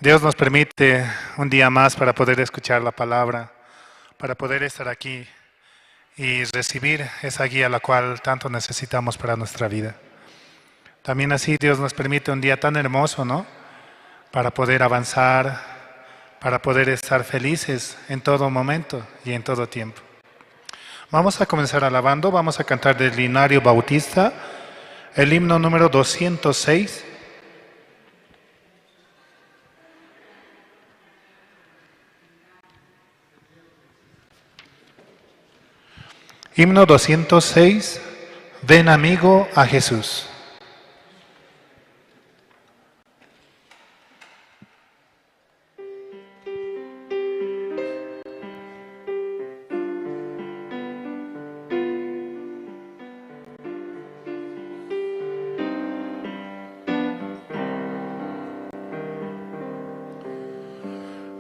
Dios nos permite un día más para poder escuchar la palabra, para poder estar aquí y recibir esa guía la cual tanto necesitamos para nuestra vida. También así Dios nos permite un día tan hermoso, ¿no? Para poder avanzar, para poder estar felices en todo momento y en todo tiempo. Vamos a comenzar alabando, vamos a cantar del Linario Bautista, el himno número 206. Himno 206, ven amigo a Jesús.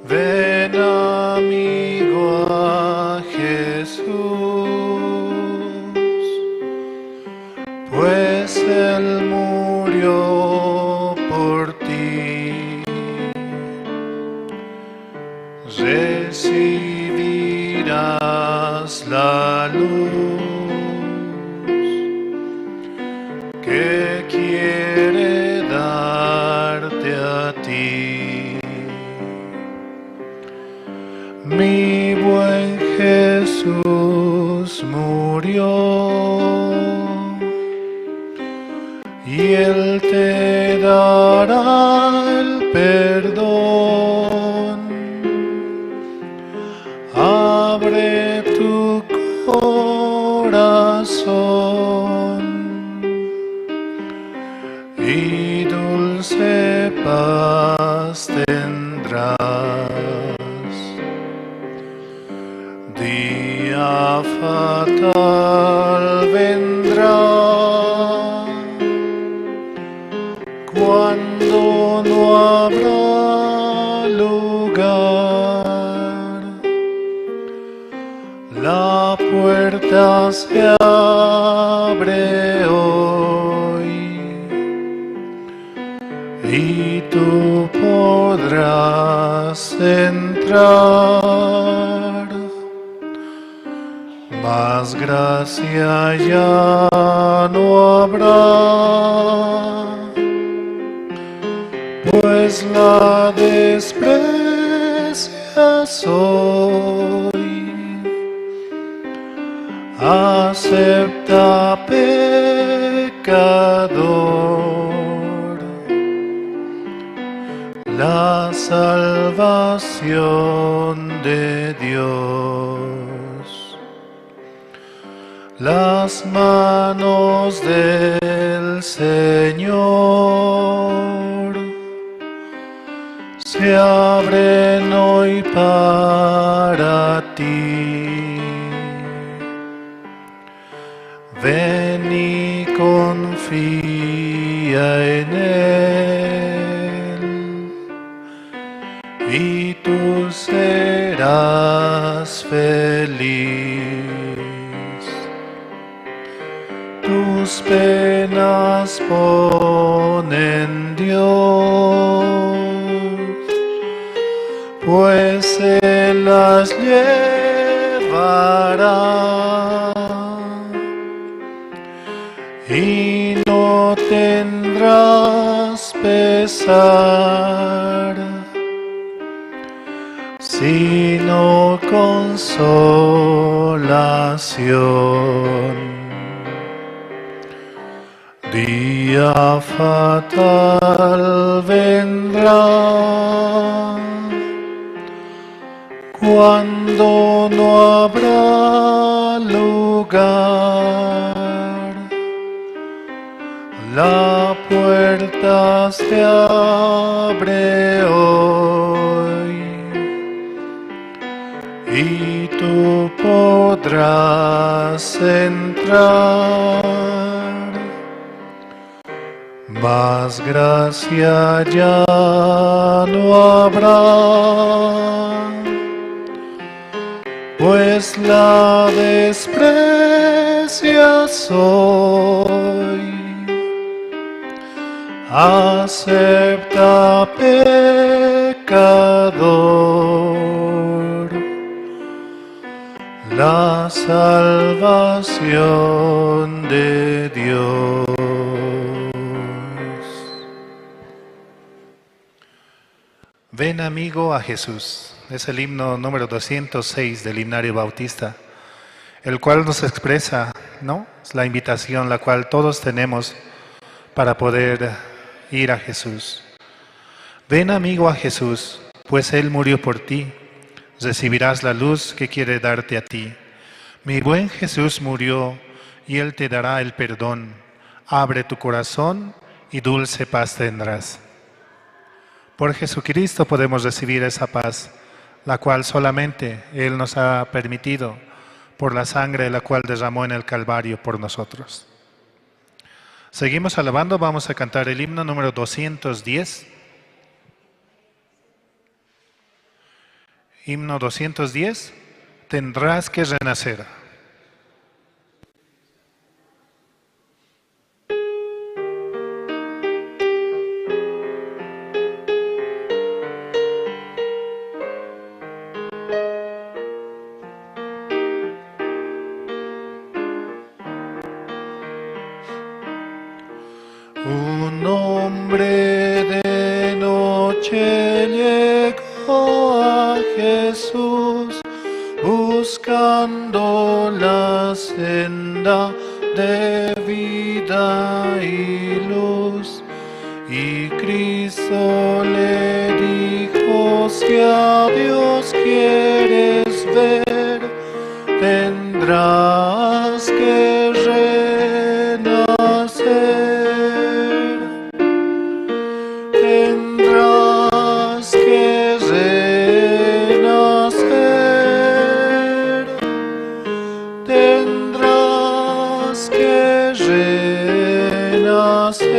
Ven amigo a Jesús, pues Él murió por ti. Recibirás la luz que quiere darte a ti. Mi buen Jesús murió y Él te dará el perdón. Abre tu corazón y dulce paz tendrás. Día fatal vendrá cuando no habrá lugar. La puerta se abre hoy y tú podrás entrar. Más gracia ya no habrá, pues la desprecias hoy. Acepta, pecador, la salvación de Dios. Las manos del Señor se abren hoy para ti. Ven y confía en Él y tú serás feliz. Tus penas pon en Dios, pues Él las llevará y no tendrás pesar, sino consolación. Día fatal vendrá cuando no habrá lugar. La puerta se abre hoy y tú podrás entrar. Más gracia ya no habrá, pues la desprecias hoy. Acepta, pecador, pecador, la salvación de Dios. Ven amigo a Jesús. Es el himno número 206 del Himnario Bautista, el cual nos expresa, ¿no? Es la invitación la cual todos tenemos para poder ir a Jesús. Ven amigo a Jesús, pues Él murió por ti. Recibirás la luz que quiere darte a ti. Mi buen Jesús murió y Él te dará el perdón. Abre tu corazón y dulce paz tendrás. Por Jesucristo podemos recibir esa paz, la cual solamente Él nos ha permitido por la sangre la cual derramó en el Calvario por nosotros. Seguimos alabando, vamos a cantar el himno número 210. Himno 210, tendrás que renacer. Un hombre de noche llegó a Jesús, buscando la senda de vida y luz. Y Cristo le dijo: si a Dios quieres ver, tendrás que renacer. Tendrás que renacer, tendrás que renacer.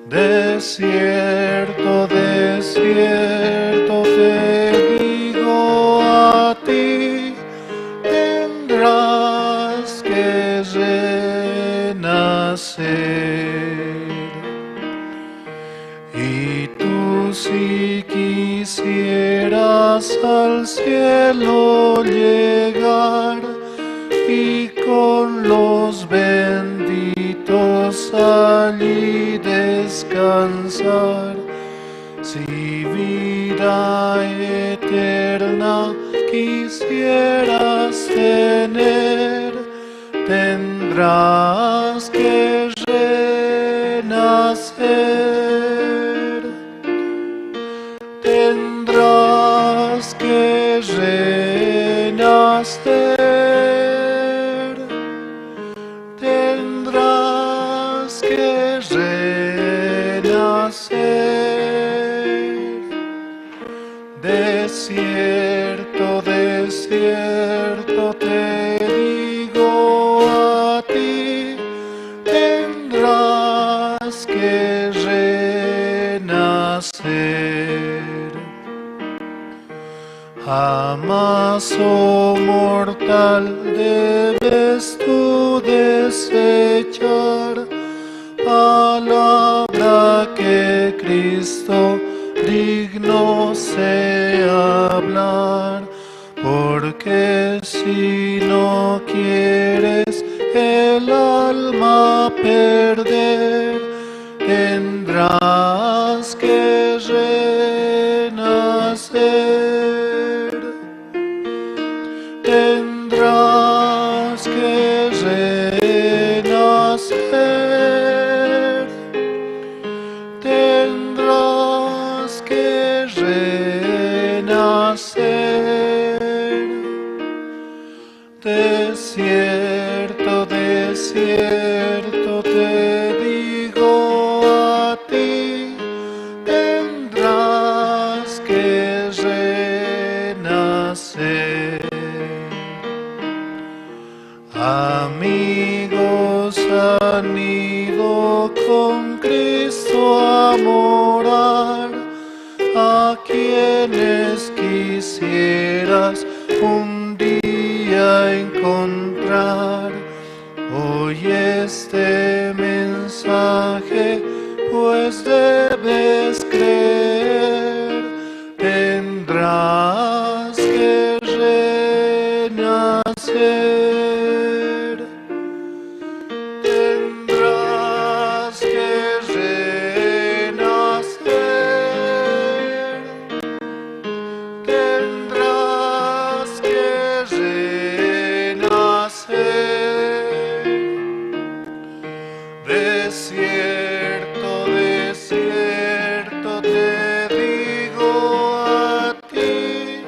Desierto, desierto te digo a ti, tendrás que renacer. Y tú si quisieras al cielo llegar y con los benditos allí descansar, si vida eterna quisieras tener, tendrás que renacer. Tendrás que renacer, tendrás que renacer. Desierto, desierto te digo a ti, tendrás que renacer. Jamás, oh mortal, debes tú desechar palabra que Cristo digno sea hablar, porque si no quieres el alma perder, tendrás que renacer. Tendrás que renacer, tendrás que renacer. Desierto, desierto te digo a ti, tendrás que renacer. Amigos han ido con Cristo a morar, a quienes quisieras un día encontrar. Hoy este mensaje pues debes renacer, tendrás que renacer, tendrás que renacer. Desierto, desierto te digo a ti,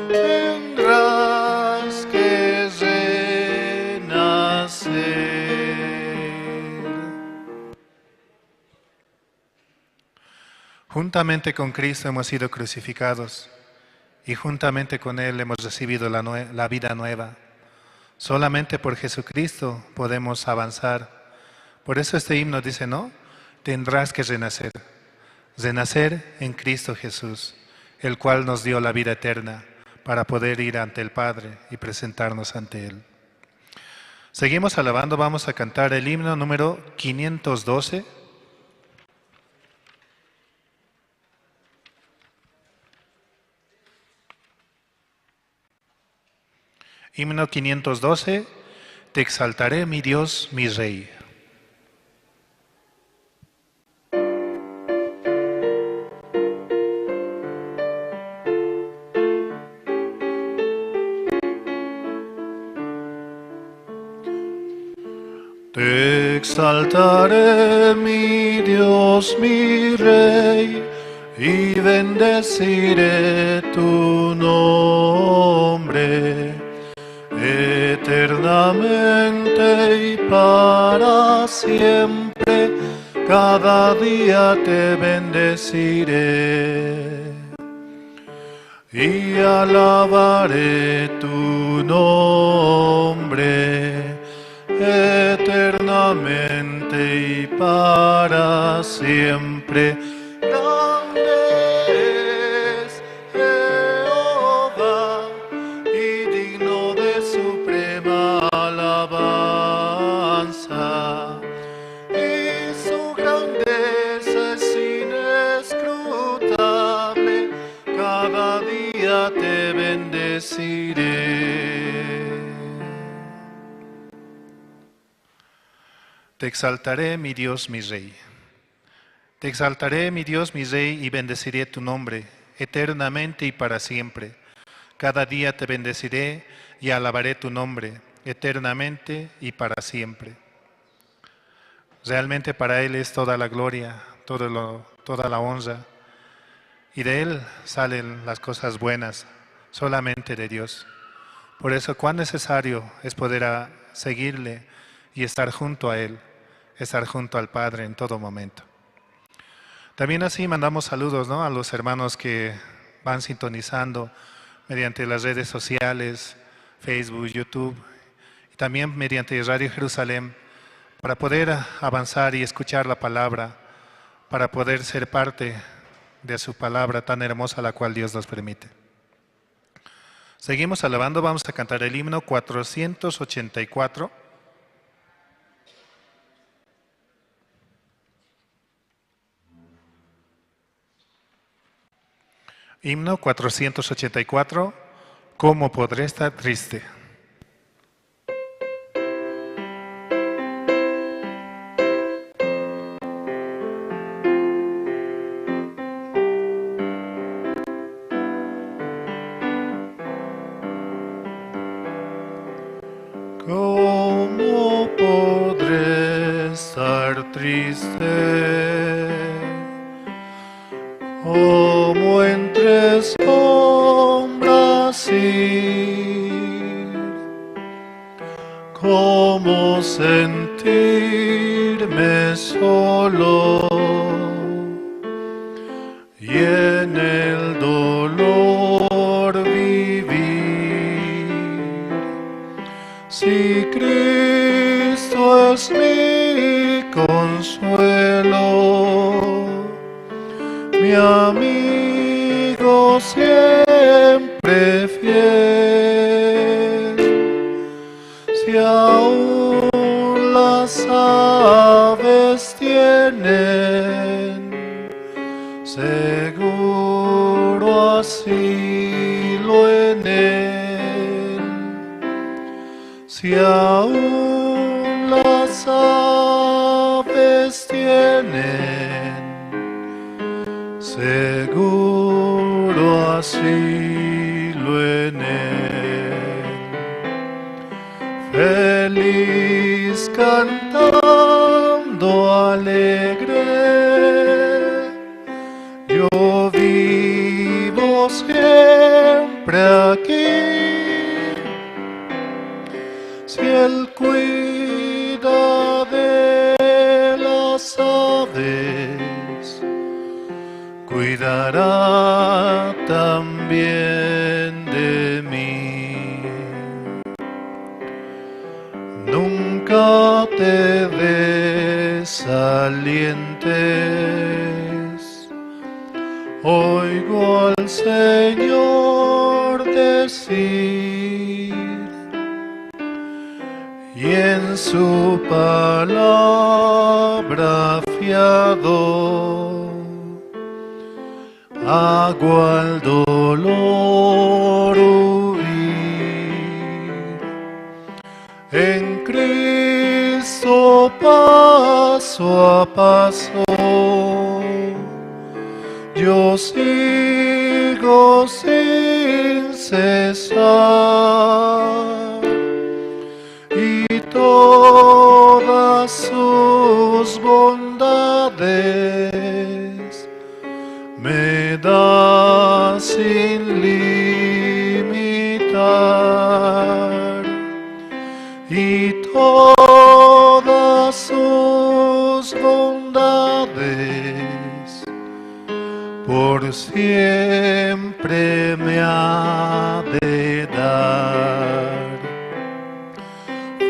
tendrás que renacer. Juntamente con Cristo hemos sido crucificados y juntamente con Él hemos recibido la vida nueva. Solamente por Jesucristo podemos avanzar. Por eso este himno dice, ¿no? Tendrás que renacer. Renacer en Cristo Jesús, el cual nos dio la vida eterna para poder ir ante el Padre y presentarnos ante Él. Seguimos alabando, vamos a cantar el himno número 512. Himno 512, te exaltaré mi Dios, mi Rey. Te exaltaré mi Dios, mi Rey, y bendeciré tu nombre. Eternamente y para siempre, cada día te bendeciré y alabaré tu nombre. Eternamente y para siempre. Te bendeciré. Te exaltaré, mi Dios, mi Rey. Te exaltaré, mi Dios, mi Rey, y bendeciré tu nombre, eternamente y para siempre. Cada día te bendeciré y alabaré tu nombre, eternamente y para siempre. Realmente para Él es toda la gloria, toda la honra. Y de Él salen las cosas buenas, solamente de Dios. Por eso cuán necesario es poder seguirle y estar junto a Él, estar junto al Padre en todo momento. También así mandamos saludos, ¿no?, a los hermanos que van sintonizando mediante las redes sociales, Facebook, YouTube, y también mediante Radio Jerusalén, para poder avanzar y escuchar la palabra, para poder ser parte de su palabra tan hermosa, la cual Dios nos permite. Seguimos alabando, vamos a cantar el himno 484. Himno 484, ¿cómo podré estar triste? ¿Cómo podré estar triste? Como entre sombras ir, cómo sentirme solo y en el dolor vivir. Si Cristo es mi consuelo, mi amigo siempre fiel, si aún las aves tienen seguro asilo en él, Si aún las aves tienen seguro asilo en él, feliz cantando alegre, yo vivo siempre aquí. Si Él cuida de las aves, cuidará también de mí. Nunca te desalientes, oigo al Señor decir, y en su palabra fiado hago al dolor huir. En Cristo paso a paso yo sigo sin cesar, y todas sus bondades me da sin limitar, y todas sus bondades por siempre me ha de dar.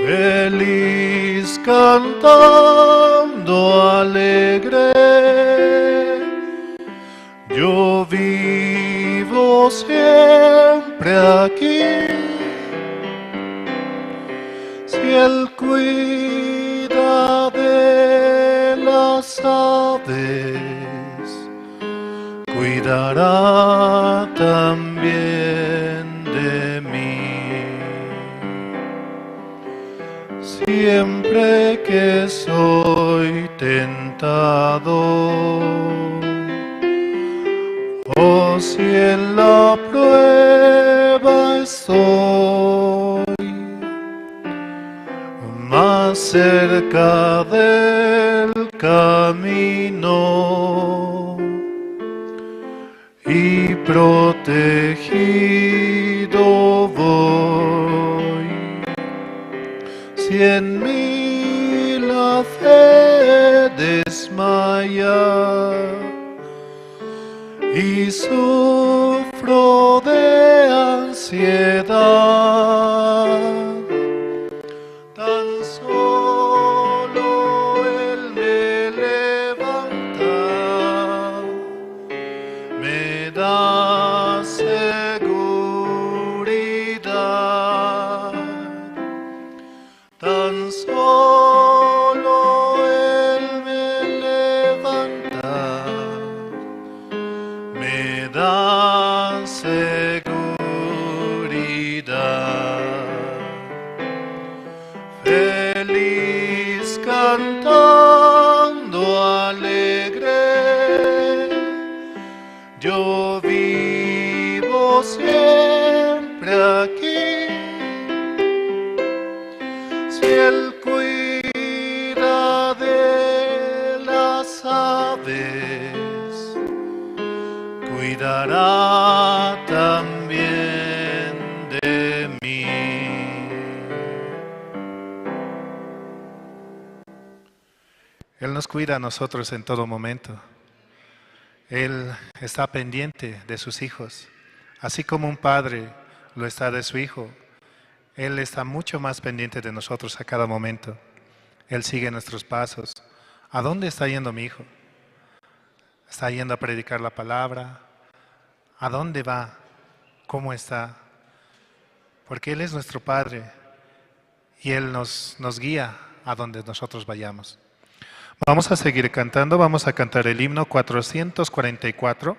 Feliz cantando alegre, yo vivo siempre aquí. Si Él cuida de las aves, cuidará también de mí. Siempre que soy tentado, oh, si en la prueba estoy, más cerca del camino y protegido voy. Si en mí la fe desmaya y sufro de ansiedad, tan solo Él me levanta, me da seguridad. Tan solo Él me levanta, me da seguridad. Feliz cantando alegre, yo vivo siempre aquí. Si Él cuida de las aves, cuidará también de mí. Él nos cuida a nosotros en todo momento. Él está pendiente de sus hijos, así como un padre lo está de su hijo. Él está mucho más pendiente de nosotros a cada momento. Él sigue nuestros pasos. ¿A dónde está yendo mi hijo? ¿Está yendo a predicar la palabra? ¿A dónde va? ¿Cómo está? Porque Él es nuestro Padre y Él nos guía a donde nosotros vayamos. Vamos a seguir cantando, vamos a cantar el himno 444.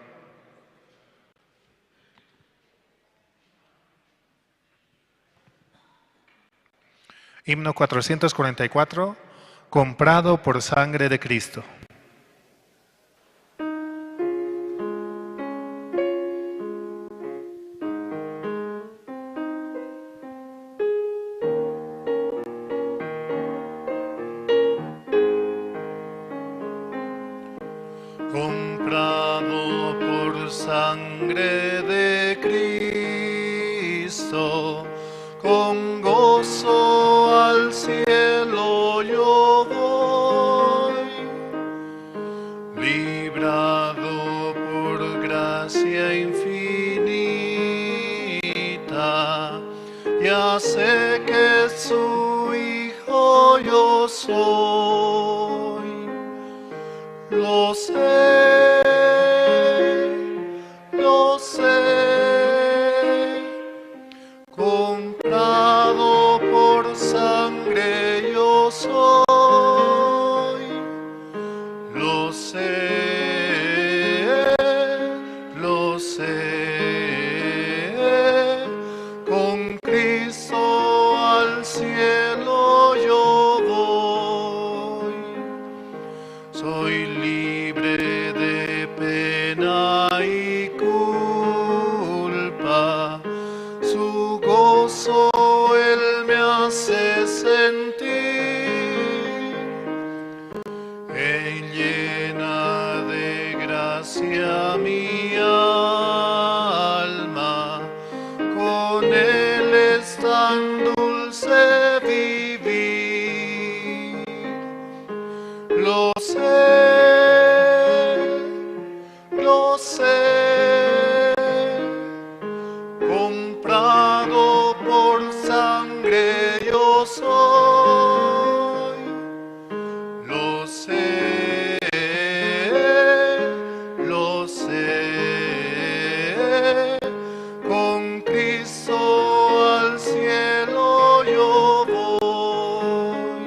Himno 444, comprado por sangre de Cristo. Comprado por sangre de Cristo, con gozo al cielo yo voy, librado por gracia infinita, ya sé que su hijo yo soy, lo sé, lo sé. Comprado por sangre yo soy, lo sé, lo sé. Con Cristo al cielo yo voy, soy libre de pena y culpa. Su gozo Él me hace sentir, Él llena de gracia mi alma, con Él es tan dulce vivir. Lo sé, lo sé. Comprado por sangre yo soy, lo sé, lo sé. Con Cristo al cielo yo voy,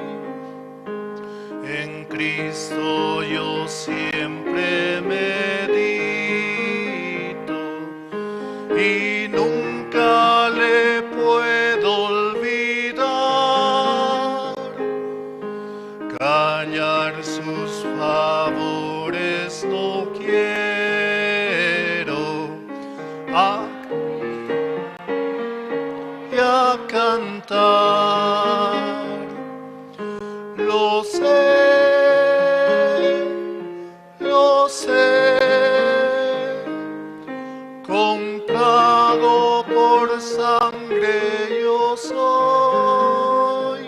en Cristo yo siempre medito y nunca le puedo olvidar. Callar sus favores no quiero, y a cantar. Lo sé, lo sé. Comprado por sangre yo soy,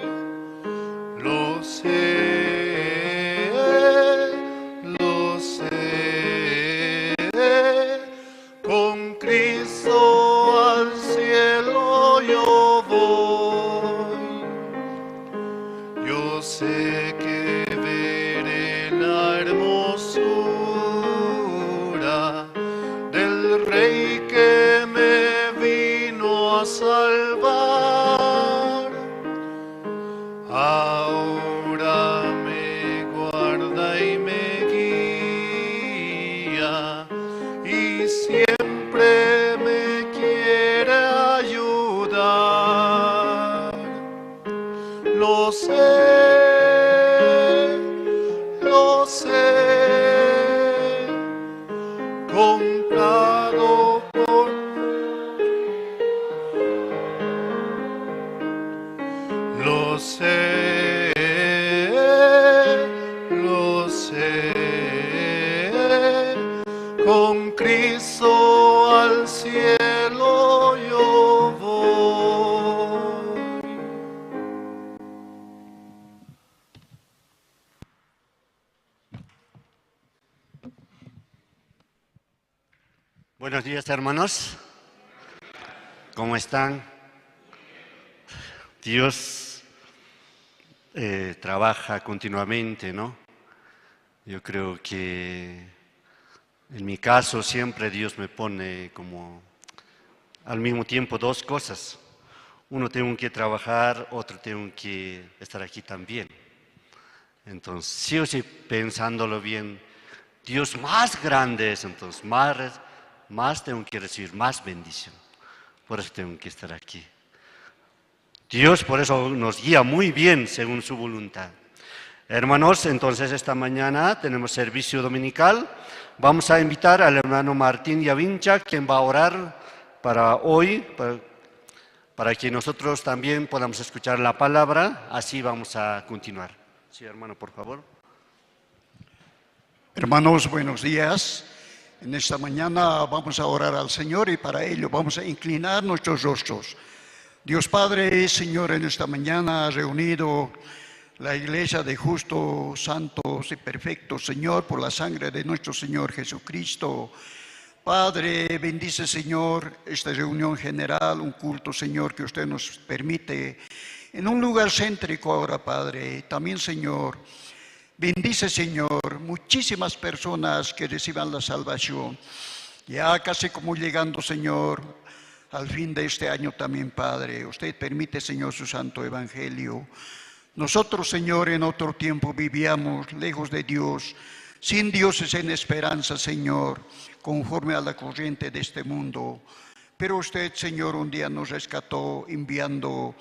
lo sé, lo sé. Con Cristo al cielo yo voy, yo sé que veré la hermosura del Rey que me vino a salvar. Ahora me guarda y me guía y siempre me quiere ayudar. Lo sé, lo sé. Comprado por... Lo sé, lo sé. Con Cristo al cielo yo voy. Buenos días, hermanos. ¿Cómo están? Dios trabaja continuamente, ¿no? Yo creo que en mi caso siempre Dios me pone como al mismo tiempo dos cosas. Uno tengo que trabajar, otro tengo que estar aquí también. Entonces, sí o sí, pensándolo bien, Dios más grande es, entonces más tengo que recibir más bendición. Por eso tengo que estar aquí. Dios por eso nos guía muy bien según su voluntad. Hermanos, entonces esta mañana tenemos servicio dominical. Vamos a invitar al hermano Martín Yavincha, quien va a orar para hoy, para que nosotros también podamos escuchar la palabra. Así vamos a continuar. Sí, hermano, por favor. Hermanos, buenos días. En esta mañana vamos a orar al Señor y para ello vamos a inclinar nuestros rostros. Dios Padre, Señor, en esta mañana ha reunido la iglesia de justos, santos y perfectos, Señor, por la sangre de nuestro Señor Jesucristo. Padre, bendice, Señor, esta reunión general, un culto, Señor, que usted nos permite en un lugar céntrico ahora, Padre. También, Señor, bendice, Señor, muchísimas personas que reciban la salvación. Ya casi como llegando, Señor, al fin de este año también, Padre. Usted permite, Señor, su santo evangelio. Nosotros, Señor, en otro tiempo vivíamos lejos de Dios, sin dioses en esperanza, Señor, conforme a la corriente de este mundo. Pero usted, Señor, un día nos rescató enviando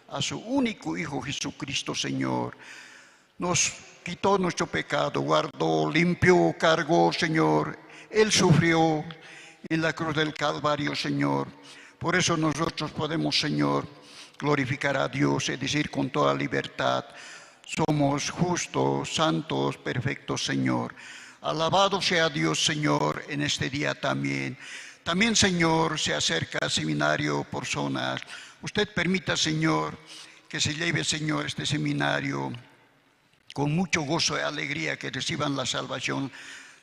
a su único Hijo Jesucristo, Señor. Nos quitó nuestro pecado, guardó, limpió, cargó, Señor. Él sufrió en la cruz del Calvario, Señor. Por eso nosotros podemos, Señor, glorificar a Dios y decir con toda libertad: somos justos, santos, perfectos, Señor. Alabado sea Dios, Señor, en este día también. También, Señor, se acerca al seminario por zonas. Usted permita, Señor, que se lleve, Señor, este seminario con mucho gozo y alegría, que reciban la salvación.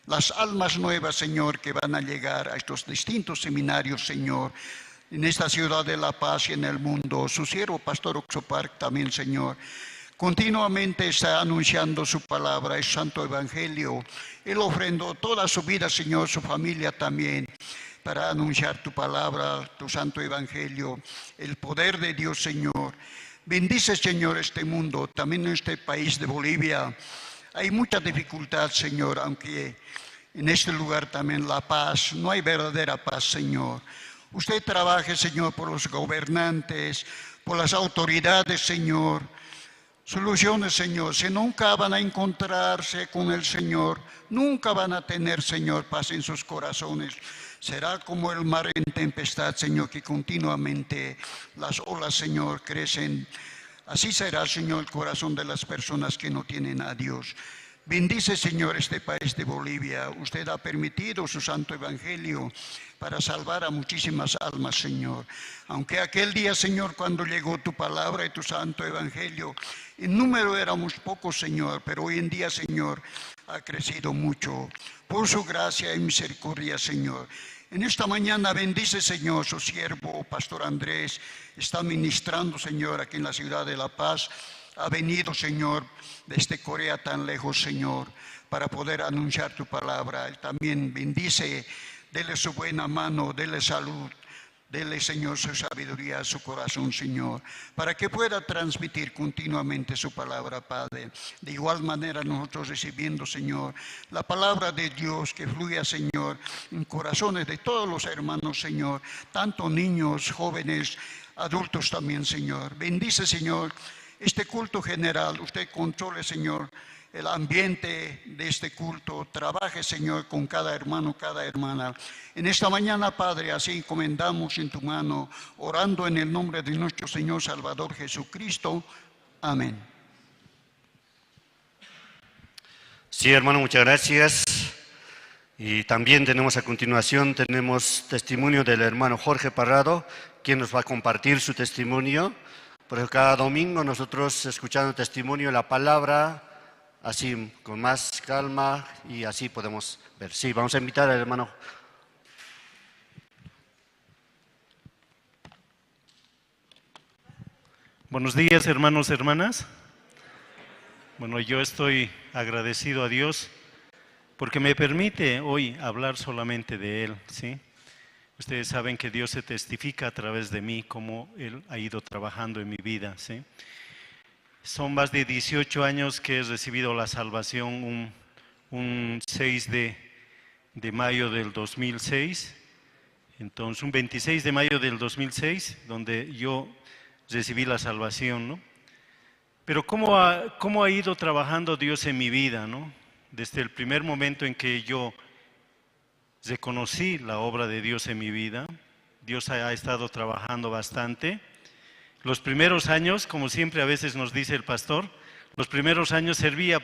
Las almas nuevas, Señor, que van a llegar a estos distintos seminarios, Señor, en esta ciudad de La Paz y en el mundo. Su siervo, Pastor Oxopark, también, Señor, continuamente está anunciando su palabra, el santo evangelio. Él ofrendó toda su vida, Señor, su familia también, para anunciar tu palabra, tu santo evangelio, el poder de Dios, Señor. Bendice, Señor, este mundo, también en este país de Bolivia. Hay mucha dificultad, Señor, aunque en este lugar también la paz, no hay verdadera paz, Señor. Usted trabaje, Señor, por los gobernantes, por las autoridades, Señor. Soluciones, Señor. Si nunca van a encontrarse con el Señor, nunca van a tener, Señor, paz en sus corazones. Será como el mar en tempestad, Señor, que continuamente las olas, Señor, crecen. Así será, Señor, el corazón de las personas que no tienen a Dios. Bendice, Señor, este país de Bolivia. Usted ha permitido su santo evangelio para salvar a muchísimas almas, Señor. Aunque aquel día, Señor, cuando llegó tu palabra y tu santo evangelio, en número éramos pocos, Señor, pero hoy en día, Señor, ha crecido mucho. Por su gracia y misericordia, Señor. En esta mañana bendice, Señor, su siervo, Pastor Andrés. Está ministrando, Señor, aquí en la ciudad de La Paz. Ha venido, Señor, desde Corea tan lejos, Señor, para poder anunciar tu palabra. Él también bendice, dele su buena mano, dele salud, dele, Señor, su sabiduría, su corazón, Señor, para que pueda transmitir continuamente su palabra, Padre. De igual manera nosotros recibiendo, Señor, la palabra de Dios que fluya, Señor, en corazones de todos los hermanos, Señor, tanto niños, jóvenes, adultos también, Señor. Bendice, Señor, este culto general. Usted controle, Señor, el ambiente de este culto. Trabaje, Señor, con cada hermano, cada hermana. En esta mañana, Padre, así encomendamos en tu mano, orando en el nombre de nuestro Señor Salvador Jesucristo. Amén. Sí, hermano, muchas gracias. Y también tenemos a continuación, tenemos testimonio del hermano Jorge Parrado, quien nos va a compartir su testimonio. Porque cada domingo nosotros escuchando testimonio, la palabra, así con más calma y así podemos ver. Sí, vamos a invitar al hermano. Buenos días, hermanos, hermanas. Bueno, yo estoy agradecido a Dios porque me permite hoy hablar solamente de Él, ¿sí? Ustedes saben que Dios se testifica a través de mí, cómo Él ha ido trabajando en mi vida, ¿sí? Son más de 18 años que he recibido la salvación, un 6 de mayo del 2006, entonces un 26 de mayo del 2006, donde yo recibí la salvación, ¿no? Pero ¿cómo ha ido trabajando Dios en mi vida, ¿no? Desde el primer momento en que yo reconocí la obra de Dios en mi vida, Dios ha estado trabajando bastante. Los primeros años, como siempre a veces nos dice el pastor, los primeros años servía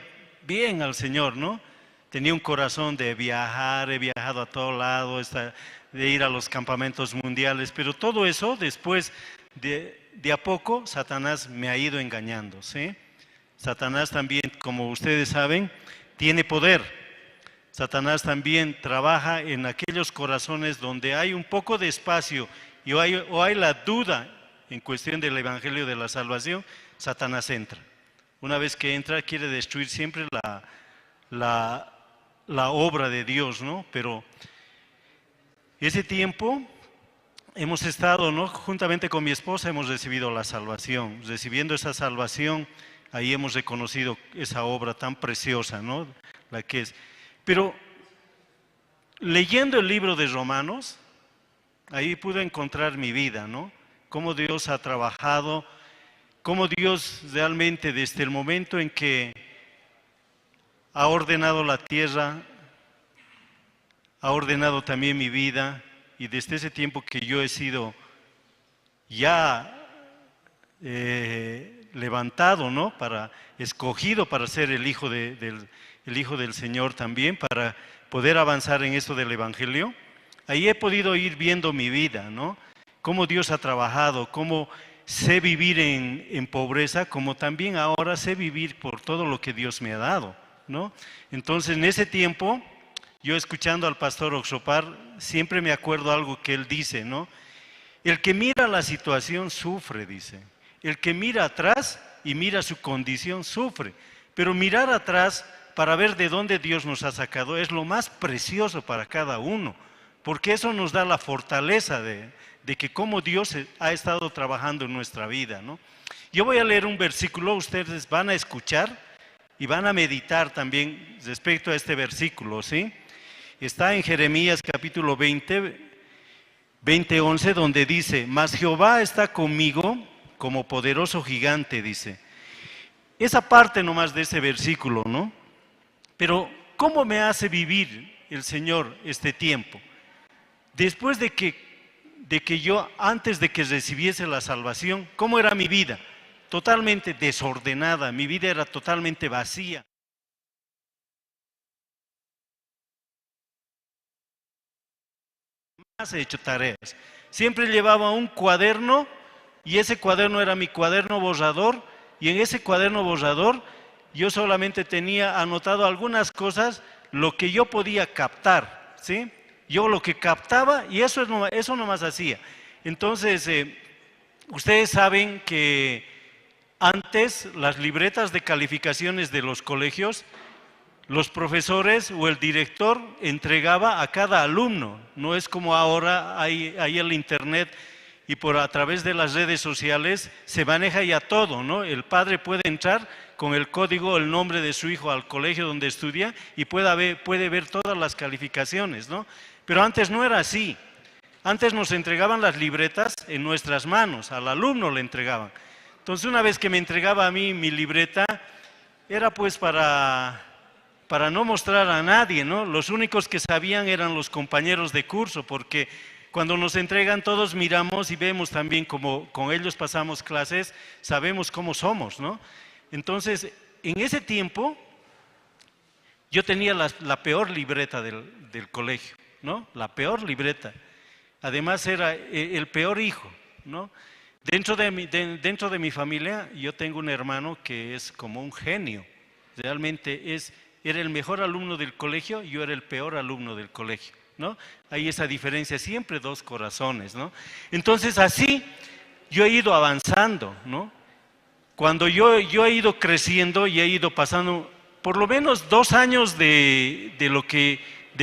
bien al Señor, ¿no? Tenía un corazón de viajar, he viajado a todo lado, de ir a los campamentos mundiales, pero todo eso después de a poco Satanás me ha ido engañando, ¿sí? Satanás también, como ustedes saben, tiene poder. Satanás también trabaja en aquellos corazones donde hay un poco de espacio o hay la duda en cuestión del evangelio de la salvación. Satanás entra. Una vez que entra quiere destruir siempre la obra de Dios, ¿no? Pero ese tiempo hemos estado, ¿no? Juntamente con mi esposa hemos recibido la salvación. Recibiendo esa salvación, ahí hemos reconocido esa obra tan preciosa, ¿no? La que es. Pero leyendo el libro de Romanos, ahí pude encontrar mi vida, ¿no? Cómo Dios ha trabajado, cómo Dios realmente desde el momento en que ha ordenado la tierra, ha ordenado también mi vida, y desde ese tiempo que yo he sido ya levantado, ¿no? Escogido para ser el hijo del Señor también, para poder avanzar en esto del evangelio. Ahí he podido ir viendo mi vida, ¿no? Cómo Dios ha trabajado, cómo sé vivir en pobreza, como también ahora sé vivir por todo lo que Dios me ha dado, ¿no? Entonces, en ese tiempo, yo escuchando al pastor Oxopar, siempre me acuerdo algo que él dice, ¿no? El que mira la situación sufre, dice. El que mira atrás y mira su condición sufre. Pero mirar atrás para ver de dónde Dios nos ha sacado es lo más precioso para cada uno, porque eso nos da la fortaleza de que cómo Dios ha estado trabajando en nuestra vida, ¿no? Yo voy a leer un versículo, ustedes van a escuchar y van a meditar también respecto a este versículo, ¿sí? Está en Jeremías capítulo 20:11, donde dice: mas Jehová está conmigo como poderoso gigante, dice. Esa parte nomás de ese versículo, ¿no? Pero ¿cómo me hace vivir el Señor este tiempo? Después de que yo, antes de que recibiese la salvación, ¿cómo era mi vida? Totalmente desordenada, mi vida era totalmente vacía. Jamás he hecho tareas. Siempre llevaba un cuaderno y ese cuaderno era mi cuaderno borrador, y en ese cuaderno borrador yo solamente tenía anotado algunas cosas, lo que yo podía captar, ¿sí? Yo lo que captaba y eso nomás hacía. Entonces, ustedes saben que antes las libretas de calificaciones de los colegios, los profesores o el director entregaba a cada alumno. No es como ahora hay el internet y a través de las redes sociales se maneja ya todo, ¿no? El padre puede entrar con el código, el nombre de su hijo al colegio donde estudia y puede ver todas las calificaciones, ¿no? Pero antes no era así. Antes nos entregaban las libretas en nuestras manos, al alumno le entregaban. Entonces, una vez que me entregaba a mí mi libreta, era pues para no mostrar a nadie, ¿no? Los únicos que sabían eran los compañeros de curso, porque cuando nos entregan todos miramos y vemos también como con ellos pasamos clases, sabemos cómo somos, ¿no? Entonces, en ese tiempo, yo tenía la peor libreta del colegio, ¿no? La peor libreta. Además era el peor hijo, ¿no? Dentro de mi familia, yo tengo un hermano que es como un genio. Realmente era el mejor alumno del colegio, yo era el peor alumno del colegio, ¿no? Hay esa diferencia, siempre dos corazones, ¿no? Entonces así yo he ido avanzando, ¿no? Cuando yo he ido creciendo y he ido pasando por lo menos 2 años de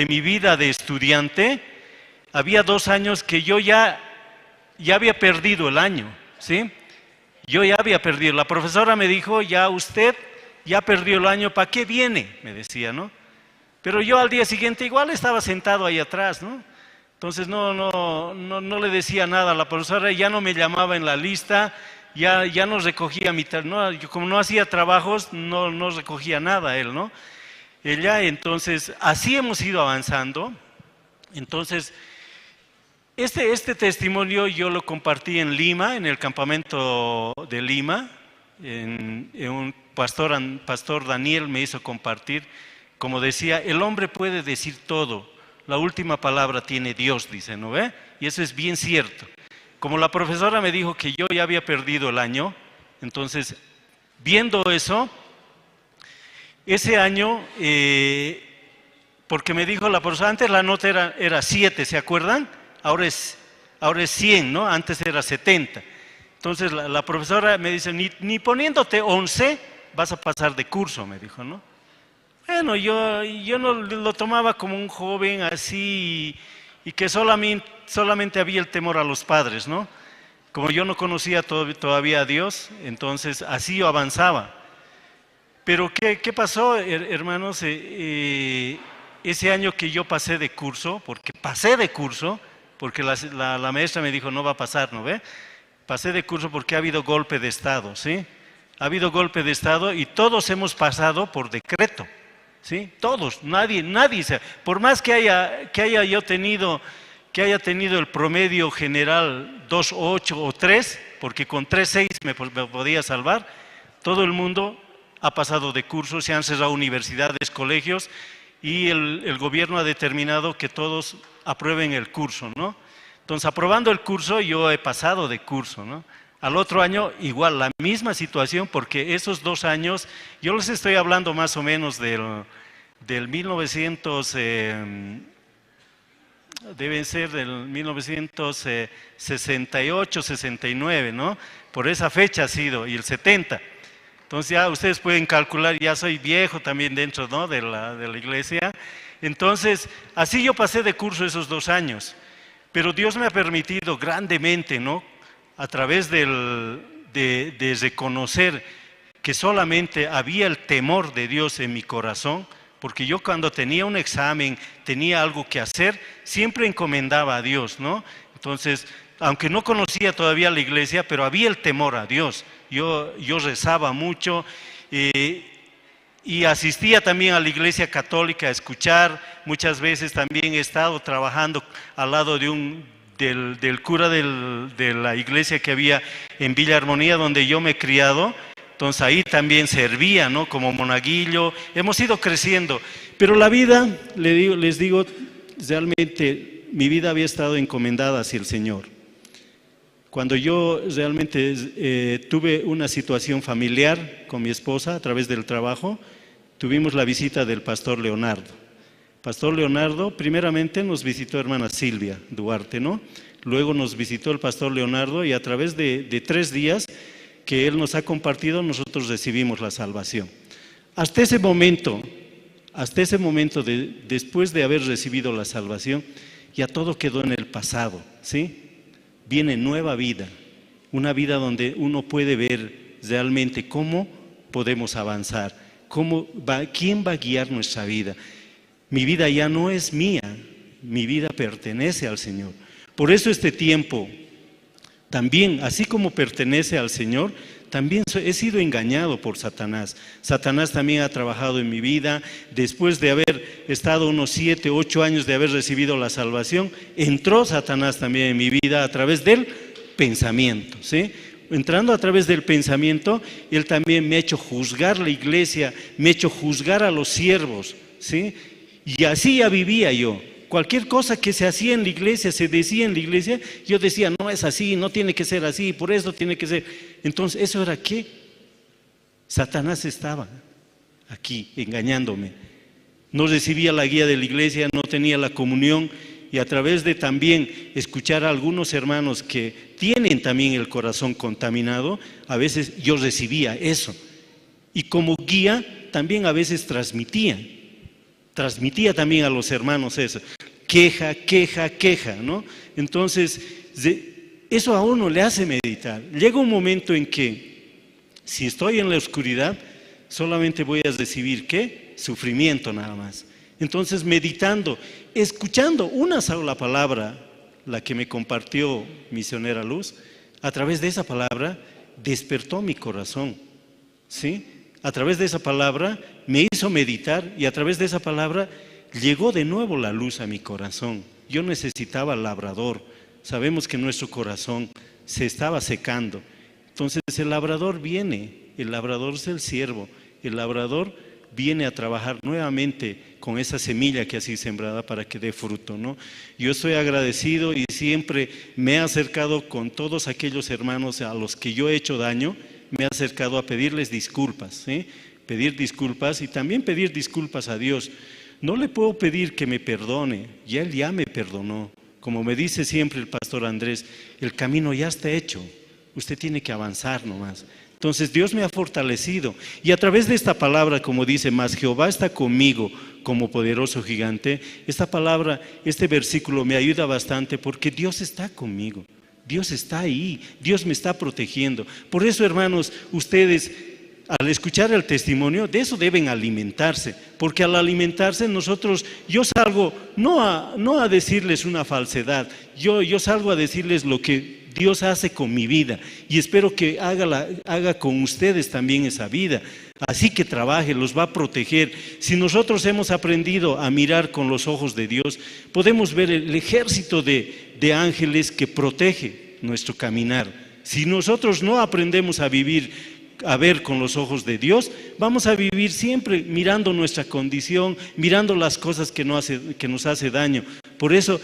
mi vida de estudiante, había 2 años que yo ya había perdido el año, ¿sí? Yo ya había perdido. La profesora me dijo: ya usted ya perdió el año, ¿para qué viene? Me decía, ¿no? Pero yo al día siguiente igual estaba sentado ahí atrás, ¿no? Entonces no le decía nada a la profesora, ya no me llamaba en la lista, ya no recogía yo como no hacía trabajos, no recogía nada él, ¿no? Ella, entonces, así hemos ido avanzando. Entonces, este testimonio yo lo compartí en Lima, en el campamento de Lima, un pastor Daniel me hizo compartir, como decía, el hombre puede decir todo, la última palabra tiene Dios, dice, ¿no ve? Y eso es bien cierto. Como la profesora me dijo que yo ya había perdido el año, entonces, viendo eso, ese año, porque me dijo la profesora, antes la nota era 7, ¿se acuerdan? Ahora es 100, ¿no? Antes era 70. Entonces la profesora me dice, ni poniéndote 11 vas a pasar de curso, me dijo, ¿no? Bueno, yo no lo tomaba como un joven así y que solamente había el temor a los padres, ¿no? Como yo no conocía todavía a Dios, entonces así yo avanzaba. Pero ¿qué pasó, hermanos? Ese año que yo pasé de curso, porque la maestra me dijo, no va a pasar, ¿no ve? Pasé de curso porque ha habido golpe de Estado, ¿sí? Ha habido golpe de Estado y todos hemos pasado por decreto, ¿sí? Todos, nadie, por más que haya tenido el promedio general 2.8 o 3, porque con 3.6 me podía salvar, todo el mundo ha pasado de curso, se han cerrado universidades, colegios, y el gobierno ha determinado que todos aprueben el curso, ¿no? Entonces, aprobando el curso, yo he pasado de curso, ¿no? Al otro año, igual, la misma situación, porque esos 2 años, yo les estoy hablando más o menos del 1900, deben ser del 1968, 69, ¿no? Por esa fecha ha sido, y el 70. Entonces ya ustedes pueden calcular, ya soy viejo también dentro, ¿no? de la iglesia. Entonces, así yo pasé de curso esos 2 años. Pero Dios me ha permitido grandemente, ¿no? A través de reconocer que solamente había el temor de Dios en mi corazón, porque yo cuando tenía un examen, tenía algo que hacer, siempre encomendaba a Dios, ¿no? Entonces, aunque no conocía todavía la iglesia, pero había el temor a Dios. Yo rezaba mucho y asistía también a la iglesia católica a escuchar. Muchas veces también he estado trabajando al lado del cura de la iglesia que había en Villa Armonía, donde yo me he criado. Entonces ahí también servía, ¿no? Como monaguillo. Hemos ido creciendo. Pero la vida, les digo, realmente mi vida había estado encomendada hacia el Señor. Cuando yo realmente tuve una situación familiar con mi esposa a través del trabajo, tuvimos la visita del pastor Leonardo. Pastor Leonardo, primeramente nos visitó hermana Silvia Duarte, ¿no? Luego nos visitó el pastor Leonardo y a través de 3 días que él nos ha compartido, nosotros recibimos la salvación. Hasta ese momento, después de haber recibido la salvación, ya todo quedó en el pasado, ¿sí? Viene nueva vida, una vida donde uno puede ver realmente cómo podemos avanzar, quién va a guiar nuestra vida. Mi vida ya no es mía, mi vida pertenece al Señor. Por eso este tiempo también, así como pertenece al Señor, también he sido engañado por Satanás. Satanás también ha trabajado en mi vida. Después de haber estado unos 7, 8 años de haber recibido la salvación, entró Satanás también en mi vida a través del pensamiento, ¿sí? Entrando a través del pensamiento, él también me ha hecho juzgar la iglesia, me ha hecho juzgar a los siervos, ¿sí? Y así ya vivía yo. Cualquier cosa que se hacía en la iglesia, se decía en la iglesia, yo decía, no es así, no tiene que ser así, por eso tiene que ser. Entonces, ¿eso era qué? Satanás estaba aquí engañándome. No recibía la guía de la iglesia, no tenía la comunión, y a través de también escuchar a algunos hermanos que tienen también el corazón contaminado, a veces yo recibía eso. Y como guía, también a veces transmitía también a los hermanos eso, queja, ¿no? Entonces, eso a uno le hace meditar. Llega un momento en que, si estoy en la oscuridad, solamente voy a recibir, ¿qué? Sufrimiento nada más. Entonces, meditando, escuchando una sola palabra, la que me compartió Misionera Luz, a través de esa palabra, despertó mi corazón, ¿sí? A través de esa palabra me hizo meditar y a través de esa palabra llegó de nuevo la luz a mi corazón. Yo necesitaba labrador. Sabemos que nuestro corazón se estaba secando. Entonces el labrador viene, el labrador es el siervo, el labrador viene a trabajar nuevamente con esa semilla que ha sido sembrada para que dé fruto, ¿no? Yo estoy agradecido y siempre me he acercado con todos aquellos hermanos a los que yo he hecho daño, me he acercado a pedirles disculpas, ¿sí? Pedir disculpas y también pedir disculpas a Dios. No le puedo pedir que me perdone, ya Él ya me perdonó. Como me dice siempre el pastor Andrés, el camino ya está hecho, usted tiene que avanzar nomás. Entonces Dios me ha fortalecido y a través de esta palabra, como dice, más Jehová está conmigo como poderoso gigante, esta palabra, este versículo me ayuda bastante porque Dios está conmigo, Dios está ahí, Dios me está protegiendo. Por eso, hermanos, ustedes al escuchar el testimonio, de eso deben alimentarse, porque al alimentarse nosotros, yo salgo no a decirles una falsedad, yo salgo a decirles lo que Dios hace con mi vida y espero que haga con ustedes también esa vida. Así que trabaje, los va a proteger. Si nosotros hemos aprendido a mirar con los ojos de Dios, podemos ver el ejército de ángeles que protege nuestro caminar. Si nosotros no aprendemos a ver con los ojos de Dios, vamos a vivir siempre mirando nuestra condición, mirando las cosas que nos hace daño. Por eso,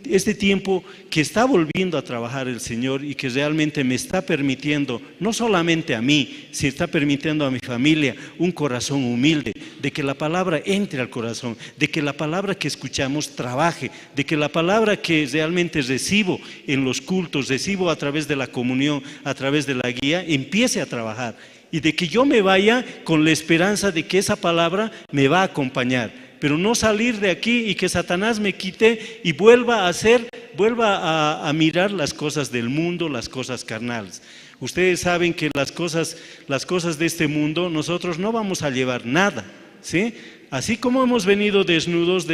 este tiempo que está volviendo a trabajar el Señor y que realmente me está permitiendo, no solamente a mí, sino está permitiendo a mi familia un corazón humilde, de que la palabra entre al corazón, de que la palabra que escuchamos trabaje, de que la palabra que realmente recibo en los cultos, recibo a través de la comunión, a través de la guía, empiece a trabajar. Y de que yo me vaya con la esperanza de que esa palabra me va a acompañar. Pero no salir de aquí y que Satanás me quite y vuelva a mirar las cosas del mundo, las cosas carnales. Ustedes saben que las cosas de este mundo, nosotros no vamos a llevar nada, ¿sí? Así como hemos venido desnudos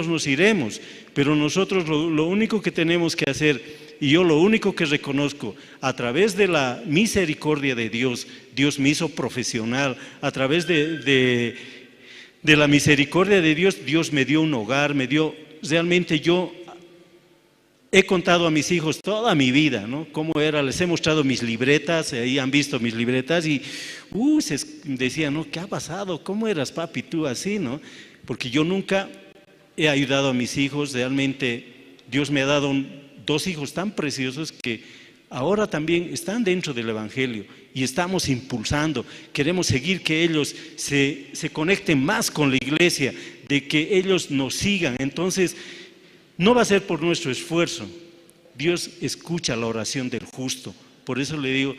nos iremos. Pero nosotros lo único que tenemos que hacer, y yo lo único que reconozco, a través de la misericordia de Dios, Dios me hizo profesional, a través de la misericordia de Dios, Dios me dio un hogar, realmente yo he contado a mis hijos toda mi vida, ¿no? Cómo era, les he mostrado mis libretas, ahí han visto mis libretas y se decían, ¿no? ¿Qué ha pasado? ¿Cómo eras, papi, tú así, no? Porque yo nunca he ayudado a mis hijos, realmente Dios me ha dado dos hijos tan preciosos que ahora también están dentro del Evangelio y estamos impulsando, queremos seguir que ellos se conecten más con la iglesia, de que ellos nos sigan. Entonces no va a ser por nuestro esfuerzo, Dios escucha la oración del justo. Por eso le digo,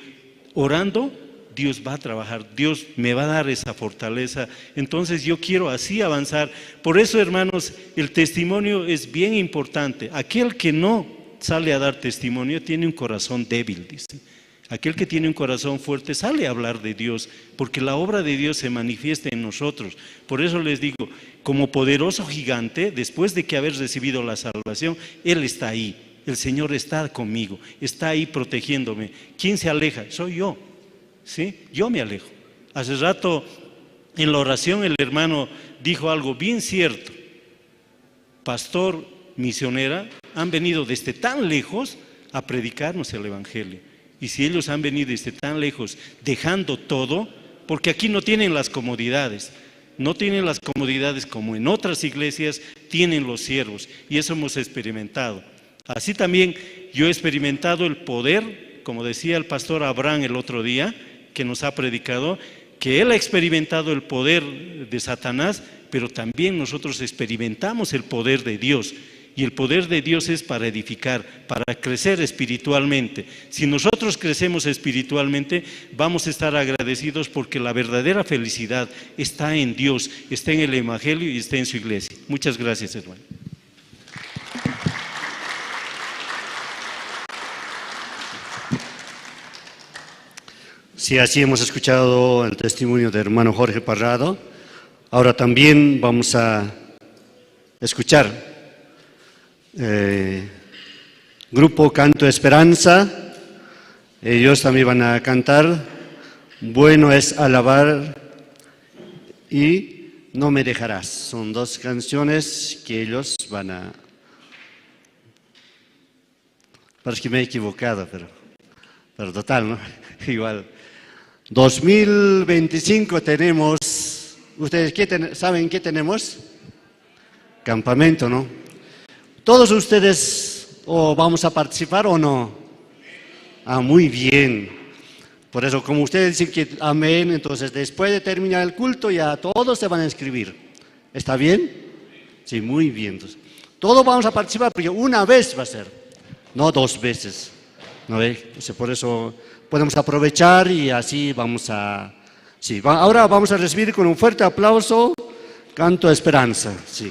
orando Dios va a trabajar, Dios me va a dar esa fortaleza. Entonces yo quiero así avanzar. Por eso, hermanos, el testimonio es bien importante. Aquel que no sale a dar testimonio tiene un corazón débil, dice. Aquel que tiene un corazón fuerte sale a hablar de Dios, porque la obra de Dios se manifiesta en nosotros. Por eso les digo, como poderoso gigante, después de que haber recibido la salvación, Él está ahí, el Señor está conmigo, está ahí protegiéndome. ¿Quién se aleja? Soy yo, ¿sí? Yo me alejo. Hace rato en la oración el hermano dijo algo bien cierto. Pastor, misionera, han venido desde tan lejos a predicarnos el Evangelio. Y si ellos han venido desde tan lejos dejando todo, porque aquí no tienen las comodidades, no tienen las comodidades como en otras iglesias tienen los siervos, y eso hemos experimentado. Así también yo he experimentado el poder, como decía el pastor Abraham el otro día, que nos ha predicado, que él ha experimentado el poder de Satanás, pero también nosotros experimentamos el poder de Dios. Y el poder de Dios es para edificar, para crecer espiritualmente. Si nosotros crecemos espiritualmente, vamos a estar agradecidos porque la verdadera felicidad está en Dios, está en el Evangelio y está en su iglesia. Muchas gracias, hermano. Sí, así hemos escuchado el testimonio del hermano Jorge Parrado. Ahora también vamos a escuchar Grupo Canto Esperanza, Ellos también van a cantar, bueno es alabar y no me dejarás. Son dos canciones que ellos van a... Parece que me he equivocado, pero total, ¿no? Igual. 2025 tenemos, ¿ustedes saben qué tenemos? Campamento, ¿no? ¿Todos ustedes vamos a participar o no? Ah, muy bien. Por eso, como ustedes dicen que amén, entonces después de terminar el culto ya todos se van a inscribir. ¿Está bien? Sí, muy bien. Entonces, todos vamos a participar porque una vez va a ser, no dos veces. ¿No ve? Por eso podemos aprovechar y así vamos a... Sí, ahora vamos a recibir con un fuerte aplauso Canto Esperanza. Sí.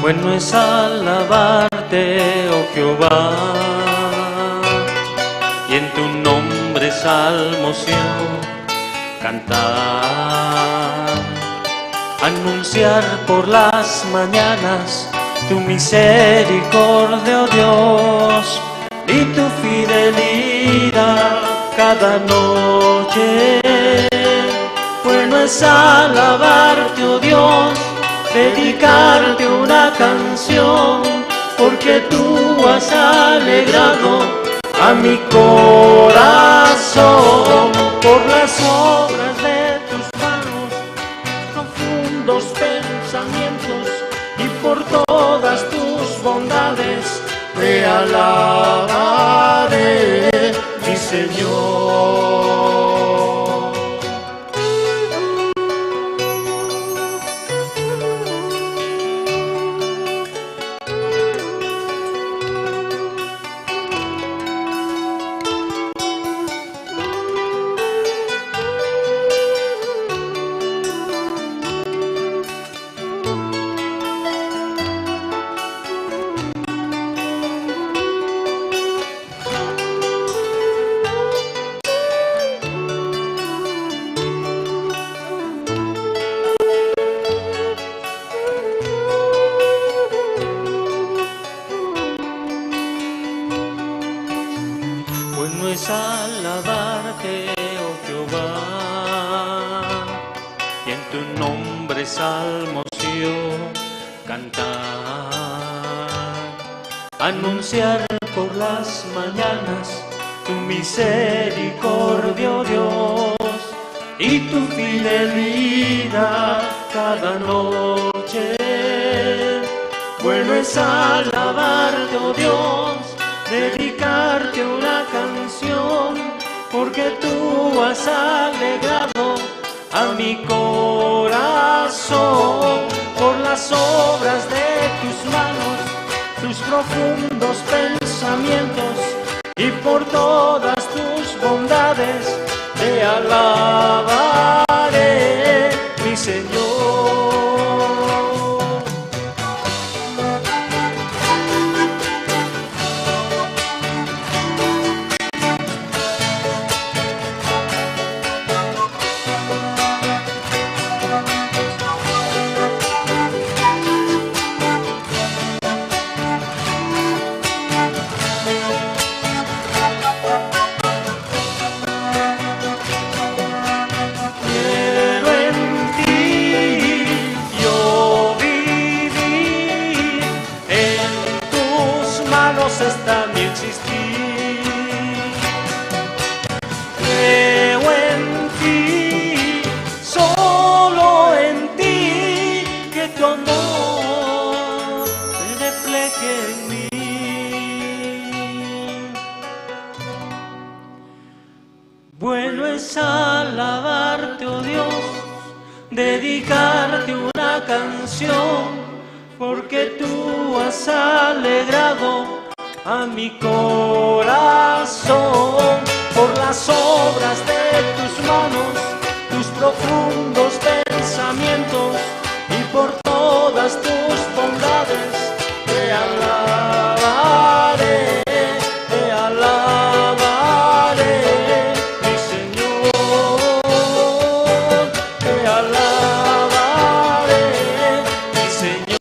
Bueno es alabarte, oh Jehová, y en tu nombre salmos yo cantar, anunciar por las mañanas tu misericordia, oh Dios, y tu fidelidad cada noche. Bueno es alabarte, oh Dios, dedicarte una canción, porque tú has alegrado a mi corazón por las obras de tus manos, profundos pensamientos, y por todas tus bondades te alabaré, mi Señor. Es alabarte, oh Jehová, y en tu nombre salmos yo cantar, anunciar por las mañanas tu misericordia, oh Dios, y tu fidelidad cada noche. Bueno es alabarte, oh Dios, dedicarte una canción, porque tú has alegrado a mi corazón por las obras de tus manos, tus profundos pensamientos y por todas tus bondades te alabaré, mi Señor. Está mi existir. Creo en ti, solo en ti, que tu amor se refleje en mí. Bueno es alabarte, oh Dios, dedicarte una canción, porque tú has alegrado a mi corazón por las obras de tus manos, tus profundos pensamientos y por todas tus bondades te alabaré, mi Señor, te alabaré, mi Señor.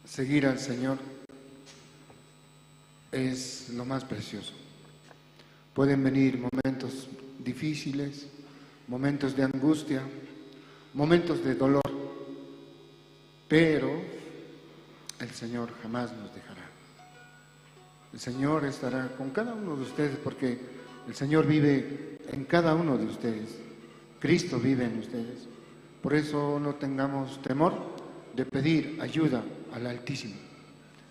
Seguir al Señor es lo más precioso. Pueden venir momentos difíciles, momentos de angustia, momentos de dolor, pero el Señor jamás nos dejará. El Señor estará con cada uno de ustedes porque el Señor vive en cada uno de ustedes. Cristo vive en ustedes. Por eso no tengamos temor de pedir ayuda al Altísimo.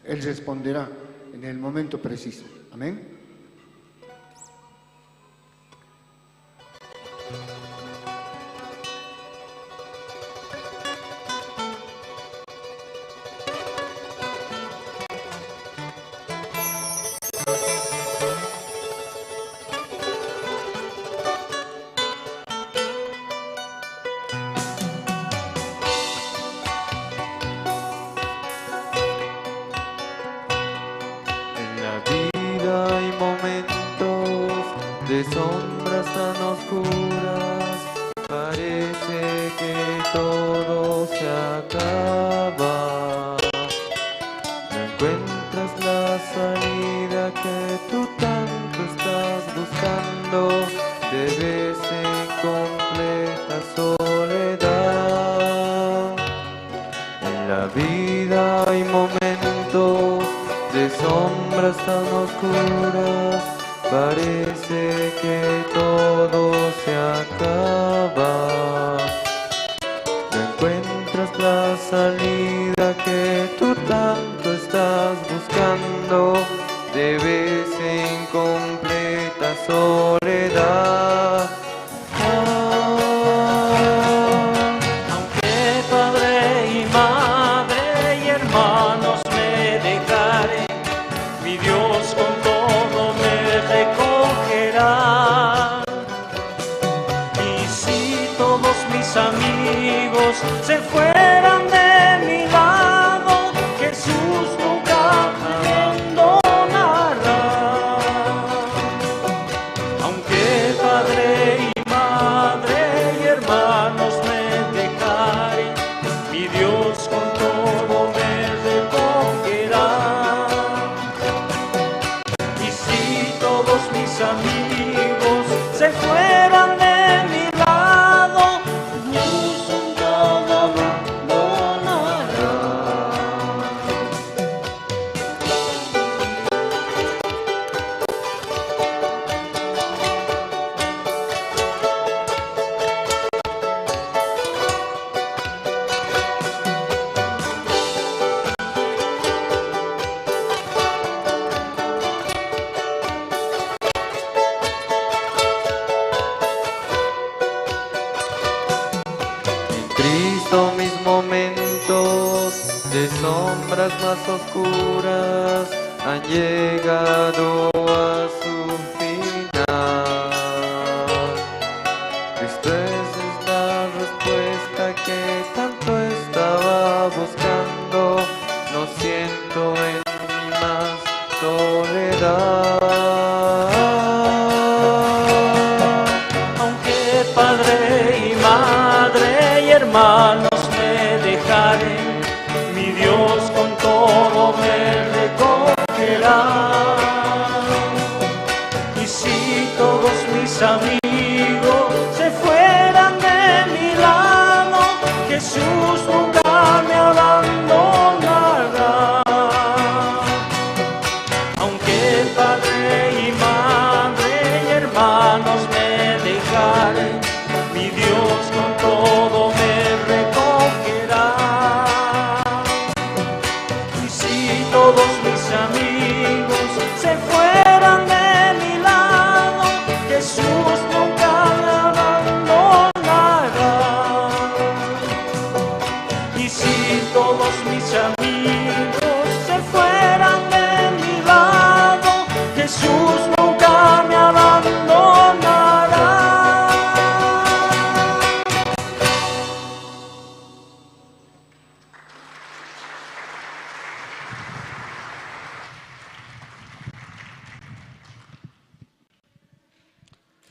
Él responderá en el momento preciso. Amén. De sombras tan oscuras, parece que todo se acaba. No encuentras la salida que tú tanto estás buscando, te ves en completa soledad. En la vida hay momentos de sombras tan oscuras, parece que todo se acaba. No encuentras la salida que tú tanto estás buscando, te ves en completa soledad. Aunque padre y madre y hermanos me dejaren, mi Dios con todo me recogerá. Y si todos mis amigos se fueran de mi lado, Jesús nunca me abandonará. Aunque padre y madre y hermanos me dejaren, mi Dios con todo me recogerá. Y si todos mis amigos se fueran de mi lado, Jesús nunca me abandonará. Cristo mis momentos de sombras más oscuras han llegado a su final. Cristo es la respuesta que tanto estaba buscando. No siento en mí más soledad. Aunque padre y madre y hermanos me dejaren, mi Dios con todo me recogerá. Y si todos mis amigos se fueran de mi lado, Jesús nunca me abandonará. Aunque padre y madre y hermanos me dejaren, mi Dios con todo me recogerá. Y si todos mis amigos se fueran de mi lado, Jesús nunca me abandonará. Y si todos mis amigos se fueran de mi lado, Jesús nunca me abandonará.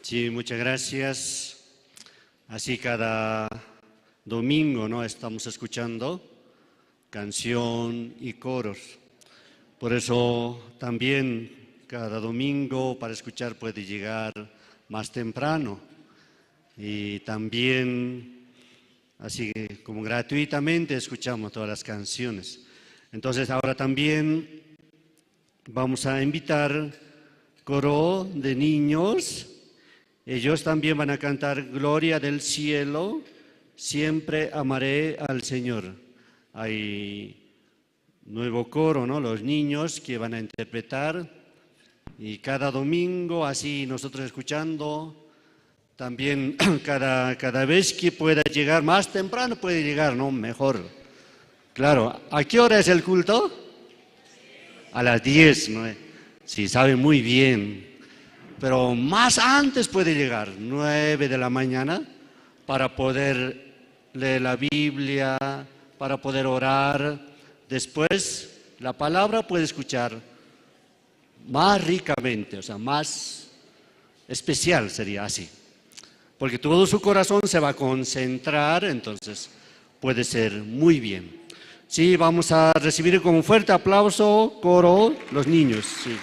Sí, muchas gracias. Así cada domingo, ¿no? Estamos escuchando canción y coros. Por eso también cada domingo para escuchar puede llegar más temprano. Y también, así que como gratuitamente escuchamos todas las canciones. Entonces ahora también vamos a invitar coro de niños. Ellos también van a cantar Gloria del cielo, siempre amaré al Señor. Hay nuevo coro, ¿no? Los niños que van a interpretar. Y cada domingo, así nosotros escuchando, también cada vez que pueda llegar más temprano, puede llegar, ¿no? Mejor. Claro, ¿a qué hora es el culto? A las 10, ¿no? Sí, sabe muy bien. Pero más antes puede llegar, 9 de la mañana, para poder leer la Biblia, para poder orar. Después, la palabra puede escuchar más ricamente, o sea, más especial sería así. Porque todo su corazón se va a concentrar, entonces puede ser muy bien. Sí, vamos a recibir con un fuerte aplauso, coro, los niños. Sí.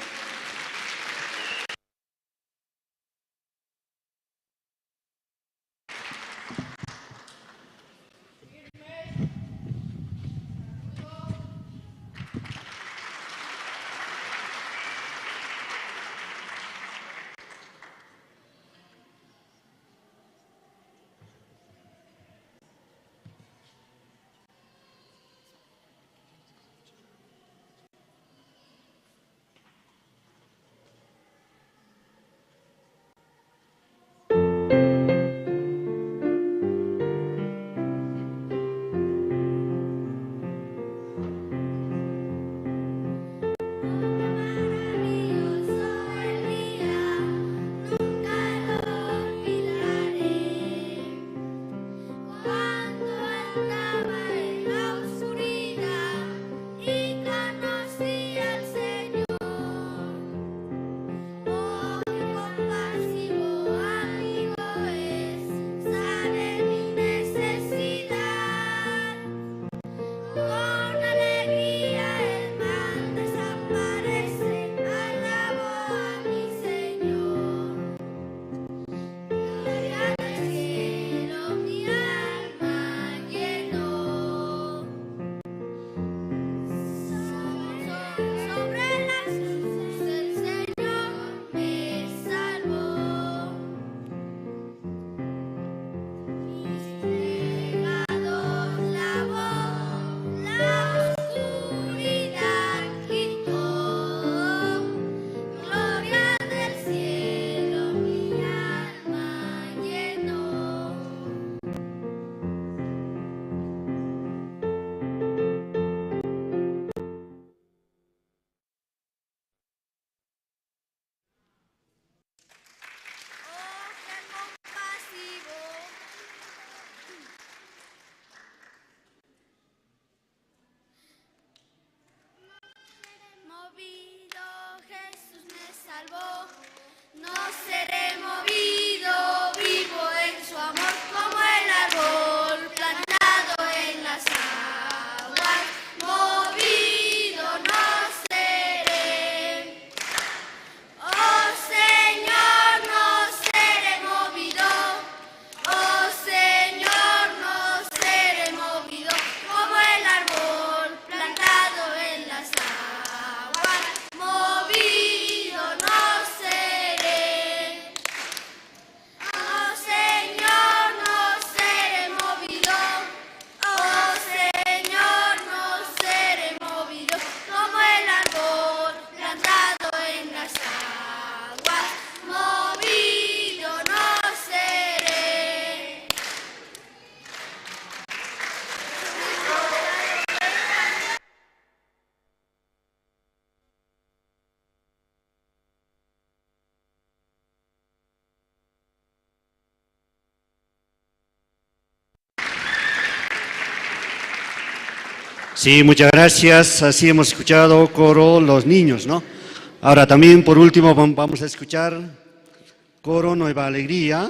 Sí, muchas gracias. Así hemos escuchado coro Los Niños, ¿no? Ahora también, por último, vamos a escuchar coro Nueva Alegría.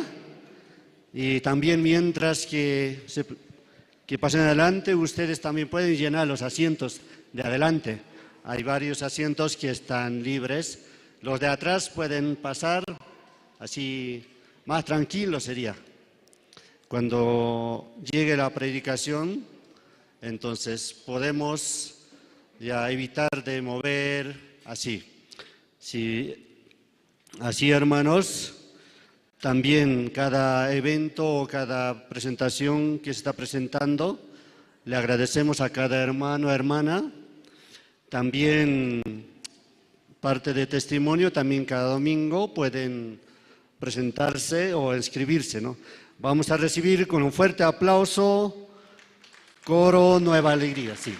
Y también mientras que pasen adelante, ustedes también pueden llenar los asientos de adelante. Hay varios asientos que están libres. Los de atrás pueden pasar, así más tranquilo sería. Cuando llegue la predicación, entonces podemos ya evitar de mover así. Sí, así, hermanos. También cada evento o cada presentación que se está presentando, le agradecemos a cada hermano o hermana. También parte de testimonio, también cada domingo pueden presentarse o inscribirse, ¿no? Vamos a recibir con un fuerte aplauso coro Nueva Alegría, sí.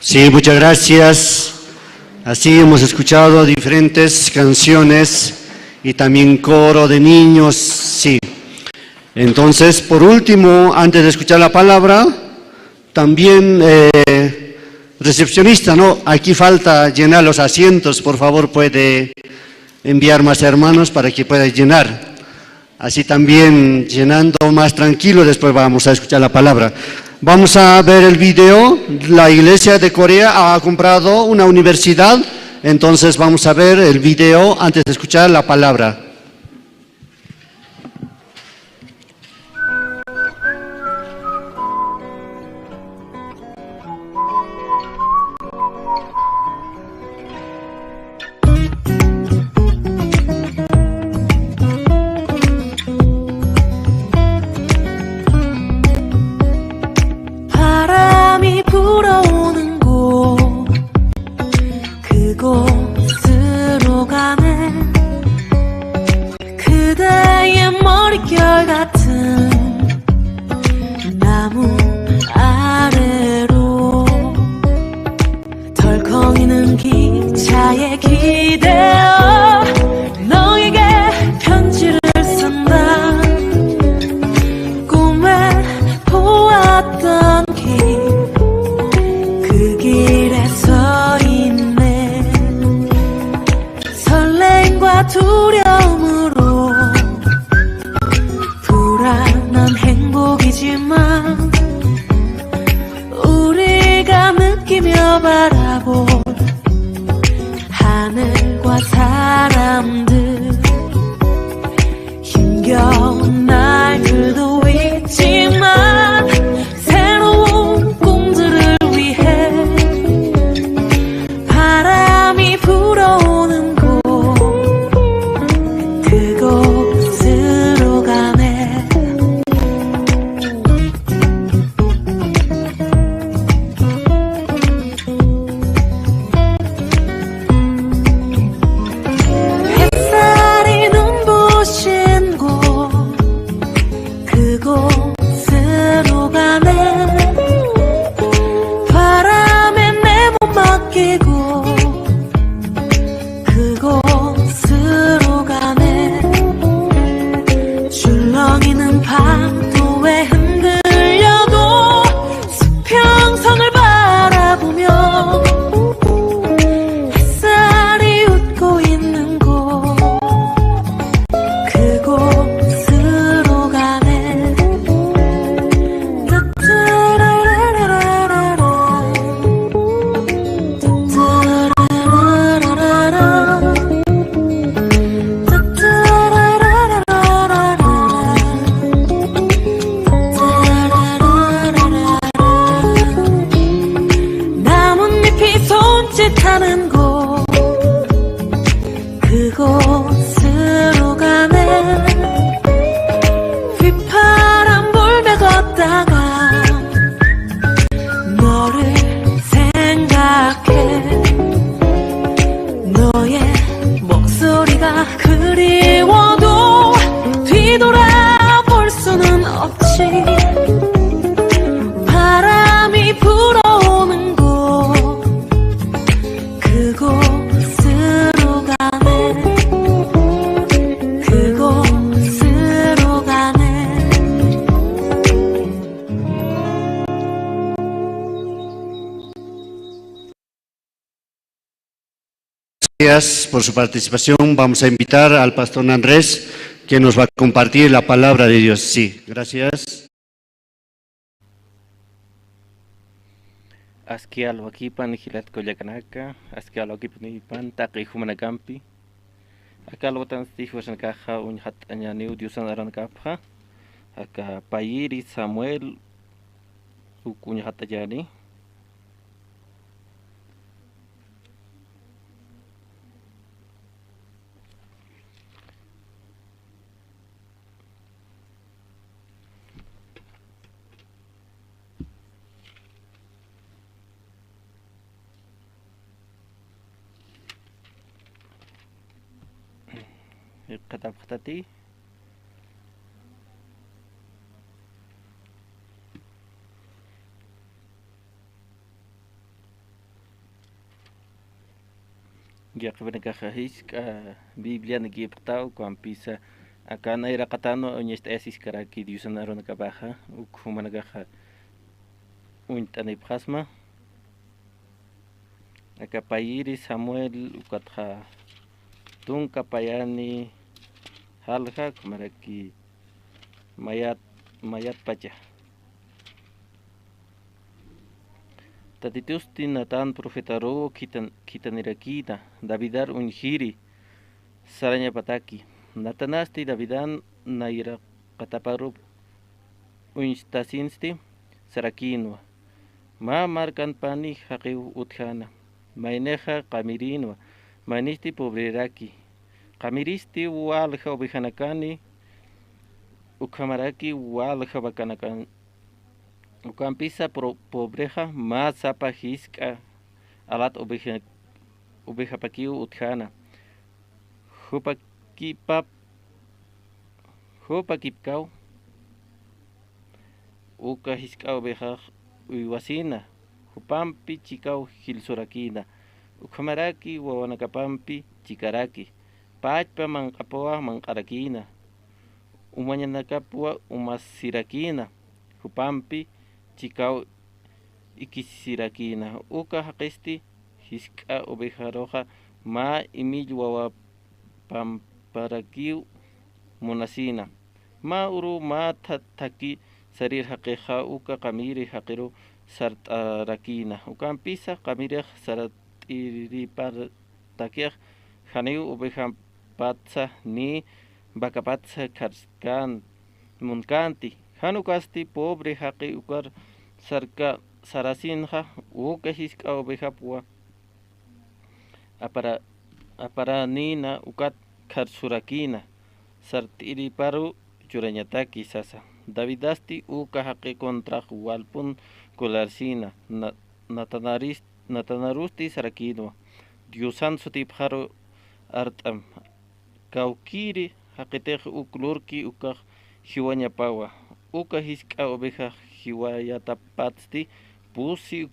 Sí, muchas gracias. Así hemos escuchado diferentes canciones y también coro de niños, sí. Entonces, por último, antes de escuchar la palabra, también recepcionista, ¿no? Aquí falta llenar los asientos, por favor puede enviar más hermanos para que pueda llenar. Así también llenando más tranquilo, después vamos a escuchar la palabra. Vamos a ver el video. La iglesia de Corea ha comprado una universidad, entonces vamos a ver el video antes de escuchar la palabra. 바람이 불어오는 곳 그곳으로 가네 그대의 머릿결 같은 나무 아래로 덜컹이는 기차에 기대어 너에게 편지를 쓴다 꿈에 보았던 그 길에 서 있네 설렘과 두려움으로 불안한 행복이지만 우리가 느끼며 바라볼 하늘과 사람들 힘겨운 날들도 있지만 새로운 꿈들을 위해 바람이 불어오는 곳 그곳으로 가네 햇살이 눈부신 곳 그곳으로 가네 바람에 내 몸 맡기고 그곳으로 가네 줄렁이는 파도에 흔들려도 수평선을 바라보며 햇살이 웃고 있는 곳 그곳으로 가네 나뭇잎이 손짓하는 곳 그곳으로 가네 휘파람 불며 걷다가 너를 생각해 너의 목소리가 그리워도 뒤돌아볼 수는 없지 바람이 불어오는 곳 그곳으로 가네 그곳으로 가네 Gracias por su participación. Vamos a invitar al pastor Andrés, que nos va a compartir la palabra de Dios. Sí, gracias. Asquial wakipan hilat koyakanaka, asquial wakipan taqi humanakampi. Acá lo tan stijos en caja un hat añaniu diusan aran kapha. Acá Payiri Samuel ukunya hatayani. Katab khatati. Ya que ven caja hisca Biblia ni giptao con pisa acá na era catano oñest esis karaki diusanaro na kabaja ukumana gaja untani plasma acá payiri Samuel ukatja tunka payani halja kumaraki mayat pacha tatitusti natan profetaro kitanirakita Davidar unjiri saranya pataki natanasti Davidan naira kataparu unstasinsti sarakinwa ma markan pani haqi uthana maineja qamirinwa manisti pobreraki qamiristi walja obijanakani ukamaraki walja bakanakan ukampisa pobreja ma sapa hiska alat obijapakiu uthana hupakipkau uka hiska obeja uiwasina hupampi chikau hilsurakina ukamaraki wawanakapampi chikaraki pachpa manqapuwa manqarakina umañanakapua umasirakina hupampi chikau ikisirakina uka haqesti hiska oveja roja ma imil wawa pamparakiu munasina ma uru ma taki sarir haqiqa uka qamiri haqiru sartarakina ukampisa qamiri saratiripar takiq haniu oveja patsa ni bakapatsa karskan munkanti hanukasti pobre haqi ukar sarka sarasinja uka hiska oveja pua apara nina ukat karsurakina sartiri paru churañataki sasa Davidasti uka haqi kontra walpun kolarsina natanarusti sarakinwa Diosan sutipharu artam kaukiri haqitej uklurki uka hiwañapawa uka hiska oveja hiwayatapatsti pusi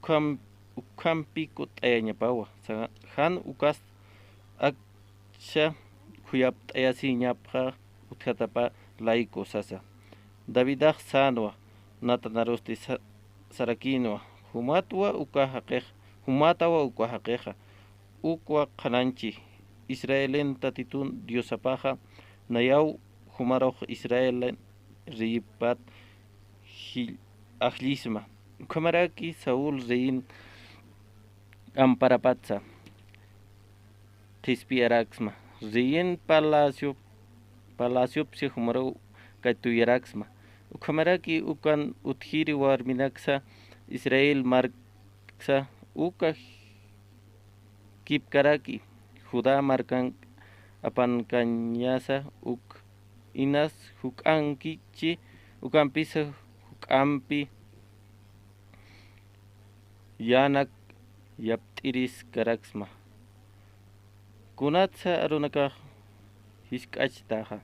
ukampi kut'ayañapawa han ukas aksha huyapt'ayasiñapqa utjatapa laiko sasa Davidag sanwa natanarusti sarakinwa humatawa uka haqeja ukwa qananchi Israelen tatitun Diosapaja nayau humaroj Israelen ripat ajlisma ukamaraki Saul rein amparapatsa tispiaraxma rein palacio psi humaro katuyaraxma ukamaraki ukan uthiri warminaksa Israel marksa uka kipkaraki Judá markan apankanyasa inas hukankichi ukampisa hukampi yanak yaptiris karaksma kunatsa arunaka hiskachtaja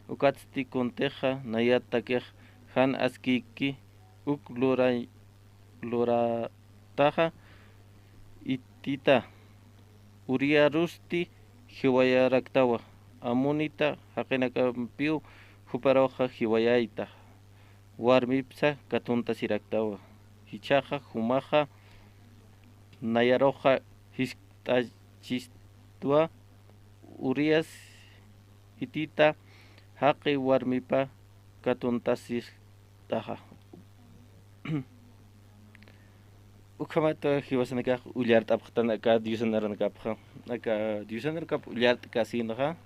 ukatsti konteja nayatakej han askiki lorataja itita uriarusti hiwayaraktawa amunita haqinakampiu huparoja hiwayaita warmipsa katunta siraktawa hichaja humaja nayaroja hiskachistua urias itita haqi warmipa katuntasirtaja ukamata hiwasanaka ullart apqtan aka diusanarnakapqa aka diusanarkap ullart kasinaja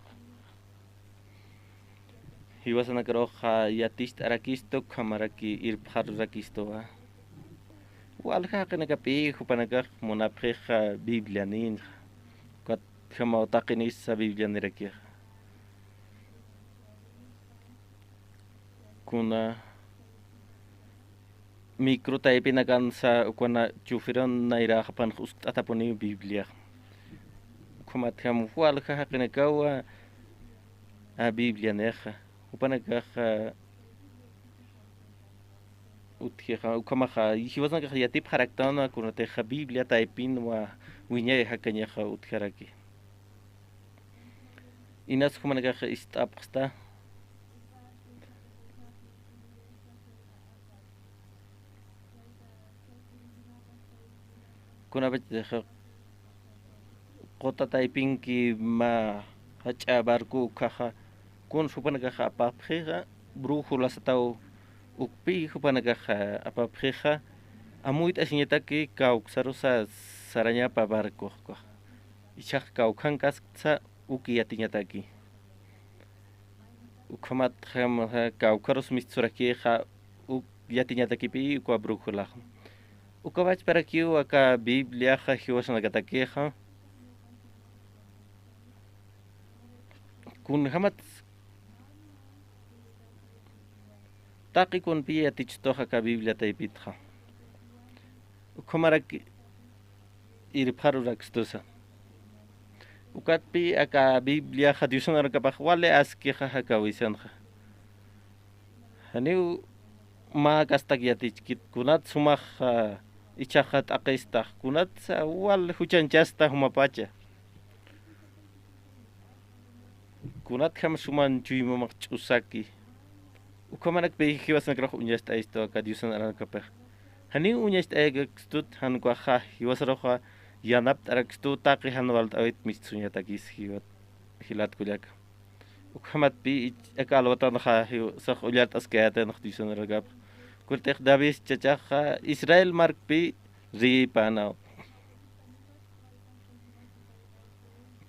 hiwasanakaroja yatist arakisto kamaraki irpharrakistoa walja qinakapi hupanaka monapjeja Biblia nin kat hamautaqinis sa Biblia nirakia kuna micro taipinakan sa ukwana chufiron naira hapan ataponi Biblia kumatham walja haqinakawa a Biblia neja upanaka utjeja ukamaja hiwasna ka yatip haraktana kunateja Biblia taipin wa wiñay hakanyaja utjaraki inas humanagaqa ist'apqsta kunapachtaqa qotataypinki ma hacha barku kaja kun hupanagaqa apapqiqa brújulasataw ukpi hupanagaqa apapqiqa amuyt ashiñataki kawsarusa sarañapa barkuqa ichaq kawqankasqa uki yatiñataki ukhamat kawkarus misturakiqa uk yatiñatakipi ukwa brújulaqa ukawach para que acá Biblia hiwashanakatakeja kun hamat taqi kun pia tichtoja ka Biblia taipitja ukomarak irpharu rakstusa ukat pi acá Biblia hadiusan arkapaj wale askeja hakawisanja haniu ma kastak yatichkit kunat sumaj ichaqat aqistaq kunat wal huchanchasta humapacha kunat ham suman chuymamaq ch'usaki ukamanak pe hiwasnakraq uñasta isto acá diusan arakapaj hani uñasta egstut hankwaja hiwasroja yanapt arakstut taqi hanwalt awit mitsuñatakis hiwat hilat kullaka ukamat pi acá alwatanja saq ullat askayata naq diusan arakapaj kurtek Davis chachaja Israel markpi ripanao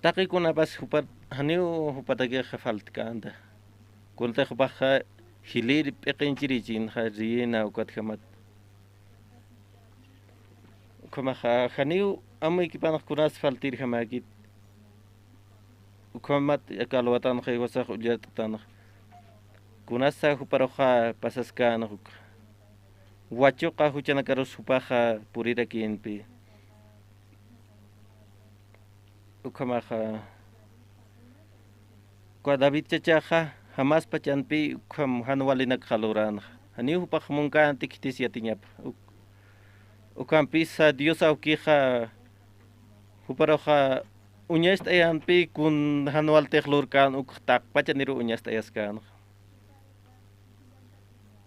taki kunapas hupat haniu hupatake faltkanda kurtek baja hilir peqinchirichin harina ukat hamat ukamaja haniu amay kipanak kunas faltir hamakit ukamat akalwatan khaywasaq ullatan kunasa huparoja pasaskana wachuqa huchanakarus hupaja purira kienpi ukamaja kwa David chachaja jamás pachanpi ukam hanwalinak khaluran hani hupaj munkan tiktis yatiñap ukampisa Dios awkija huparoja uñasta yanpi kun hanwal teklurkan uktak pachaniru uñasta yaskan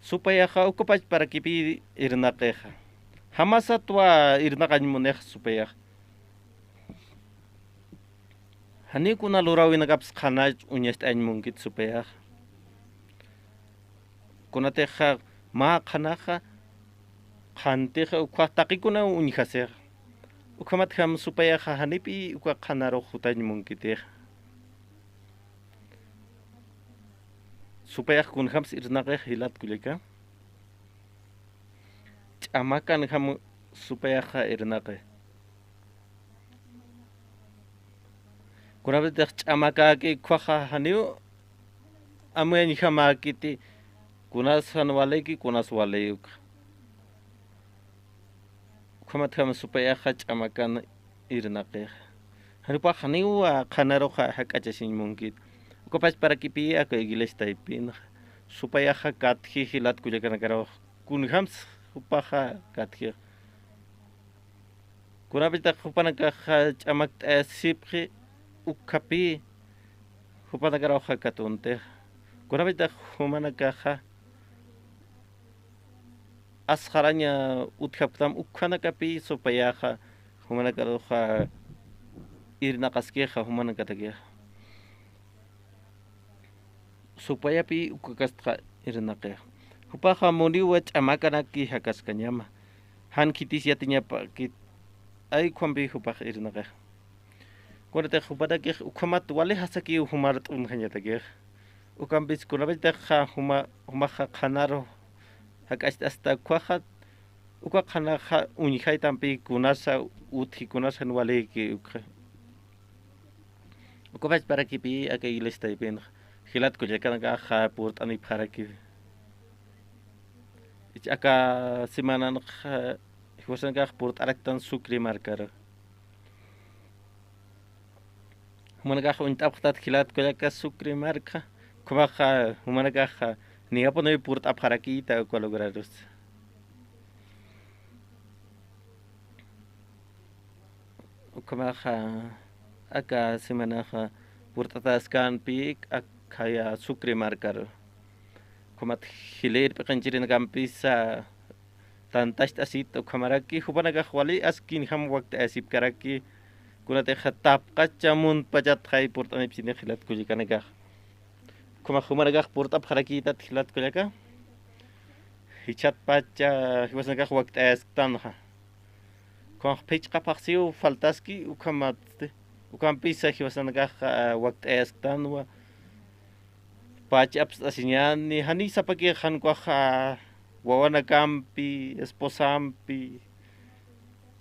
supayaja ukupach para kipi irnaqeja jamás atwa irnaqañmunej supayaj hani kuna lurawinakaps qhanach uñasta añmunkit supayaj kunateja ma qhanaja qhanteja ukwa taqikuna uñijasej ukamat ham supayaja hanipi ukwa qhanaro hutañmunkitej supayaj kun hams irnaqej hilat kullaka ch'amakan ham supayaja irnaqej kunapitej ch'amakaki khuaja haniu amuyan hamakiti kunas hanwaleki kunas waleyuka ukhamat ham supayaja ch'amakan irnaqej hanipaj haniu qhanaroja hak'achashinmunkit ukapach para kipi ako iglesia taipin supayaja katji hilat kullakanakaro kun hams hupaja katji kunapita hupanakaja ch'amak t'asipji ukapi hupanakaro katunte kunapita humanakaja asqaraña uthaptam ukhanakapi supayaja humanakaroja irnaqaskeja humanakatakeja supayapi ukakasqa irnaqeja hupaja muriwa ch'amakanaki hakaskañama han kitis yatiñapa kit ay khombi hupaj irnaqeja kunate hupatakej ukhamat wale hasaki humar t'unjañatakej ukampis kunapitaja humaja qhanaro hak'ashta hasta khuaja uka qhanaja uñijaytampi kunasa uthi kunasan waleki ukapach para kipi aka iglesia taipin hilat kullakanakaja purt'ani pharaki aka semanaqa hiwasankaqa purt'araktan sucre markara humanakaqa uñit'apqtat hilat kullaka sucre marca kumaqa humanakaqa niyapunoy purt'apharakita ukwa lograrus ukamaqa aka semanaqa purtataskan pik akaya Sucre marcar kumat hilir pekanchirin kampisa tantash asit ukamaraki hubanaga wali askin ham waqt asip karaki kunate khatap qachamun pajat khay purtami psine khilat kulikanaga kuma humanaga purtap kharaki tat khilat kulaka hichat pacha hiwasnaga waqt as tanha kon pech qapaxiu faltaski ukamat ukampisa hiwasnaga waqt as tanwa pacha apsasinyani hani sapaki khan kwa wawana campi, esposampi,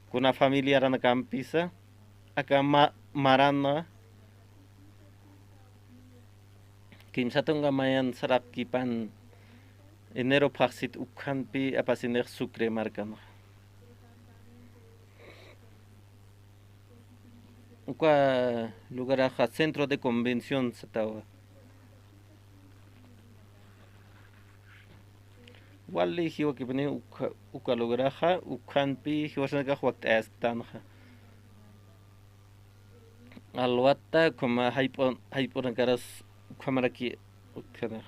kuna familia rana campisa, aka marana, kim satunga mayan sarap kipan enero paksit ukhanpi apasiner Sucre markan. Uka lugar aja centro de convención satawa. Wali hiwa kipani uka logaraja ukhanpi hiwasanaga waqt astanja alwata kuma haipon karas ukhamaraki utkana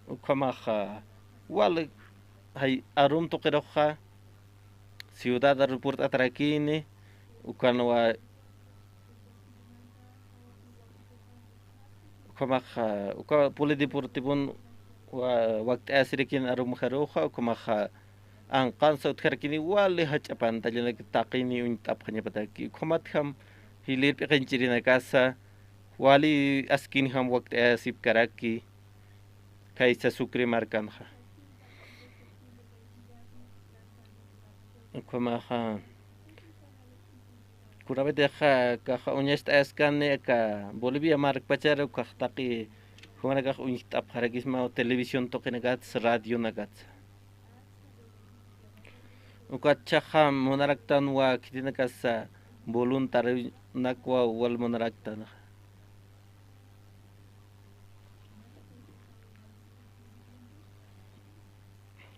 ukamaja wali hay arum tokeroja ciudad aeropuerto atrakini ukanwa ukamaja uka polideportivon wa waqt asirikin arum kharoja ukamaja anqan saut kharkini wali hachapan talina taqini untap khanya pataki ukamat ham hilir pekanchirina casa wali askin ham waqt asip karaki kaisa Sucre markanja kumaha kurabet deja kaha unyest askane ka Bolivia mark pachar ka taqi humana ka unyist apharakisma televisión tokenagat radio nagat ukachaha monaraktan wa kitinakasa voluntario nakwa wal monaraktan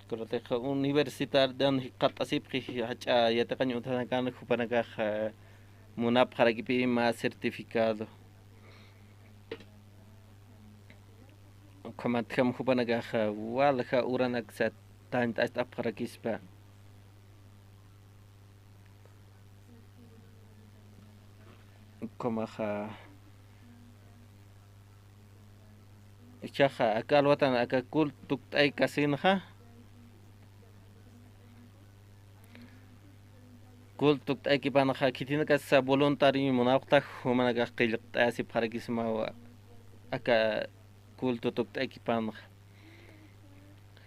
Kurate universitar dan qatasip hacha yatakan utanakan kupanaga munap harakipi más certificado kamatkam kupanaga walha uranak sat tant ast apharakispa komaha chaha akalwatan akakul tuktay kasinha kul tuk ekipan kitina kasa voluntari munafta humana qilq asip harakisma wa aka kul tuk ekipan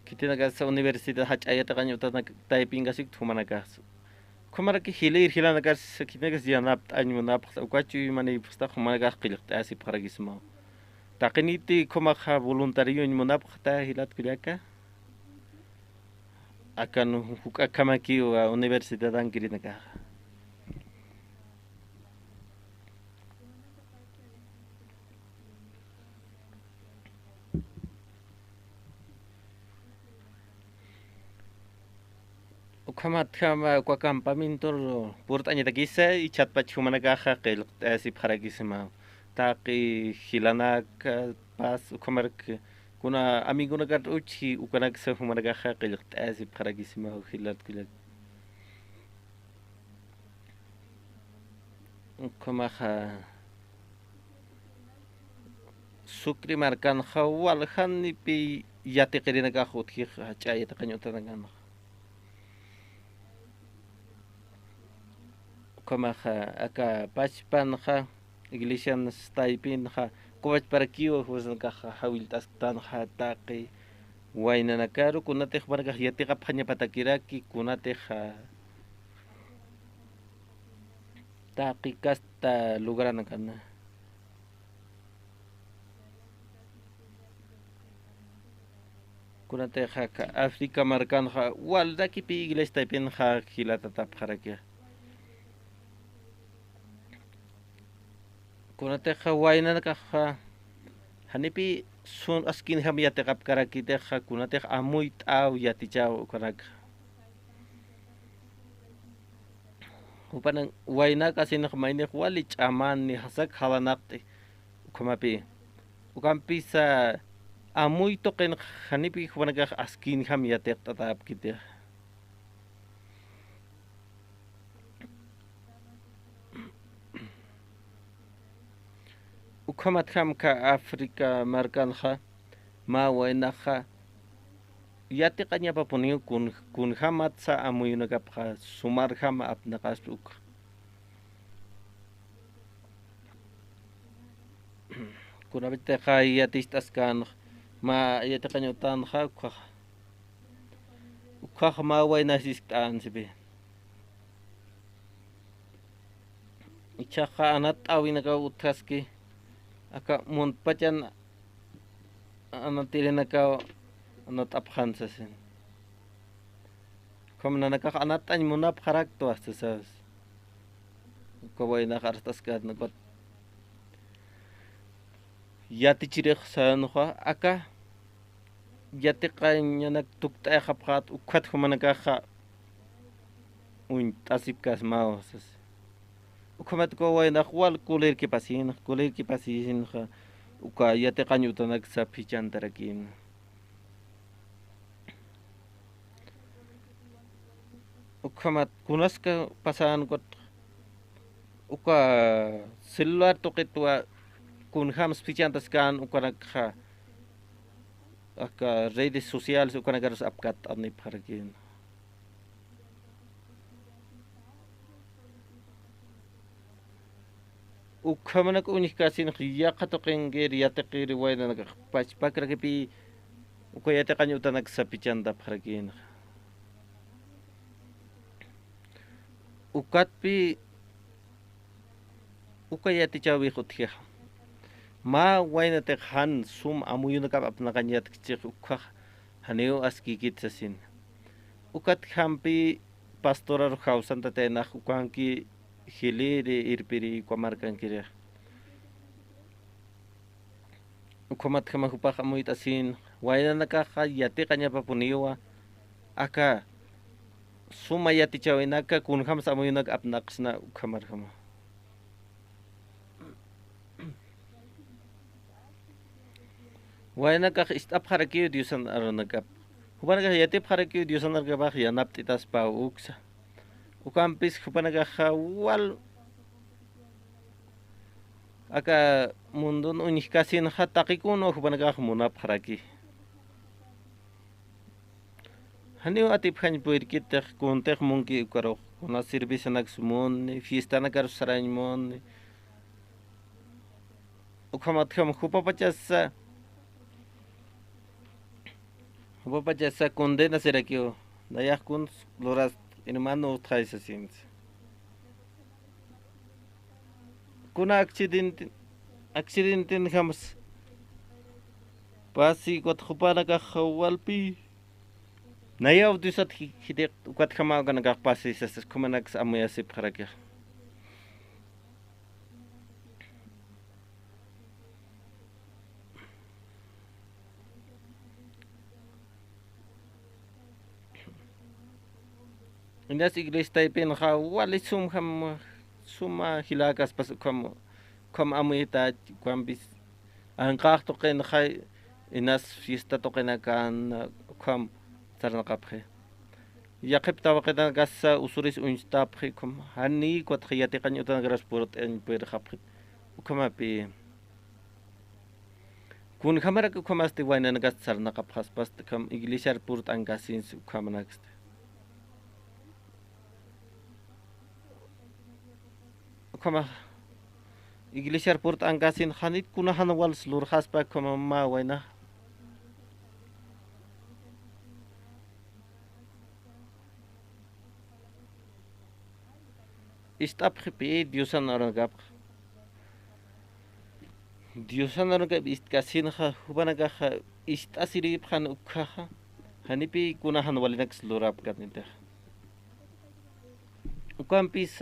kitina kasa universidad hachayata kanyo tana typing asik humana kas kumara ki hilir hilana kas kitina kas yanap anyu munap ukachu mani pasta humana qilq asip harakisma taqiniti kumakha voluntario munap ta hilat kuliaka akan hukakamaki wa universidad angkirinaka ukamat kama kwa campamento purtanya takisa ichat pachumanaga qil asip harakisma taqi hilanak pas ukamark kuna amigo nagat uchi ukanak sa humanaga qil asip harakisma hilat kulat ukamaha Sucre markan khawal khanni pi yati qirinaga khutki hachayata qanyutangan ukamaha aka pachpan kha iglesia staipin kha kuwach para kiwa huwasan ka hawiltas tan hataqi wayna nakaru kunate khbarga yati qaphanya patakiraki kunate kha taqi kasta lugaran kana kunate kha Africa markan kha waldaki pi iglesia staipin kha khilata tap kharakia kunate kha wayna ka kha hanipi sun askin ham yate kap karakite kunate amuit au yati chao karak upanang waina kasi nak maine wali chaman ni hasak halanakte kumapi ukampi sa amuy to ken hanipi wanaga askin ham yate tatap kite ukamat ham ka Afrika markan ha ma waina ha yate kanya pa puning kun hamat sa amuy nagapha sumar ham ap nakasuk kuna bite khay yatistas kan ma yate kanyo tan ha ukha ma way na sistan sibe ichaka anat awin naga utaski aka mun pacan anatire naga anat aphan sasin kom na naga anat an munap kharak to asas ko way na kartas kad nagot yati chirek san kha aka yati kanya nagtukta khapkhat ukhat khumanaga kha un tasip kas mausas ukamat ko way na kwal kulir ki pasin kha uka yate kanyuta nagsa pichan tarakin ukamat kunas ka pasan kot uka celular to kitwa kun ham pichan taskan uka nagha aka redes sociales uka nagaros apkat ani parakin ukamanak unik kasin khiya khatoqen ger yataqiri wayna nag pachpakra pi ukayate kanyuta nag sapichanda parakin ukat pi ukayati chawi khuthe ma wayna te khan sum amuyuna kap apna kanyat kichik ukha haneo aski kitsasin ukat khampi pastoral hausan tate na ukanki hilere irpiri kwamarkan kire ukomat kama hupa kamuit asin wayna nakaka yate kanya papuniwa aka suma yati chawina ka kun kham samuy nag apnaks na ukamar kama wayna ka istap kharaki diusan aronagap hubanaga yate kharaki diusan argabak yanap titas pa uksa ukampis hubanaga khawal aka mundun unikasin hatakikuno hubanaga munap kharaki Hanio atip khan puirkit kuntek mungki ukaro kuna service nak sumon fiesta na kar sarain mon ukamat kham khupa pachasa condena será que o daí kun loras hermano trais assim kuna accidente khams pasi kot khupa na ka khawalpi Naya udisat hidik ukat kama ka nagakpasi sa kumanak sa amuya si Paragya. Indas iglesia taipin ka wali suma hilagas pas kam amuita kwambis ang kakto ken kay inas fiesta to kenakan kam Sarna kapre. Yakip tawa kita gasa usuris unstapre kum hani kwat khiyati kan utan gras purut en per kapre. Ukama pi. Kun kamera ku kamasti waina gas sarna kaphas pas kam iglisar purut angasin ukama next. Ukama iglisar purut angasin hanit kuna hanwal slur khas pa kama ma waina Istap khipi diusan aragap istkasin kha hubanaga kha istasiri khan ukha hanipi kunahan walinak slurap katnita ukampis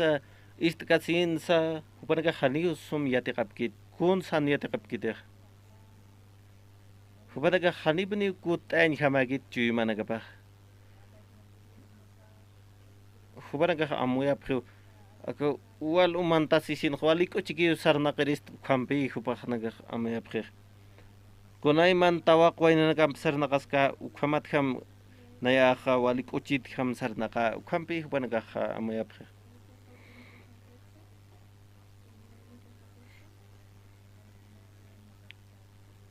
istkasin sa hubanaga khani usum yate kapkit kun san yate kapkit Hupadaga hanibni kutain hamagit chuimanagapa. Hupadaga amuya prio. Ako wal umantasisin waliko chiki sarna kerist kampi hupahnaga amuya prio. Kunay man tawa kway na nagkamsar na kaska ukamat ham nayaha walik uchit ham sar naka ukampi hupanaga amuya prio.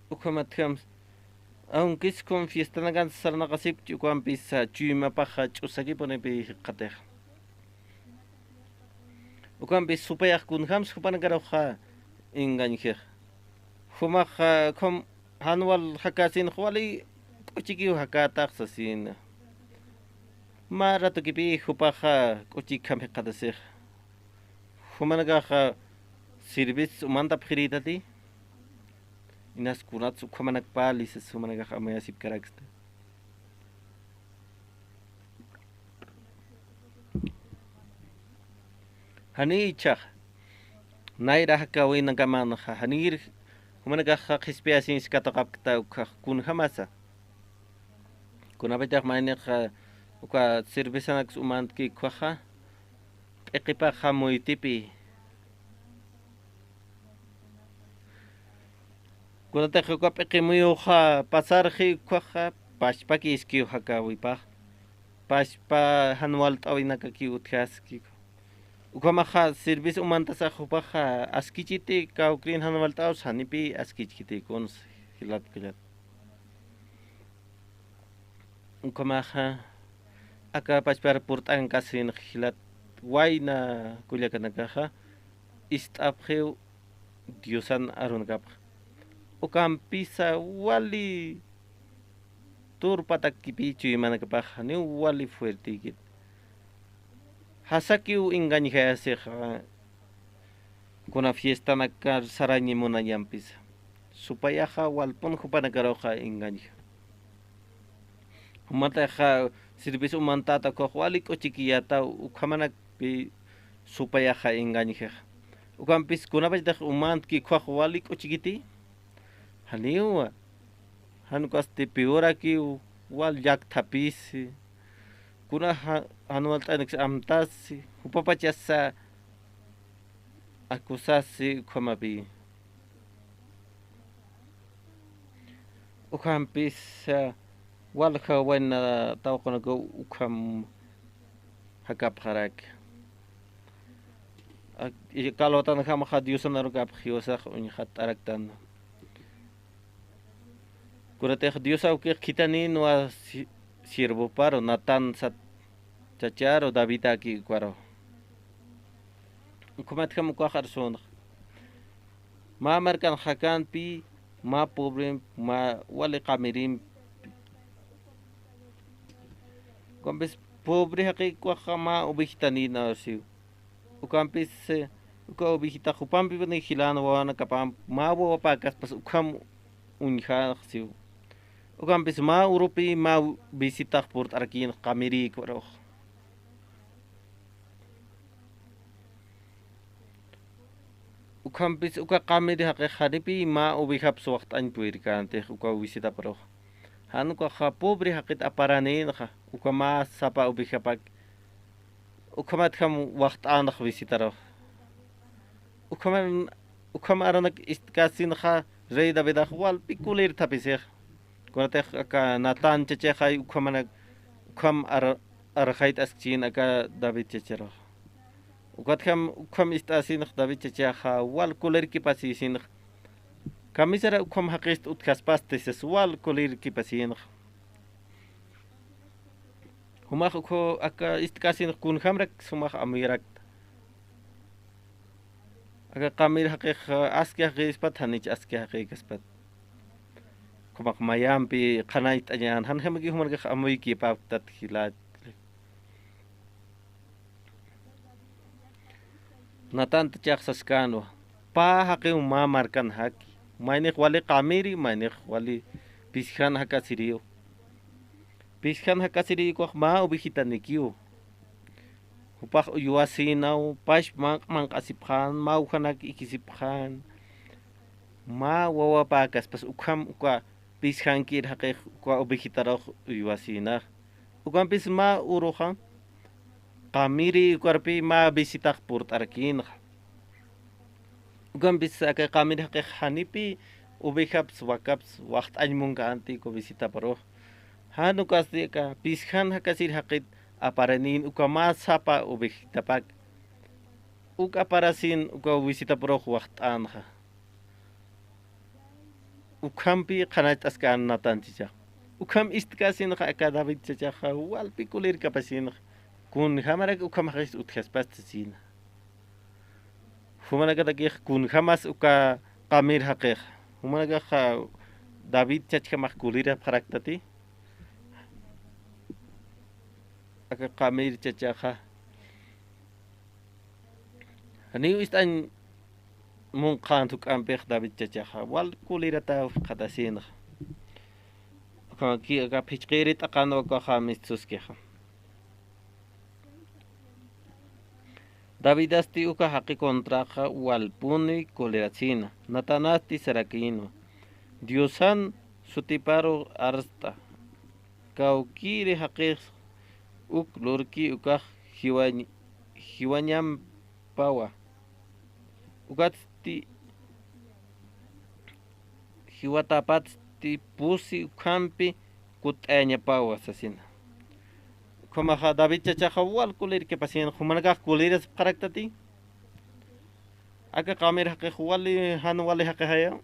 Ukamat ham aunque es con fiesta na gan sar na kasip ukampi sa chuma paha usagi pone pe kater. Ukampi supaya kun ham supanaga roha inganjir. Humaha kom hanwal hakasin khwali kuchiki hakata sasin mara to kipi hupaha kuchik kam hekadasir humanaga ha service umanda phiridati inas kunat sukamanak palis humanaga amaya sip karaksta hani chakh naira hakawi nagaman hanir humanaga khispiasin skataqapta kun hamasa kuna betak mainek uka servisanak umant ki kwaha equipa khamoy tipi kuna te khokap eqimuyo kha pasar khi kwaha pashpa ki iski hakawi pa pashpa hanwal tawinaka ki utkhas ki ukamaha service umantasa khupaha askichite ka ukrin hanwal taw sanipi askichite kons hilat kilat ukamaha aka paspar purtan kasin hilat waina kulyakanakaha istapkheu diosan arun kap ukampisa wali tur patak kipi chui manakapah ni wali fuerte git hasakiu inganjaya se kuna fiesta nakar sarani muna yampis supaya ha walpon khupana garoha inganja humata ha service umantata ko wali ko chikiyata ukamanak bi supaya ha inganja ukampis kuna bajda umant ki khwa wali ko chikiti haniwa hanukaste piora ki wal jak thapis kuna anual tanex amtas upapachasa akusasi komabi ukampis walha wana tawkona go ukam hakap harak kalau tan kham khadiusan arugap khiosa unyhat araktan kurate khdiusa uke khitani no sirvo paro natan sat chacharo davita ki kwaro kumat kam ko kharson ma markan hakan pi ma problem ma wali qamirim kombes pobre haqi ko khama ubihitani na siu ukampis uka ubihita khupam pi bani khilan wana kapam ma wo pakas pas ukam unha siu ukampis ma urupi ma visita port arkin kamiri kwaro ukampis uka kamiri haqe kharipi ma ubihap suwaqt an puirkante uka visita paro hanu ka kha pobre haqit aparane kha uka ma sapa ubihapak ukamat kham waqt an visita ro ukam aranak istkasin kha reida beda wal pikulir tapise kurate ka natan cheche khai ukhamana ukham ar khait askhin aka david chechero ukham istasin david cheche kha wal kuler ki pasisin kamisara ukham haqist utkas pastes wal kuler ki pasin huma kho aka istkasin kun khamrak suma amirak aka kamir haqiq askya gispat hanich askya haqiq gispat kumak mayam pi kanait anyan han hemagi humar ga amoy ki pa tat hilat natan tchak saskano pa haqi ma markan haki mainik wali kamiri mainik wali pishan hakasirio ko ma ubihitan nikiu upak yuasinaw pash mang kasiphan mau khanak ikisiphan ma wawa pakas pas ukham uka pishankir haqe kwa obejitaro yuasina ukan pis ma uruha kamiri ukarpi ma visitak purt arkin ukan pis aka kamiri haqe hanipi ovejaps wakaps wacht añmunga anti ko visita paro hanu kasti ka pishan hakasir haqit aparanin uka ma sapa ovejitapak uka parasin uka visita paro wacht anja ukampi qanach askan natanchicha ukam istkasin ka David chacha walpi kulir kapasin kun hamarak ukam haqis utkhaspatsina humanaga dagi kun hamas uka qamir haqih humanaga David chacha maq kulira pharaktati aka qamir chacha ani istan mun qantuk ampeh David chacha wal kulira ta qadasin ki aka phichqirit aqano ka khamistuskeha David asti uka haqi kontraqa walpuni koleratsina natanasti sarakino Diosan sutiparo arsta kaukiri haqi uk lurki uka hiwanyam pawa ukatsti hiwatapatsti pusi ukampi kut'aña pawa sasina como David chacha wal kulir que pasien humanaga kuliras qaraktati aka qamir haqi wali han wali haqi haya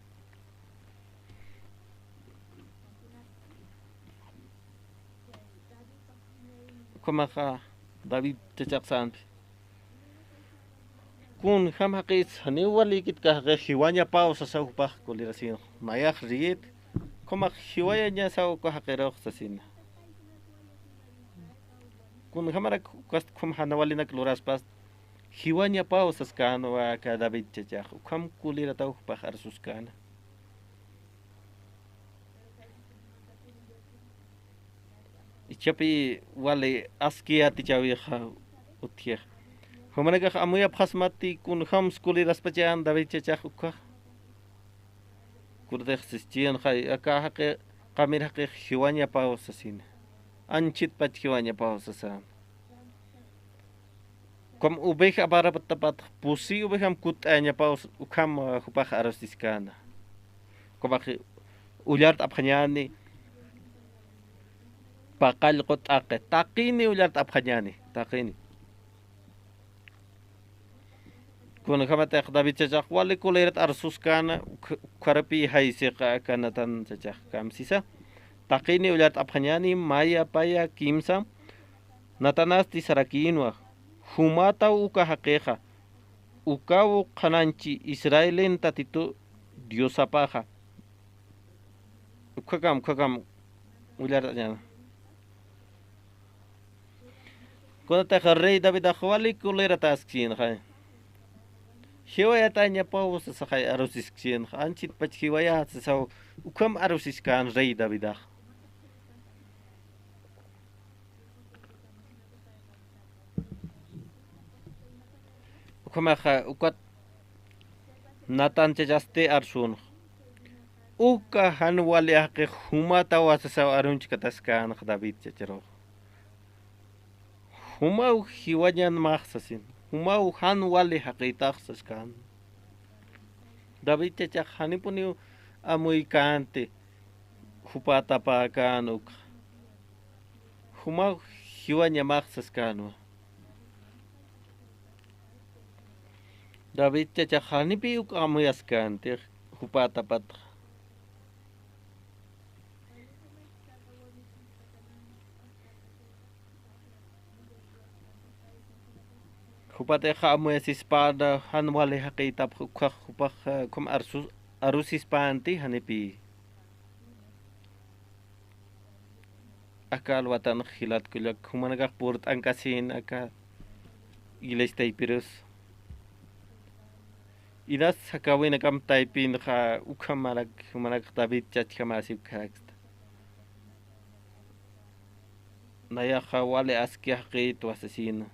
como David chacha sant kun ham haqis hani wali kit ka hiwanya paw sa pa kulirasin mayah riit como hiwaya nya sa ko haqiro sasina kun hamara kast kum hanawali nak luras pas hiwanya pausas kan wa ka David chacha kam kulira tau pa arsus kan ichapi wale askia tichawi kha utia humana ka amuya phasmati kun ham skuliras pachan David chacha ka kurde khsistian khay aka haqe qamir haqe hiwanya pausasina anchit pathiwanya pausasan kom ubeh abara patapat pusi ubeham kutanya paus ukam hupah arasiskana komaki ulyart abkhanyani pakal qot aqe taqini ulyart abkhanyani taqini kun khamata David chachaq wali kulerat arsuskana kharapi haisiqa kanatan chachaq kamsisa taqini ulyart abkhanyani maya paya kimsa natanasti sarakinwa humata uka haqiqa ukawu qananchi Israelen tatitu diosapaja ukakam ulyart yana kunata rey David akhwali kulerat askin khay hiwaya tanya paus sa khay arusiskin anchit pach hiwaya sa ukam arusiskan rey David ukama ukat natan chajaste arsun uka hanwali haqi humata wasa arunch kataskan David chacharo humau hiwayan mahsasin humau hanwali haqi taxsaskan David chachak hanipuni amuy kante hupata pa kanuk humau hiwanya mahsaskan David chachak hanipi uk amuyaskan te hupata pat hupate amuyas espada hanwali haqitap hupah kum arus ispanti hanipi akal watan khilat kulak humanagak purt angkasin aka ilestay pirus idas hakawin akam taipin kha ukhamarag humanag David chachkamasib khakst naya khawale aski haqit wasasin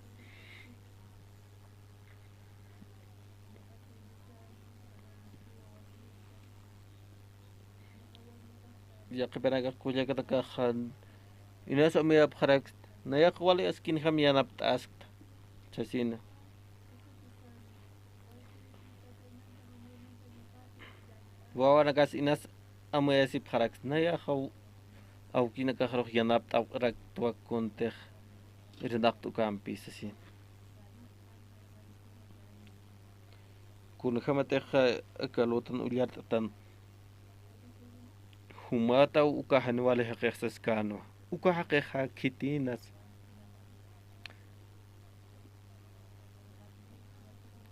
ya que benaga kuya kata kahan ina so me abharak naya kwali askin ham yanap task chasina wawa nagas inas amaya si bharak naya khaw au kina ka kharok yanap ta rak tua kontek irnak tu kampi sasin kun khamate kha kalotan uliat tan humata uka hanwale haqiqsas kano uka haqiqa kitinas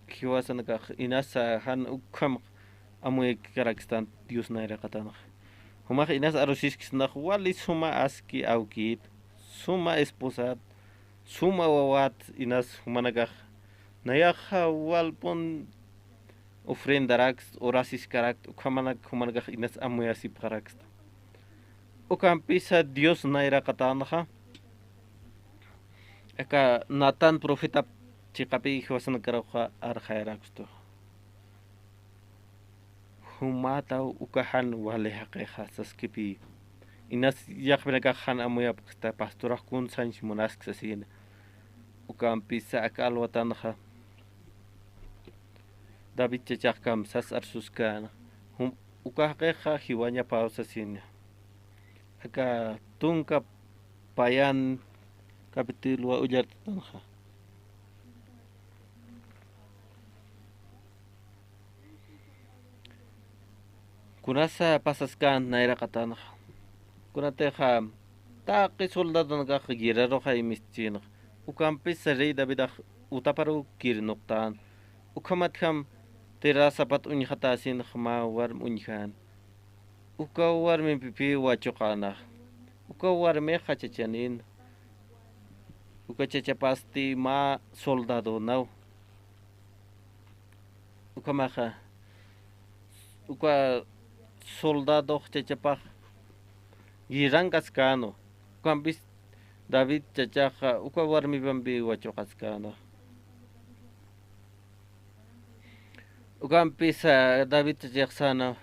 kiwasan ka inasa han ukam amoy karakistan dios naira katana huma inas arosis na wali suma aski aukit suma esposat suma wawat inas humanaga nayakha walpon ofrendarax orasis karak humanaga inas amoy asip karakst ukam pisa dios naira katana eka natan profeta chikapi kiwasan karakha arkhairaksto humata ukahan wale haqiqa saskipi inas yaqbinaga khan amoya pasta pastorah kun san simonask sasin ukam pisa akal watanha David chachakam sas arsuskana hum ukahaqiqa hiwanya pausasin aka tunka payan kapitil wa ujar tanha kunasa pasaskan naira katana kunate kha taqi soldado naga girero kha imistin ukampis rei david utaparu kirnoktan ukamat kham tera sapat unhatasin khma war unkhan ukawar me pipi wachuqana ukawar me khachachanin ukachacha pasti ma soldado nau ukamaha uka soldado chachapaj girang kaskano kampis David chachaja uka warmi bambi wacho kaskano ukampis David chachaksana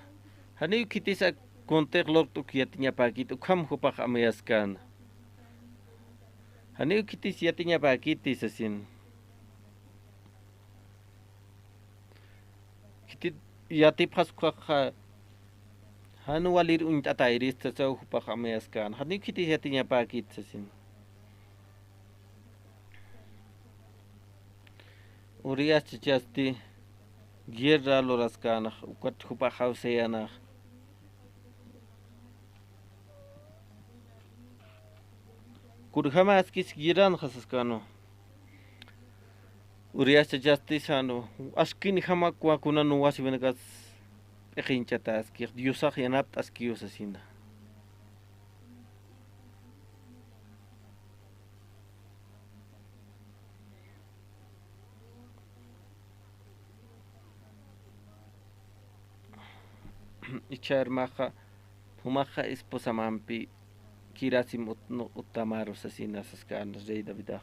hani kitisa kontek lok tu kiatinya pakit ukam hupach amayaskan hani kitis yatinya pakit sasin kitit yati pas kwa hanu walir untata iris tsau hupach amayaskan hani kitis yatinya pakit sasin urias chichasti guerra loraskana ukat hupach hauseyana kurhama askis giran khasaskano urias chichasti sano askin hama kwa kuna nuwasi benagas ekinchata askir diusach yanap askios asina ichar maha humaha esposa mampi kirasim utamaros asina saskan rey David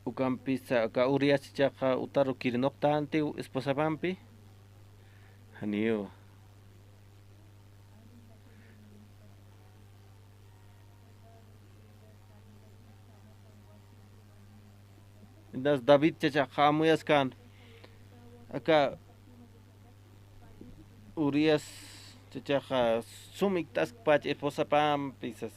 ukampisa ka urias chichaqa utaru kirnoktanti esposa mampi hanio das David chichaqa amuyaskan aka urias chichaqa sumik taskpach esposa pampisas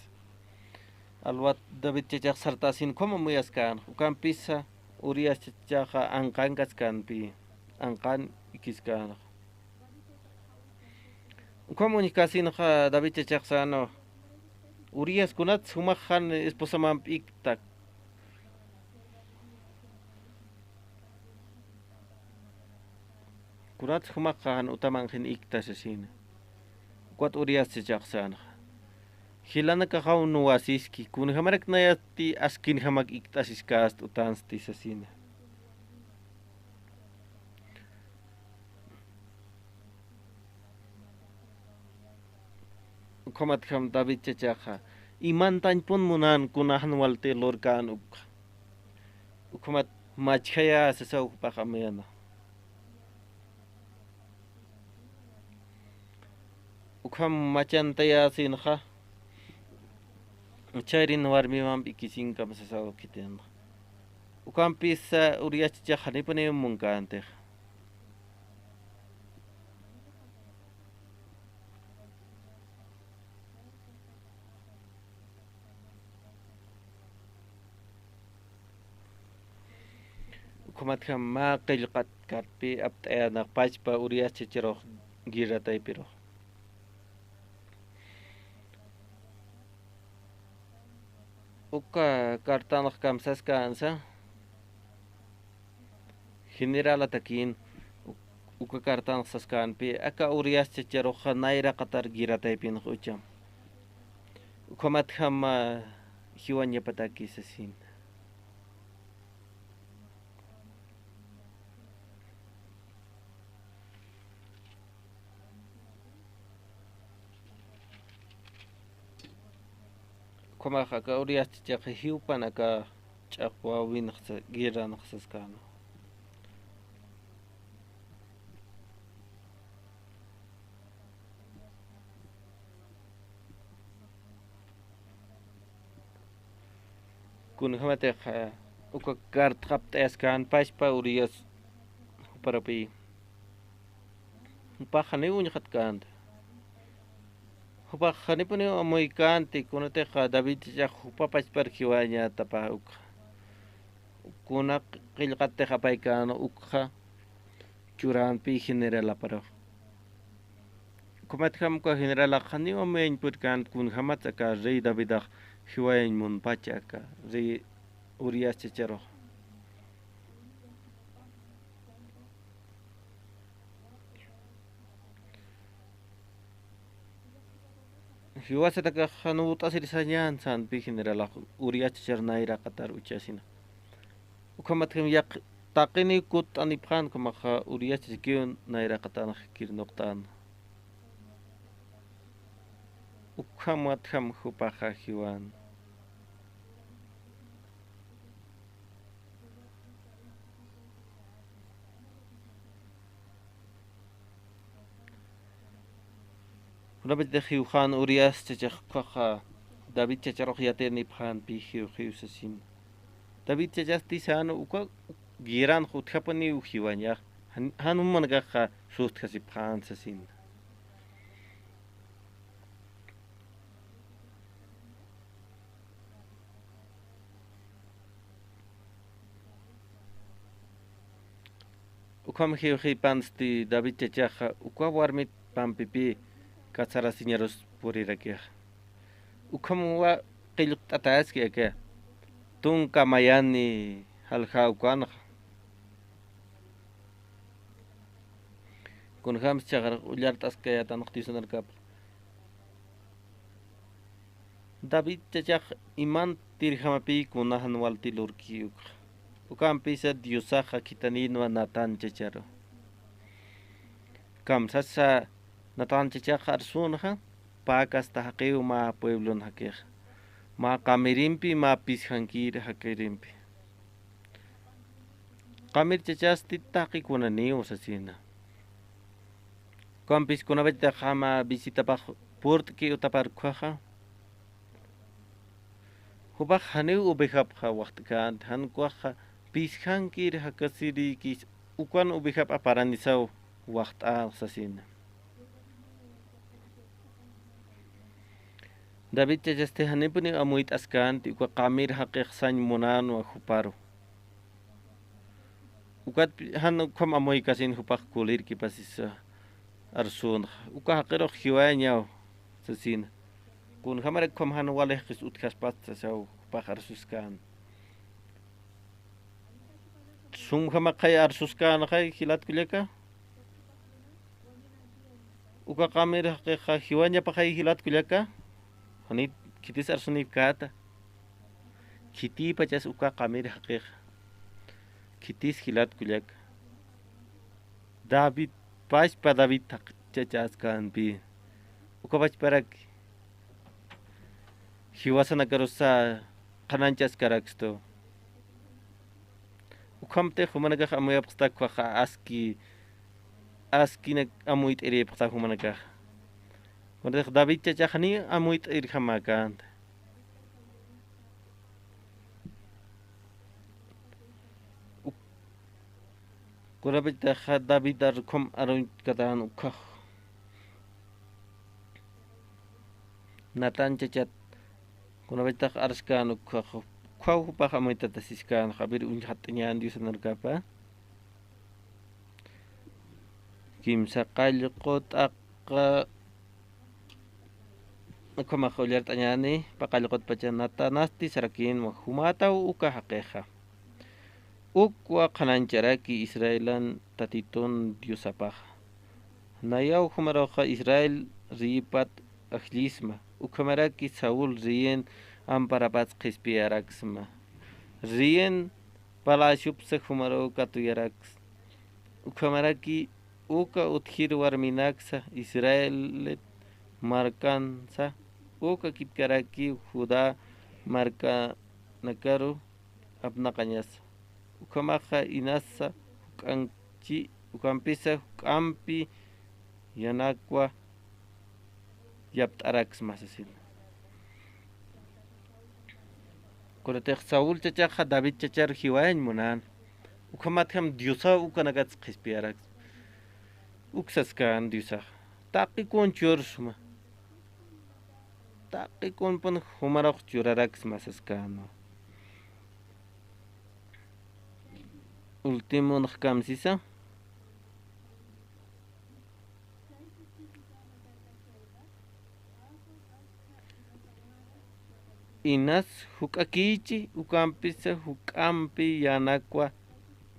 alwat David chichaq sartasin como muyaskan ukampisa urias chichaqa anqankas kanpi anqan ikiskan como nikasinqa David chichaq sano urias kunat sumahan esposa mampi iktak kunat sumahan utamanghin iktasasin kuat urias chichaq sano hilana ka kau nuwasiski kun hamarak nayati askin hamak iktasiskas utansti sasina komat kham David chachaqa imantan pun munan kunahan walte lorkan komat machaya sasau pakamena ukam machantaya sinha chayrin warmiman ikisinka masasao kiten ukam pisa uriachicha hanipane munkante ukamat kam ma qilqat karpi aptaya pachpa uriachichero giratay pero uka kartanak kamsas kansa general atakin uka kartanak saskan pi aka urias chechero khanaira qatar giratay pin ucham ukamat khama hiwanya pataki sasin Como acá urias chicha hiu pan acá chakwa win gira naxaskano kun hamate kha uka kart khapt eskan paspa urias para pi pa khane un khat Hupa khani puni amoy kanti kunate kha David ya hupa paspar khiwanya tapa uk kuna qilqatte khapay kan ukha churan pi general aparo kumat kham ko general khani omen put kan kun khamat ka rei David khiwayn mun pacha ka rei urias chechero Hiwasa taka khanu tasir sanyan san pi general urias chernaira qatar uchasina ukamat kham yak taqini kut aniphan kama kha urias chikiun naira qatar khir noqtan ukamat kham khupa kha hiwan David de Khan Urias Chachakha David Chacharok Yaterni Pan Pi Sasin David Chachastisano Uka Giran Huthapani Uhiwanya Hanumangaha Shutkasi Pan Sasin Ukam Hi Pansti David Chachaha Uka Warmit Pampipi Katsara sinyaros puri rakyah. Ukamwa qilq tatas ke tung kamayani halha ukan kun kham chagar ular tas kaya tanq tisanar kap David chachak iman tirhamapi kunahan walti lurki ukam pisa diusaha kitanin wa natan chacharo kam sasa Natan chicha kharsunha pakas tahqiu ma pueblon hakir ma kamirimpi ma pishankir hakirimpi kamir chichas titaqi kunani usasina kampis kunabeta khama visita pa port ki utapar khaha huba khane ubehab kha waqt kan han kha pishankir hakasiri ki ukan ubehab aparanisau waqt a usasina David chachaste hanipuni amuit askan ti kwa kamir haqiq san munan wa khuparo ukat han kham amoy kasin hupak kulir ki pasis arsun uka haqiro khiwanya sasin kun hamare kham han wale khis utkhas pat saw pak arsuskan sum khama khay arsuskan khay khilat kuleka uka kamir haqiq khiwanya pa khay khilat kuleka Honit kitis arsunip kata kiti pachas uka kamir haqiq kitis hilat kulyak David pas pa David chachas kan pi uka pach parak hiwasana karosa kananchas karaksto ukamte humanaga amoya psta kwa aski na amuit ere psta humanaga Cuando David chachani amuit irhamakan. Cuando David arkom arun katan ukah. Natan chachat. Cuando betak arskan ukah. Kau pa amuit tasiskan habir unhat nyan Dios narkapa. Kimsa qalqot akka kama kholiar tanyani pakalqot pachanata nasti sarakin humata uka hakeja ukwa khanancharaki Israelan tatiton diosapaj nayaw humaroja Israel ripat ajlisma ukamaraki Saúl rien amparapats qispiaraksma rien palashupse humaro katuyaraks ukamaraki uka uthir warminaksa Israel markansa uka kitkaraki Judá marca nakaru apnaqañas ukamaqa inasa hukanchi ukampisa hukampi yanakwa yapt'araks masasin kunateq Saúl chachaqa David chachar hiwañ munan ukamatham Diosa ukanakats qispiaraks uksaskan Diosa taqikun chursma taqikun pun humaraq churaraks masaskan último naqkamsisa inas hukakichi ukampisa hukampi yanakwa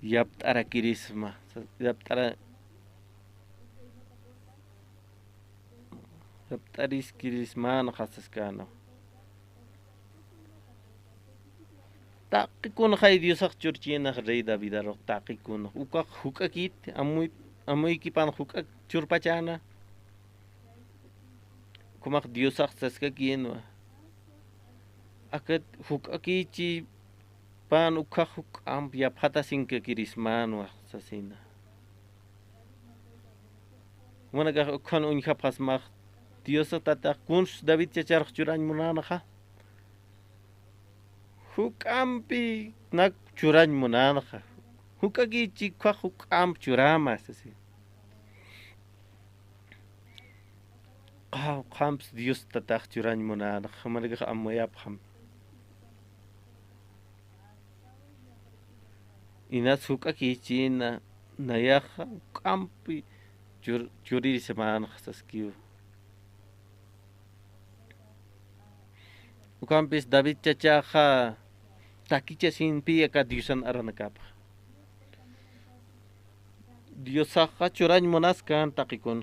yapt'arakirisma yapt'ariskirismana qasaskano taqikun hay Diosaq churchinaq rey David arroq taqikun ukaq hukakit amuykipan hukak churpachana kumaq Diosaq saskakinwa akat hukakichi pan ukaq hukam yaphata sinkakirismanwa sasina manaqa ukhan unhapasmaq Dios tata kunsh David chacharq churañ munanaqa hukampi nak churañ munanaqa hukakichi kwa hukam churamas así qams Dios tata churañ munanaqa manaqa amoyapqam inas hukakichi nayaqa hukampi churirismanaqa saskiu ukampis David chachaqa takicha sinpi aka Diosan aranakapa Diosaqa churañ munaskan taqikun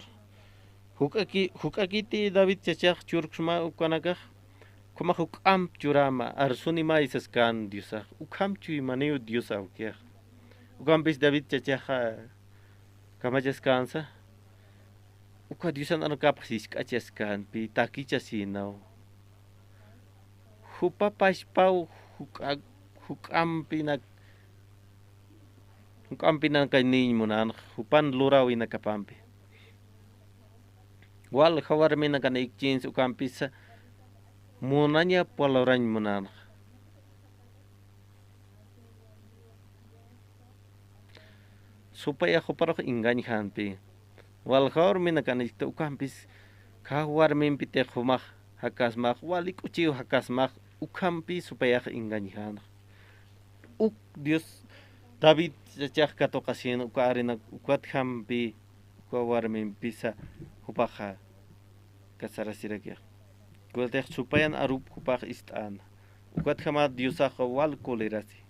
hukakiti David chachaq churqma ukanakaq kuma hukam churama arsuni maisaskan Diosaq ukam chuymaniu Diosa ukiaq ukampis David chachaqa kamachaskansa uka Diosan aranakapa sisk'achaskanpi takicha sinaw hupapashpau hukampinak kay niñ munan hupan luraw inakapampi wal hawarmina kana ikchins ukampisa munanya palorañ munan supaya huparaq ingañhanpi wal hawarmina kana ukampis kawarmin pite humaq hakasmaq walik uchiw hakasmaq ukampi supaya engañhan Dios David chachaq katoqasin ukarina ukathampi ukawarmin pisa hupaqa kasarasirakiq kuteq supayan arup hupaq ist'ana ukathama Diosaqa wal kolerasi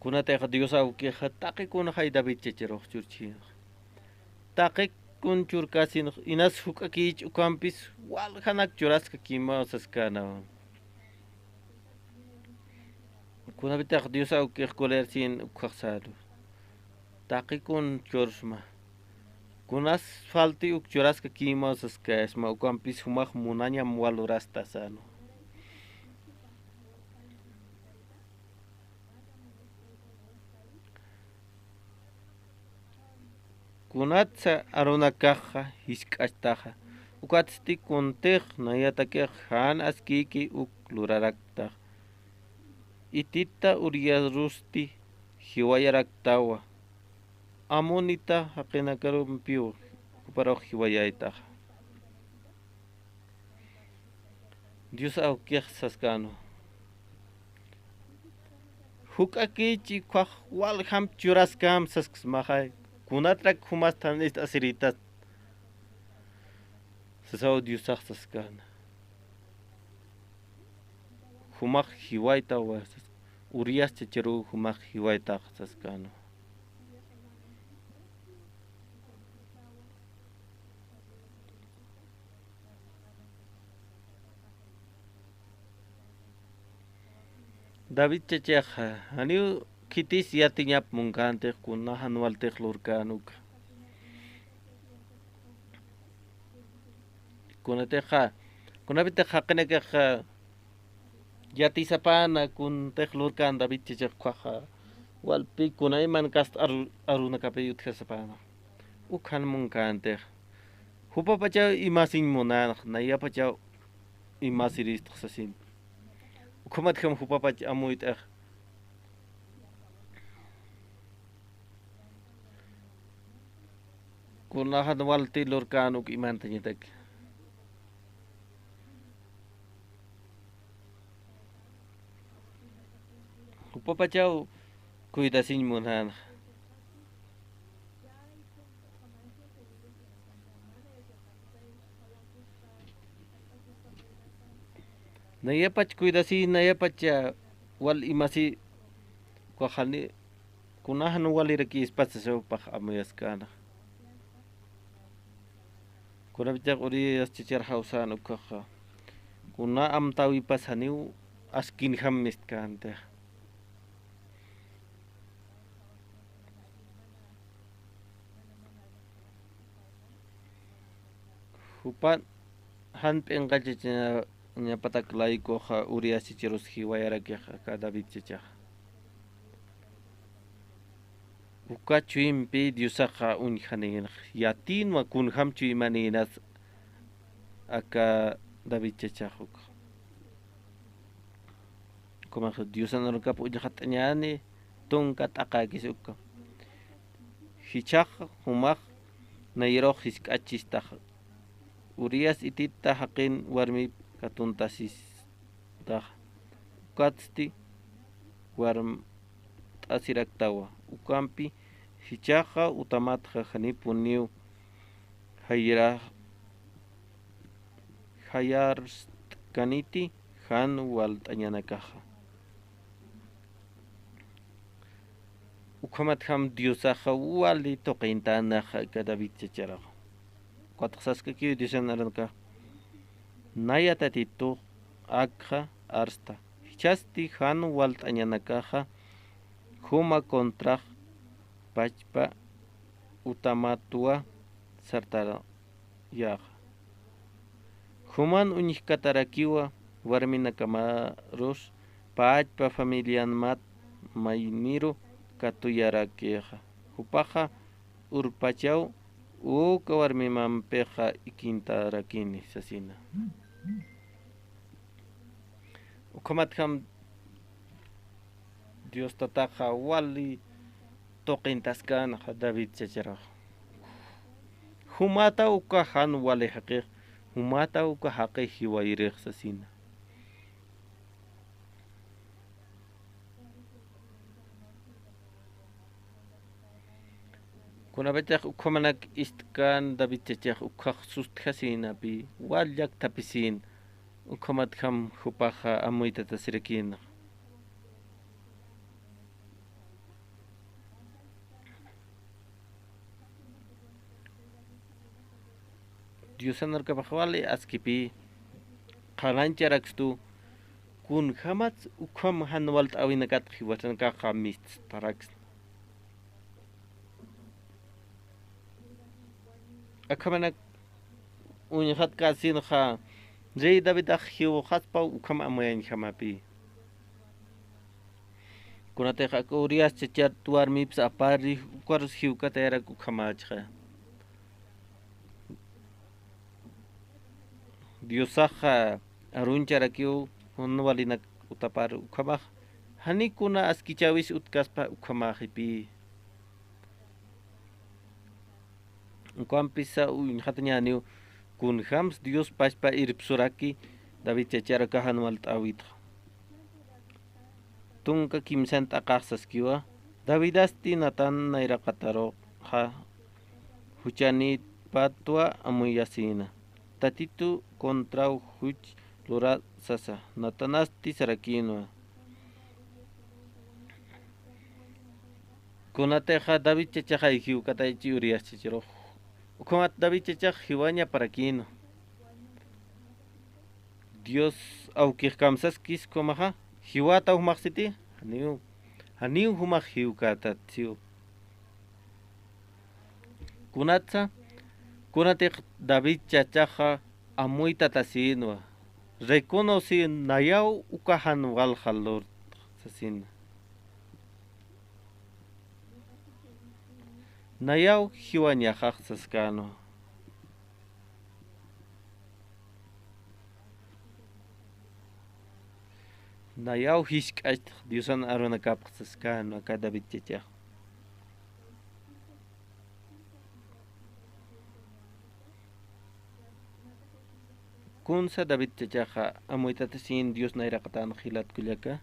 kunateqa Diosa ukiqa taqikuna hay David chacharoq churchin taqikun churkasin inas hukakich ukampis wal hanak churaska kimasaskana kunabitaq Diosa ukiq kolersin ukaqsalu taqikun chursma kunas falti uk churaska kimasaskasma ukampis humaq munañam walurastasano kunatsa arunakaja hisk'achtaja ukatsti kuntej nayatakej han askiki ukluraraktaj itita uriyarusti hiwayaraktawa amonita haqinakarumpiu kuparo hiwayaytaj Dios aukiej saskano huk akichi kwaj wal ham churaskam saskmahay kunatrak humastan ist asiritas sasao Dios saskana humak hiwaita was urias checheru humak hiwaita saskano David checheja aniu kitis yatiñap munkante kunahan waltej lurkanuk kunateja kunabiteja qenekeja yatisapana kun tejlurkan David chechejkwaja walpi kunayman kast arunakapeyut jasapana ukhan munkante hupapacha imasin munanaj nayapacha imasirist sasin Kumat kam hupapach amuit kunahan walti lurkanuk imantañitak hupapachau cuidasin munan Nayapach cuidasi nayapacha wal imasi kwajani kunahan waliraki espacio paj amuyaskana kunabitaq urias chichar hausano kaja kuna amtawi pasaniu askin hammiskante hupan hanpen qachichina Nyapatak laiko ha urias chichirus hiwayarakia ka David chicha. Ukachu impi diusaja unjanin yatin wa kun hamchu imaninas aka David chicha huk. Kuma diusan rukap ujahatanyani tungkat akagis ukka. Hichaj humak nairoh hiskachistah. Urias itita hakin warmi katuntasis dah ukatsti warm tasiraktawa ukampi hichaja utamatja hanipuniu hayarst kaniti han waltañanakaja ukamat ham diosaja wali toqintanaja ka David chacharaja kuatsaska kiu disanaraka Nayatatitu akha arsta hichasti han waltañanakaja huma kontra pachpa utamatua sartara yaja human uñikatarakiwa warminakamarus pachpa familian mat mainiru katuyarakeja hupaja urpachau uka warmimampeja ikintarakini sasina Ukamat ham Dios tataja wali toqintaskan David chachara humata uka han wali haqi humata uka haqi hiwayriq sasina kunabetaq ukamanak istkan David chachaq ukaq sustjasina pi wallak tapisin ukamat ham hupaja amuita tasirikina Diusanar kapajwali askipi qalancharakstu kun jamats ukam hanwalt awinakat hiwatan ka khamist taraks akamanak unhat kasin kha jay David akhiu khatpa ukam amayan khamapi kunate kha ko urias chechat tuar mips apari ukar hiu katera ku khamachha Diosaja aruncharakiu hunwalinak utapar ukhamaj hanikuna askichawis utkaspa ukhamajipi Unkampisa unjatañaniu kun hams Dios pashpa irpsuraki David chacharaka hanual awita tunka kimsant aqaqsaskiwa Davidasti Natan nairaqataro ha huchani patwa amuyasina tatitu kontrau huch lura sasa natanasti sarakino kunateja David chachaja hiu kataichi urias chichiro kumat David chachaj hiwaña para kino Dios aukirkamsaskis komaja hiwata umaxiti haniu humaj hiu katatsiu kunatej David chachaja amuita tasinwa reconoci nayau ukahan waljalor sasin nayau hiwaña saskano nayau hishk'ach Diosan aronakap saskano aka David chachaj kunsa David chachaja amuitata sin Dios nairaqatan hilat kullaka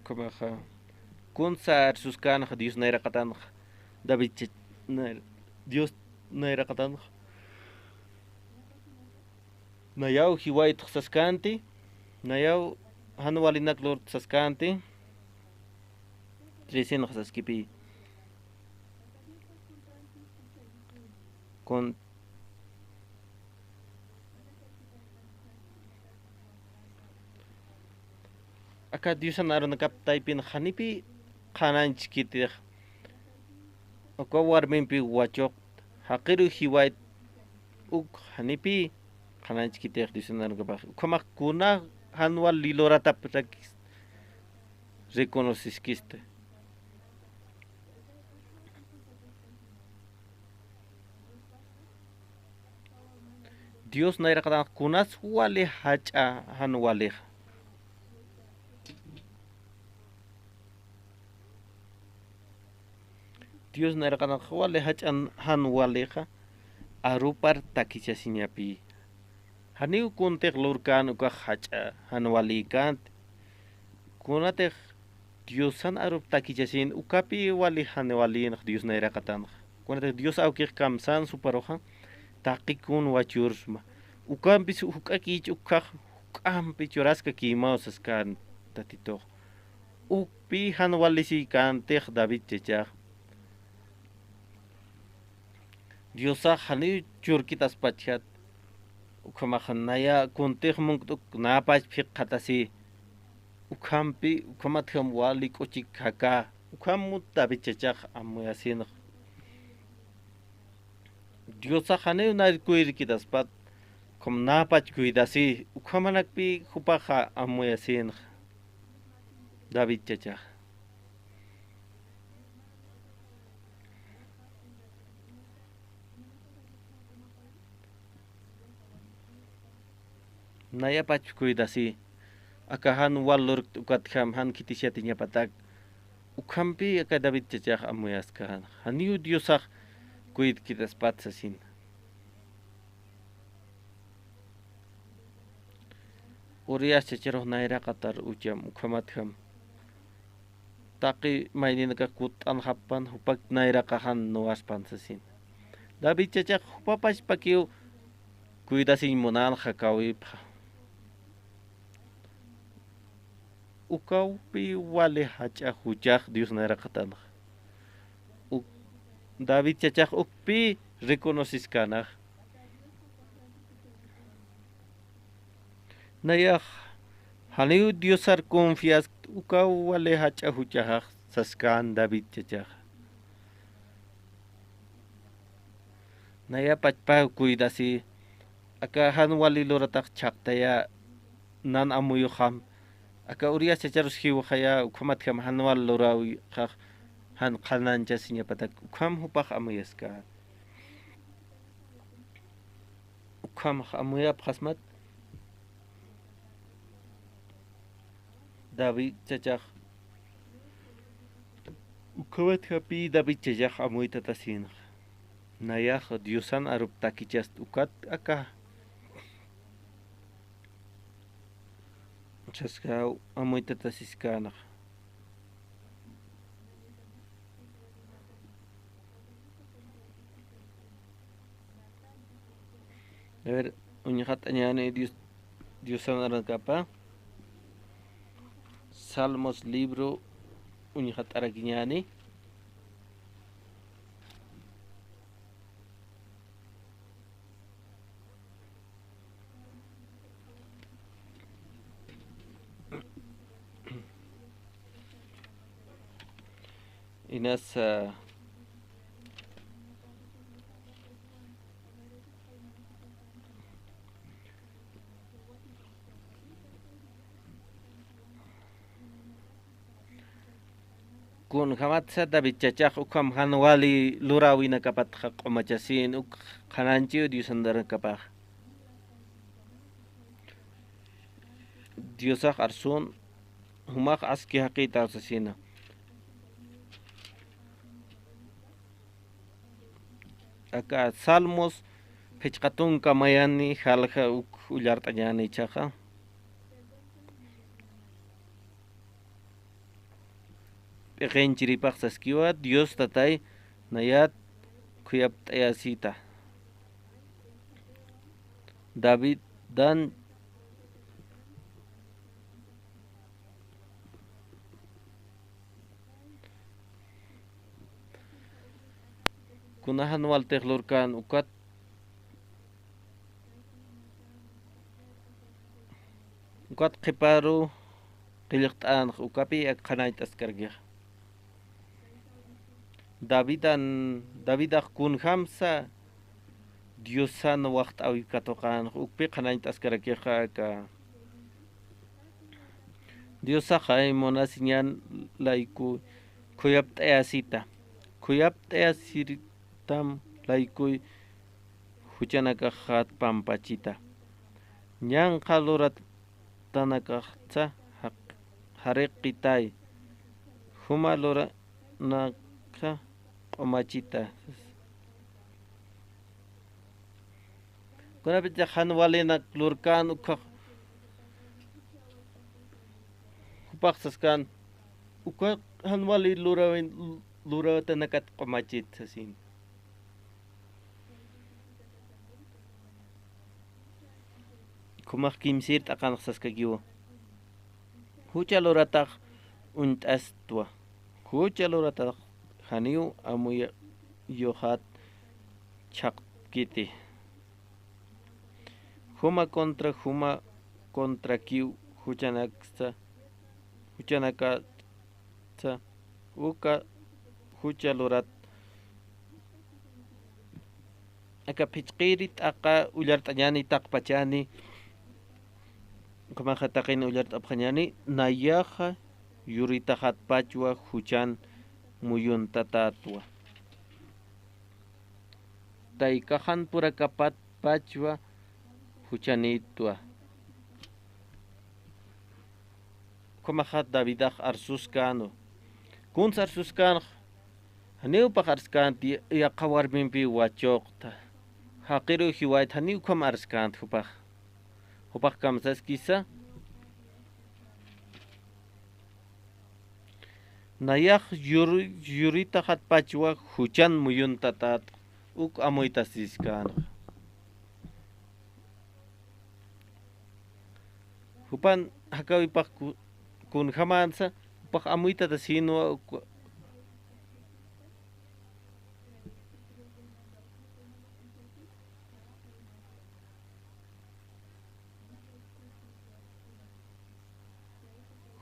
kamaja kunsa arsuskan Dios nairaqatan David Dios nairaqatan nayau hiwait saskanti nayau hanwalinak lord saskanti trisin saskipi con acá Diosan aronakap taipin hanipi kanan chikitir oko warminpi wachok haqiru hiwait uk hanipi kanan chikitir Diosan aronakap komak kuna hanwal liloratap reconocisquiste Dios nairaqatan kunas wale hacha hanwale Dios nairaqatan wale hachan hanwaleja arupar takichasiñapi haniu kuntek lurkan uka hacha hanwalikan kunatej Diosan arup takichasin ukapi wali hanwalin Dios nairaqatan kunatej Dios aukir kamsan suparoja taqikun wachursma ukampis huk'akich ukaj huk'ampi churasqa kimausas kan tatito ukpi hanwalisi kantej David chachaj Diosa hani churkitas pachat ukamajanaya kuntej munktuk napach phiqatasi ukampi ukamatham wali k'uchik haka ukamut David chachaj amuyasinaj Dios hane unai kuirkitas pat kom napach kuidasi ukamanakpi hupaja amuyasin David chachaj naya pach kuidasi akahan walur ukatham han kitishatinya patak ukampi aka David chachaj amuyaskan haniu Diosaj kuid kitas patsasin urias chacharoh nairaqatar ucham ukhamatham taqi mayninaka kutan happan hupak nairaqahan nuaspan sasin David chachaj hupapash pakiu kuidasin monan hakawipha ukawpi wale hacha huchaj Dios nairaqatan David chachaj ukpi reconociskanaj nayaj haniu Diosar confias ukaw wale hacha huchaj saskan David chachaj naya pachpa kuidasi aka han wali loratak chaktaya nan amuyo ham aka urias chacharus hiu khaya ukhamat kham hanwal lorawi khah han qanancha siña patak ukham hupaq amuyaska ukham amuyap khasmat David chachaq ukhabat hapi David chachaq amuyta tasin nayaq Diosan arup takichas ukat aka chaska amuyta tasiskanaq a ver uñahat añane Diosan arankapa Salmos libro uñahat arakiñani Inas kun hamatsa David chachaq ukam hanwali lurawina kapat q'umachasin uk qananchi Diosandaran kapaq Diosaq arsun humaq aski haqita usasina Acá Salmos pechqatun kamayani halqa uk ullart'añani chaqa p'iqinchiripaq saskiwa Dios tatay nayat khuyapt'ayasita David dan kunahan walteqlurkan ukat qiparu qillqt'an ukapi qanayt askargiq Davidaq kun hamsa Diosan waqt awikatoqan ukpi qanayt askarakiqa ka Diosaq ay monasiñan layku khuyapt'ayasitam laykuy huchanakaqhat pampachita ñanqa luratanakaqcha hariqitay huma luranaka q'umachita kunapita hanwalinak lurkan ukaq hupaq saskan ukaq hanwali lurawatanakat q'umachit sasin kumaq kimsir t'aqanaq saskakiwa hucha lurataq unt'astwa hucha lurataq haniw amuya yohat chaqkiti huma kontra kiw huchanaksa uka hucha lurat aka pichqirit aka ullart'añani taqpachani kumaqa taqina ullart'apqañani nayaqa yurita hatpachwa huchan muyuntatatwa taykahan purakapat pachwa huchanitwa kumaqa Davidaq arsuskano kuns arsuskanq haniwpaq arskanti yaqa warminpi wachuqta haqiru hiwayt haniw kam arskant hupaq kamsaskisa nayaq yurita hatpachwa huchan muyuntatat uk amuyta siskanq hupan hakawipaq kun hamansa upaq amuyta tasinwa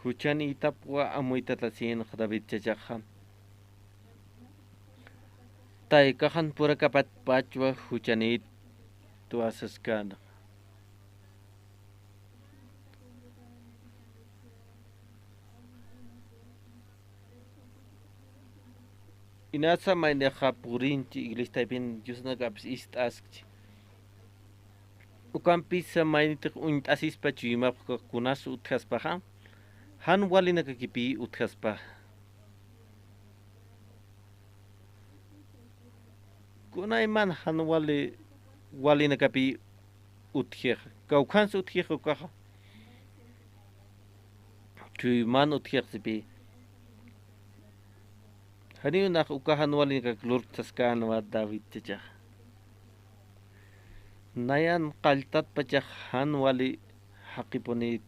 huchani itapwa amuyta tasinq David chachaqqa taykahan purakapat pachwa huchanit tuasaskanaq Inasa maineja purinchi iglesia bien yusna gaps istaskchi. Ukampisa mainit untasis pachima kunas utkaspaha. Han walina kakipi utkaspa. Kunay man han walina kapi utkier. Kaukans utkier ukaha. Tu man utkier sipi. Hani nak ukahan walin ka klur taskan wa David tijah. Nayan kaltat pajah han wali hakiponi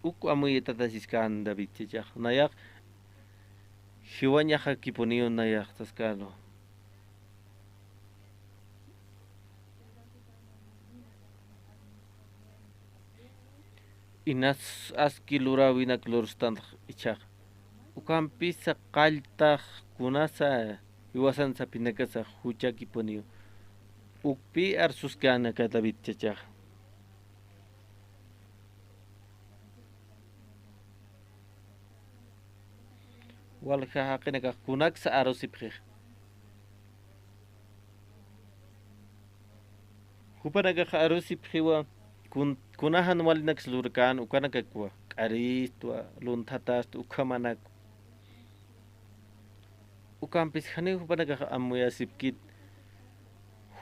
uku amu tatasiskan David tijah. Nayak hiwanya hakiponi nayak taskano. Inas askilura wina klur stand ichah. Ukampisa kaltah kunasa iwasan sa pinagasa hucha kiponiyo. Ukpi arsuskana ka David chachah. Walka hakina ka kunak sa arosipre. Hupanaga ka arosipre wa kunahan walinak slurkan ukana ka kwa karis tua luntatas ukamanak. Ukampis khani hupanaga amuya sipkit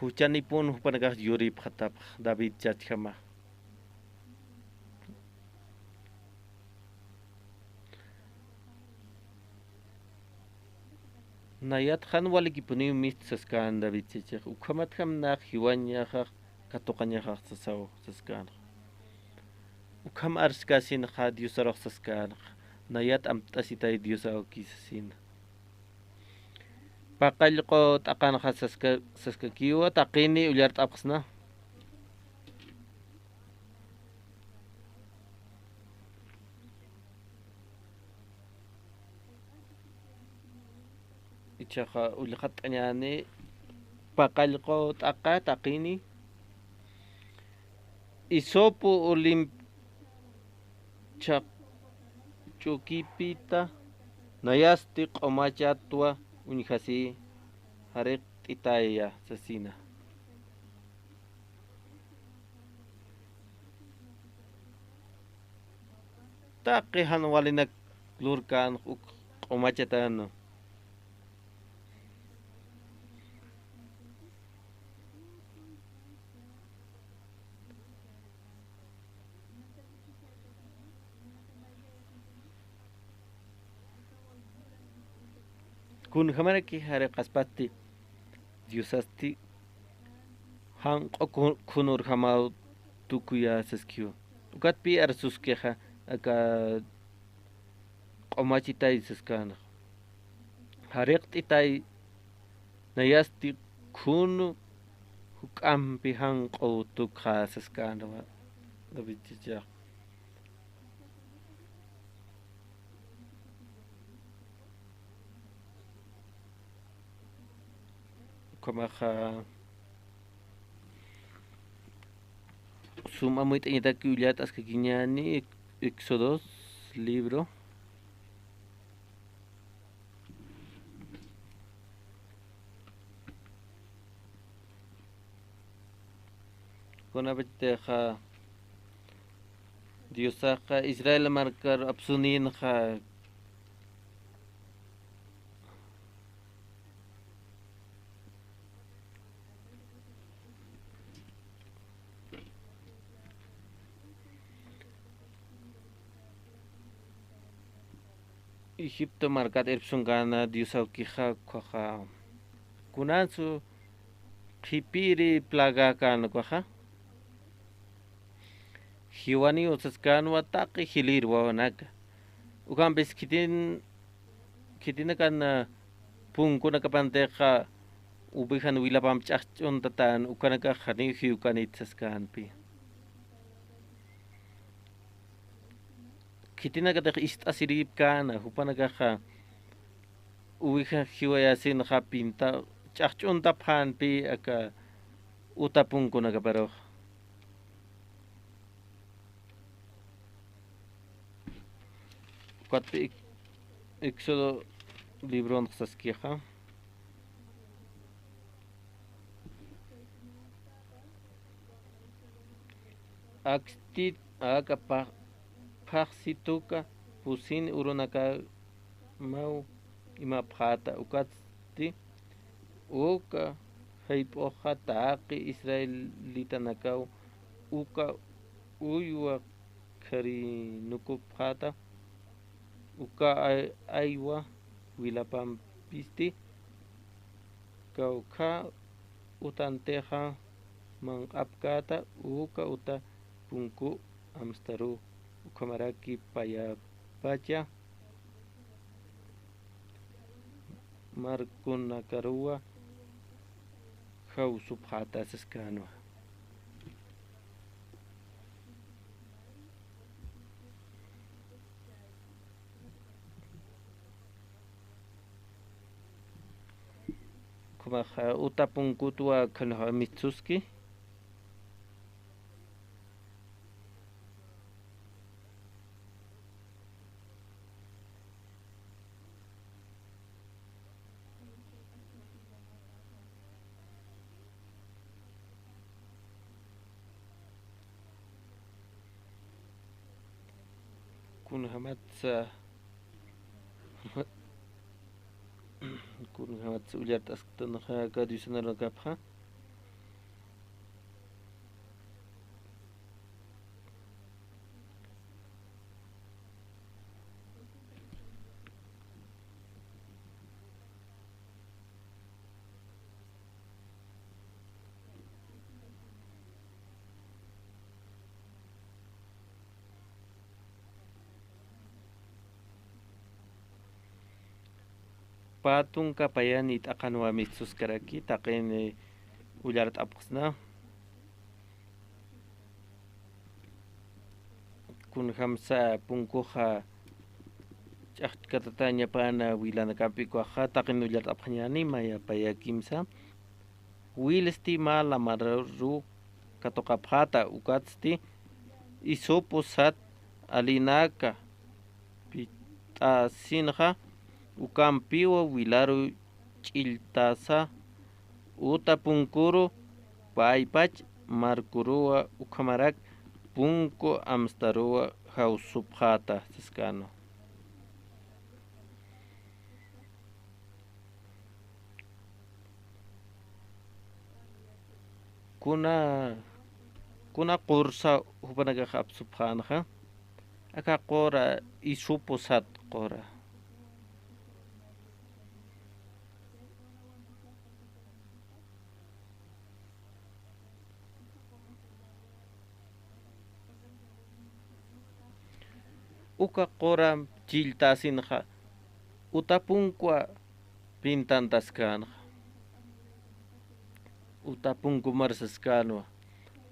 huchani pun hupanaga yuri phatap David chachkama nayat khan wali kipuni mit saskan David chachak ukamat kam nak hiwanya kha katokanya kha sasaw saskan ukam arskasin kha diusarok saskan nayat amtasitay diusaw kisasin Pakal ko takan ka saska kiwa takini ulyart apas na. Ichaka ulikat anyani pakal ko takini isopo ulim chak chukipita nayastik omachatwa unikasi harek itaya sasina. Takihan walinak lurkan umachatan. Kun khamana ki hare qaspatti diusasti han kunur khamau tukuya saskio ukat pi arsuskeha aka qomachitay saskana hariqtitay nayasti kun hukampi han qotukha saskana wa dabitia Kamaha suma muy teñita que uliat askakiñani Éxodos libro con abeteja Diosaka Israel marcar absunin ja Egipto markat erpsungana diusau kiha kwaha kunansu khipiri plaga kan kwaha hiwani usaskan wataqi hilir wanak ukam beskitin kitina kan pungkuna kapanteja ubihan wilapam chachon tatan ukanaka khani hiukanit saskan pi kitina kata istasirip kana hupanaga kha uwiha hiwayasin kha pinta chachon taphan pi aka utapun kuna kaparo Éxodo libro saskieja Axtit aga paxituka pusin urunaka mau ima phata ukatsti uka haypoja taqi israelita nakau uka uywa khari nuku phata uka aywa wilapampisti kauka utanteja manqapkata uka uta punku amstaru ukamaraki payapacha markunakarua hausupjata saskanwa kumaja uta punkutua kanha mitsuski kunhamatsa kunhamatsa ullata asktanaja kadiusanalakapja patun kapayani t'aqanwa mitsuskaraki taqin ullarat apqasna kun hamsa punkuja ch'aqtkatata ñapana wilanakapi kuaja taqin ullarat apqañani maya payakimsa wilsti mala mararu katoqapjata ukatsti isopusat alinaka pit'asinja ukampiwa wilaru ch'iltasa uta punkuru paypach markurua ukamarak punku amstarua hausupjata saskano kuna qursa hupanaga hapsupjanaja aka qora isuposat qora uka qora chiltasinja utapunkua pintantaskanja utapunku marsaskanwa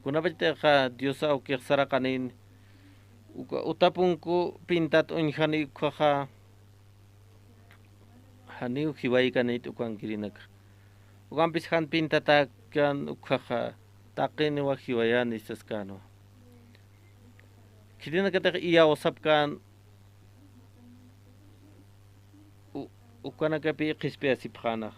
kunapachtaqa diosa ukiqsaraqanin utapunku pintat unjani ukhaja haniu hiwaykanit ukankirinaka ukampis han pintata kan ukhaja taqiniwa hiwayani saskanwa kirina kata iya osapkan ukana kapi qispe asipkhana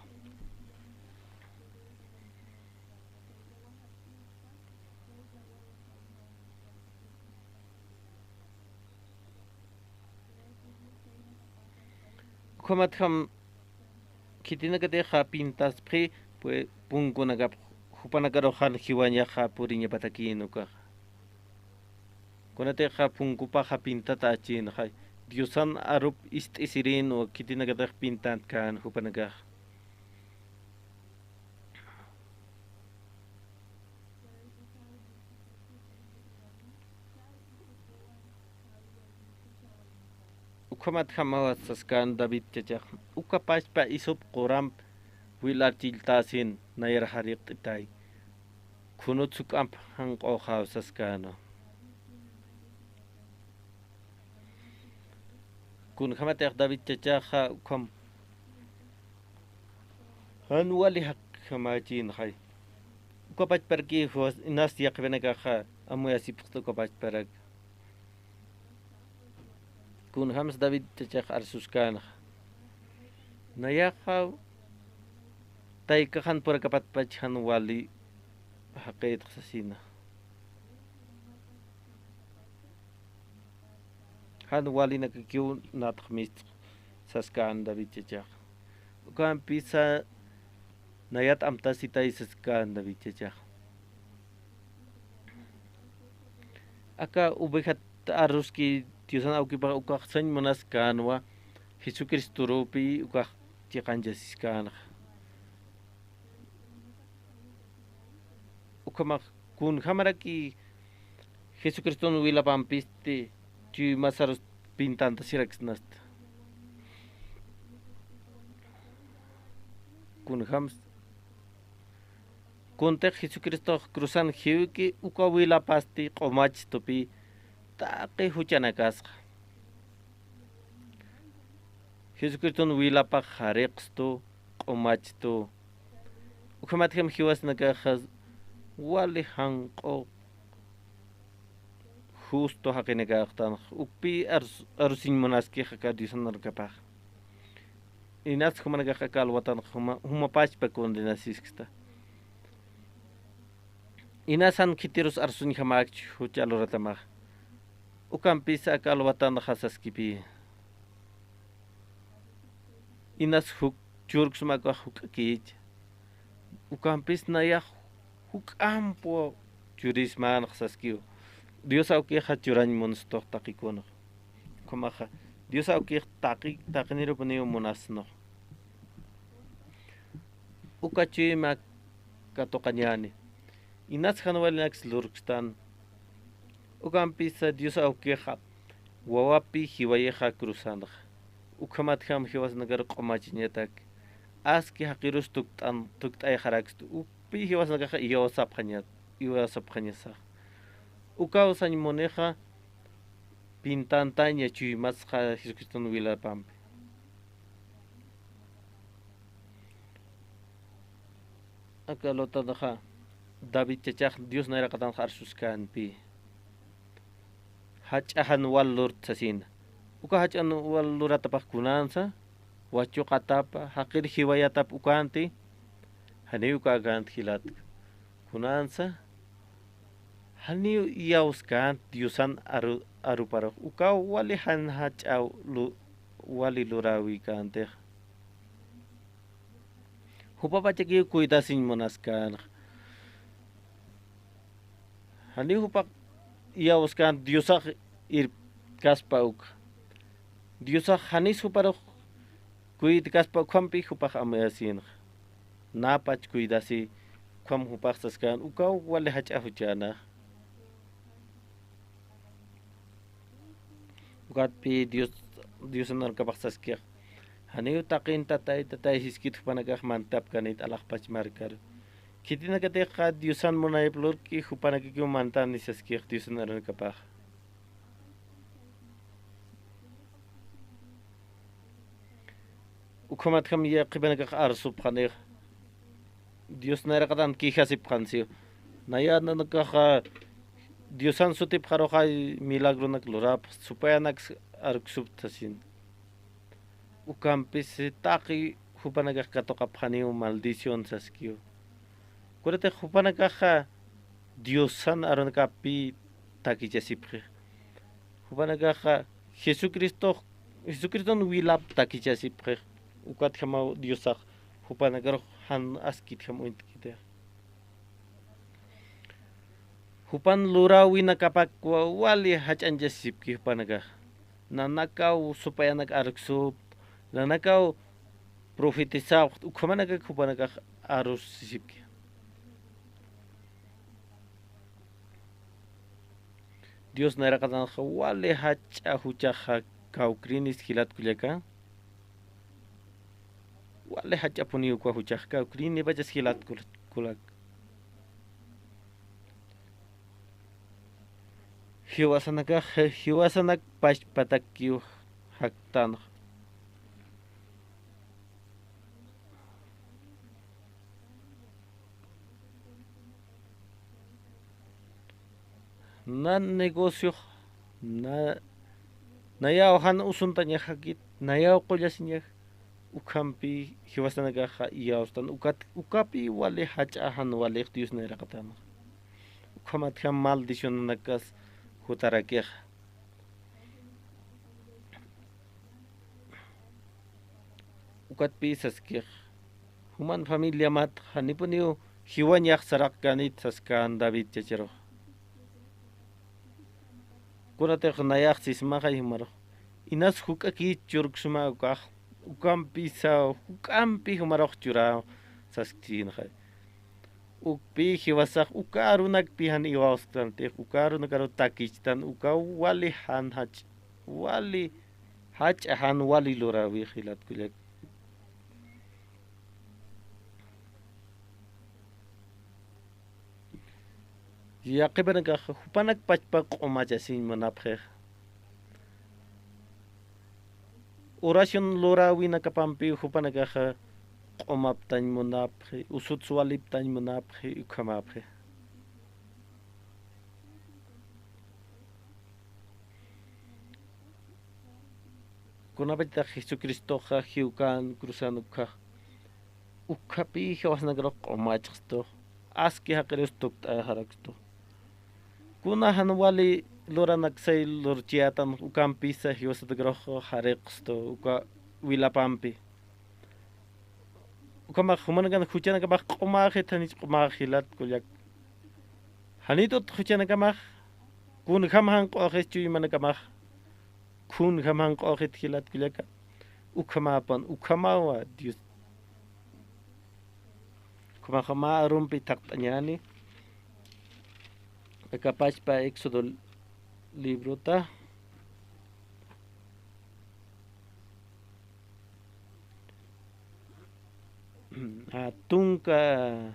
ukamatkham kitina kata pintas pri pues pungkuna kap hupanakarohan hiwanya ha purinya patakinuka kunate ha punkupa ha pintata achin ha diosan arup istisirin o kitina kata pintant kan hupanaka ukamat hamawas saskan David cacak ukapas pa isop koram wilar tiltasin nayar harik itay kunut sukamp hang ohaw saskano kun khamatek David cacak ukam han wali hak khamachin khay ukapas pergi hos inas yak venega kha amu yasip ukapas perag kun hams David cacak arsuskan nayakaw tay kahan pura kapat pachan wali hakait sasina han wali na kiu natkhmis saskan David chachak ukan pisa nayat amtasita saskan David chachak aka ubehat aruski Diosan auki pa ukak san manas kanwa Jesucristo ropi ukak tiakan jasiskan ukamak kun hamaraki Jesucristo no wila pampiste tu masaros pintanta sirax nasta kun hams kunte Jesucristo cruzan hiuki uka wila pasti qomach topi taqi huchanakas Jesucristo no wila pa xareqsto qomachto ukamathem hiwas nakakhas wali hanqo justo hakinegaqtan upi arsin monaski haka Diosan narkapaj inas humanaga kalwatan huma pachpa condenasiksta inasan kitiros arsun hamak huchaluratamaj ukampisa kalwatan hasaskipi inas huk churksmaka hukakich ukampis naya huk ampo churisman hasaskiu Dios auki hachuran monsto takikono komaha Dios auki takiniro puneo monasno ukachi mak katokanyani inas hanwal nax lurkstan ukampisa Dios auki ha wawapi hiwayeha cruzando ukamat ham hiwas nagar qomachinyatak aski haqirus tuktay harakstu upi hiwas nagar iwasap khanyasa ukaw san moneja pintantaña chuymasqa Jesucristo no wila pampi akalota daja David chachaq Dios naira qatan arsuskanpi hachahan wallur tsasin uka hachan wallurata kunansa wachu qatapa haqir hiwayatap ukanti hani uka gant hilat kunansa hani yauskan Diosan aruparo uka wali han hachaw wali lurawi kante hupa pachaki cuidasin monaskan hani hupa yauskan Diosa ir kaspauk Diosa hanis huparo cuid kaspa kwampi hupa amayasin napach cuidasi kwam hupa saskan uka wali hachahuchana Pi Dios narkapaqsas kaq haniu taqin tatay hiskit hupanakaq mantap kanit alaqpach markar kitinakatiqa Diosan monayplur ki hupanakiki mantan nisaskaq Dios narkapaq ukumat kam yaqibanakaq arsub qaniq Dios narqatan ki hasib qansiu naya nanakaqa Diosan sutip qaroqay milagro nak lurap supayanak arksubtasin ukampis taqi hupanakaq katoqapqaniu maldición saskiu kurate hupanakaq Diosan aronakapi takichasipqi hupanakaq Jesucristo wilap takichasipqi ukat hama Diosaq hupanakaq han askit hamuintkite Hupan lurawi nakapak wali hachan jasip ki hupanaga nanakaw supaya nag-arksub nanakaw profetisaw ukamanaga hupanaga arus sisip ki Dios narakatan wali hacha hucha kaukrinis hilat kulyaka wali hacha puniu kwa hucha kaukrini bajas hilat kulak hiwasanak pachpatakkiu haktanaq na negocio na yaw han usuntaña hakit na yaw qollasiña ukampi hiwasanaka yawstan ukapi wali hachahan wali Dios nayraqatana ukamat ham maldición nakas hutarakeq ukat pisas que human familia mat hanipuniu hiwan yak sarak ganit saskan David chachero kurate khnayak sismaga himaro inas huk aquí churksuma ukam pisa ukam pi humaro chura saskin khay ukpi hiwasak ukarunak pihan iwastante ukarunak karo takichtan ukawali han hach wali hach han wali lora wi khilat kulek yaqiban ka hupanak pachpak omacha sin manaphe oración lora wina kapampi hupanak ka omap tan munaphe usut swalip tan munaphe ukhamaphe kunapita Jesucristo ha hiukan cruzan ukhapi hawasnagrok omachsto aski hakrestok haraksto kuna hanwali lora naksay lorchiatan ukampisa hiwasnagrok hareksto uka wilapampi ukama humanagan huchana kama qomaje tanich qomajilat kulyak hanitot huchana kama kun khamhan qojes chuy mana kama kun khamhan qojet hilat kulyaka ukamapan ukamawa dios kuma khama rumpi taqtañani akapachpa Éxodo libro ta atunka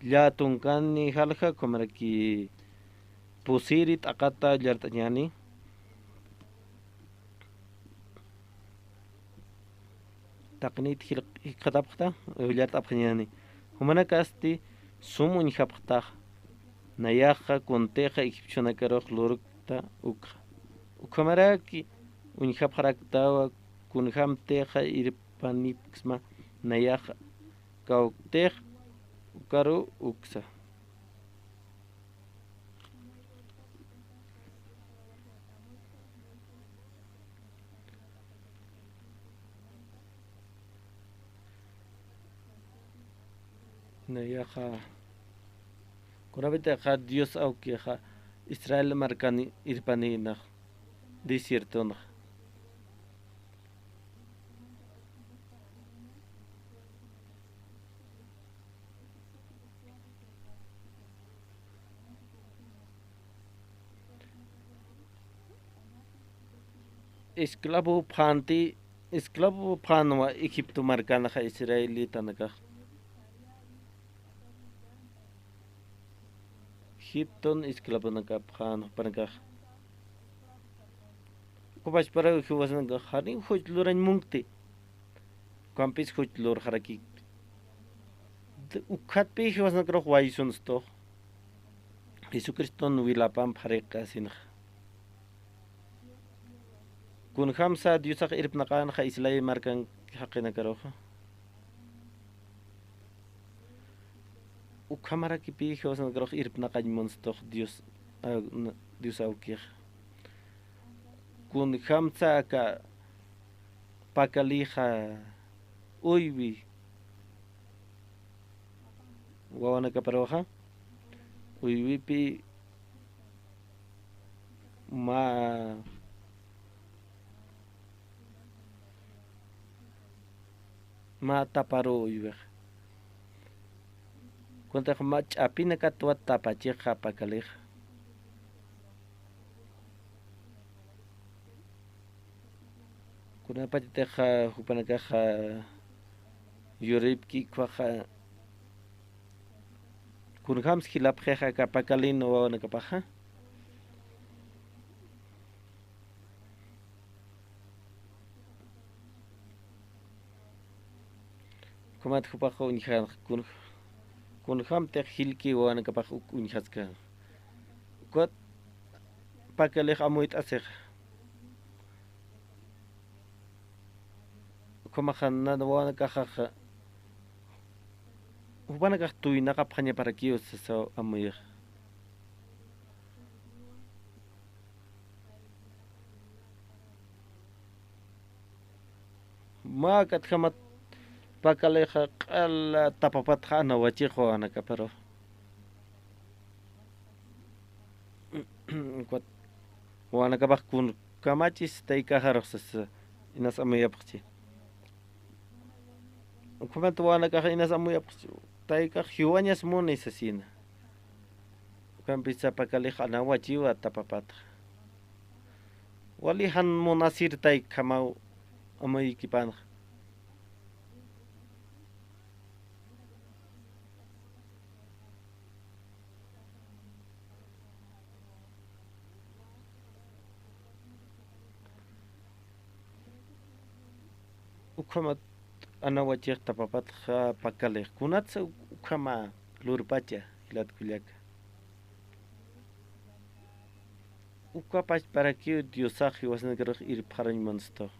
ya tunkani halja como que pusirit akata yartañani taqnit hiqatapta yartapñani humana kasti sumun hapta nayaja conteja ikipchonakaro lurukta ukamaraki unhapharaktawa kunhamteja irpanipsma nayaja kauktej ukaru uksa nayaja kunabita ja Dios aukeja Israel marcani irpanina desierto na esclavo phanwa Egipto marcana ja Israelita naka Egipton esclavo naka phano panaka kubash para huwasan ga hani hojluran mungti kampis hojlur haraki ukhat pe huwasan kro waisun sto Jesucristo wilapam phareka sin kun khamsa diusak irip nakan kha islay markan haqina karo ukamara ki pi huwasan kro irip nakan monsto Dios aukir kun khamsa ka pakalija uywi wawana ka paroja uywi pi ma taparo uywi kunta ma chapina ka tuat tapacheja pakalija kuna patiteja hupanakaja yoripki kwaja kun khams khilapjeja kapakalin o nakapaja kumat hupaja unja kun kham te khilki o nakapaja unjaska kot pakalej amuit asej como hanna no van a caja van a gastuar na campaña para que os eso amir makat jamat pakaleja q'ala tapapatja anawachijo anaka pero wanakapaj kun kamachis taykajaraqsas inas amuyapaqchi kumat wanakaja inas amuyapaqchi taykaj hiwañas munis asina kampisa pakaleja anawachiwa tapapatja walihan munasir taykamau amuykipanja ukhamat anawachik tapapatja pakalej kunatsa ukhama lurpacha hilat kullaka ukapash para que Diosaj wasnakaraj ir parañmansto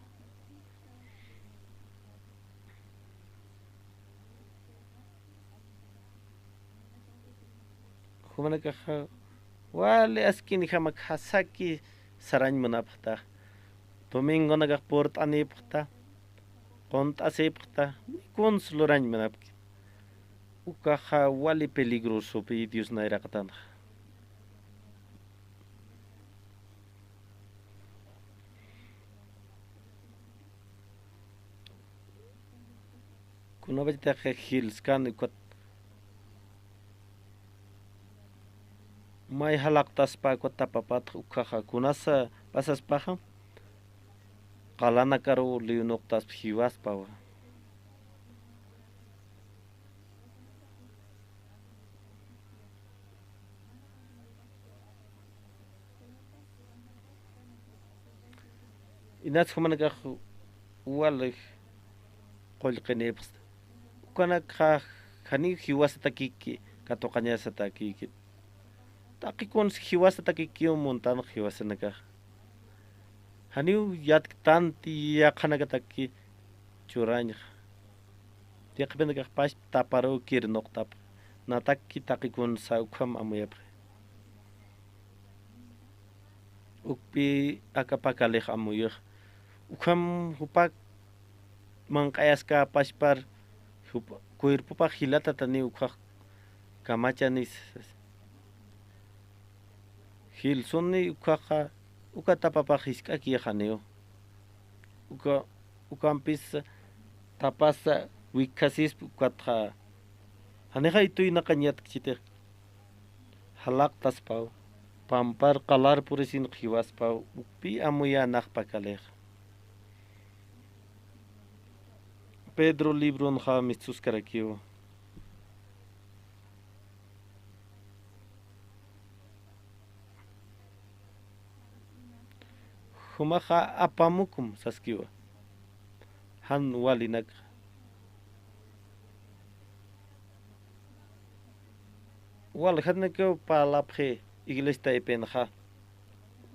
humanakaja wale askini hamak hasaki sarañmanapajta domingo nakaj port'anipajta qontasipajta kunslurañmanapki ukaja wali peligroso pi Dios nayraqtanja kunabajta hilskan ikot may halaqtaspa ikot tapapat ukaja kunasa pasaspaja qalana karu liunuqtas hiwaspa inas humanakaj walik qollqinipis ukanakaj hani hiwasata kiki katoqañasata kiki taqikunsi hiwasata kiki montano hiwasanakaj haniu yattanti yaqhanakataki churañaj tiqpinakaj pash taparu kirnoqtap nataki taqikun saukham amuyapaj ukpi akapakalej amuyaj ukham hupak manq'ayasqa pashpar cuerpopa hilata tani ukhaj kamachanis hilsuni ukhaja ukatapapaj hisk'aki yajaniw ukampis tapasa wikasispa ukatja haneja ituynaqa ñatk'chitej halaqtaspaw pampar qalar purisinqa hiwaspaw ukpi amuyanaj pakalej Pedro libro nja mitzuskarakiw humaja apamukum saskiwa han walinak wal hadnakaw palapje iglesia ipenja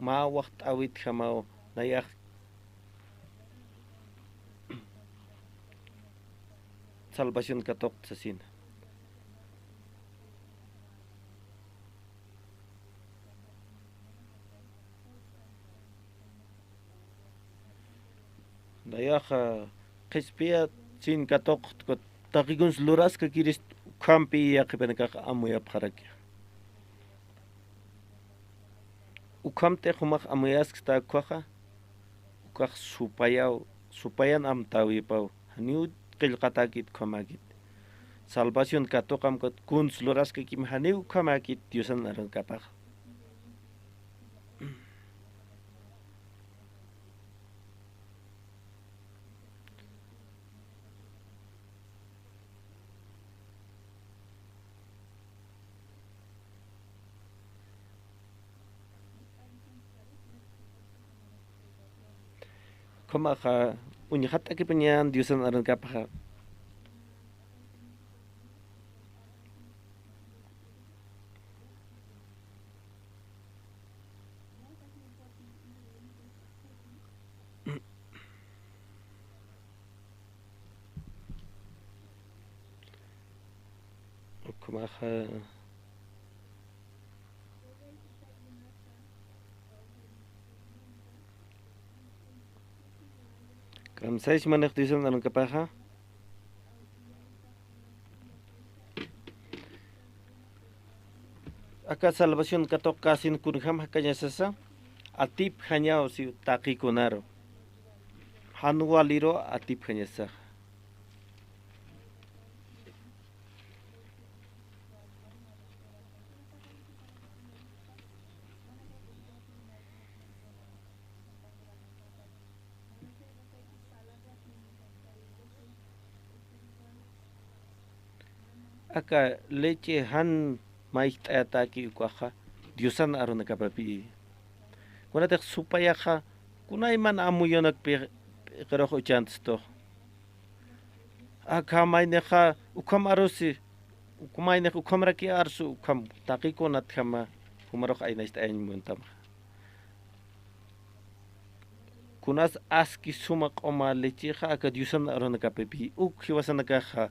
ma waqt awit jamao nayaj salvación katok sasin dayaja qhispia sin katok taqigun luraska kiris kampi yaqipenaka amuyapjaraki ukamte humaq amuyaskta kwaja ukaj supayan amtawipaw haniu qillqatakit kamakit salvación katoqam kuns luraska kim haniu kamakit Diosan arankapaj kamaja uñajata que peñan Diosan arankapaj kamaja Seis manek dicen aron kapaja. Acá salvación katok kasin kunham hakanya sasa. Atip hanya si taki kunaro. Hanualiro atip hanya sah. Acá leche han maíz ataki ukwaja Diosan aron kapapi. Kuna tek supaya ha kunay man amuyonak pero ko chance to. Acá may nekha ukam arosi ukumay nek ukam raki arsu ukam taki ko nat kama humarok ay naist ay muntam. Kunas aski sumak oma leche ha acá Diosan aron kapapi uk hiwasan nakaha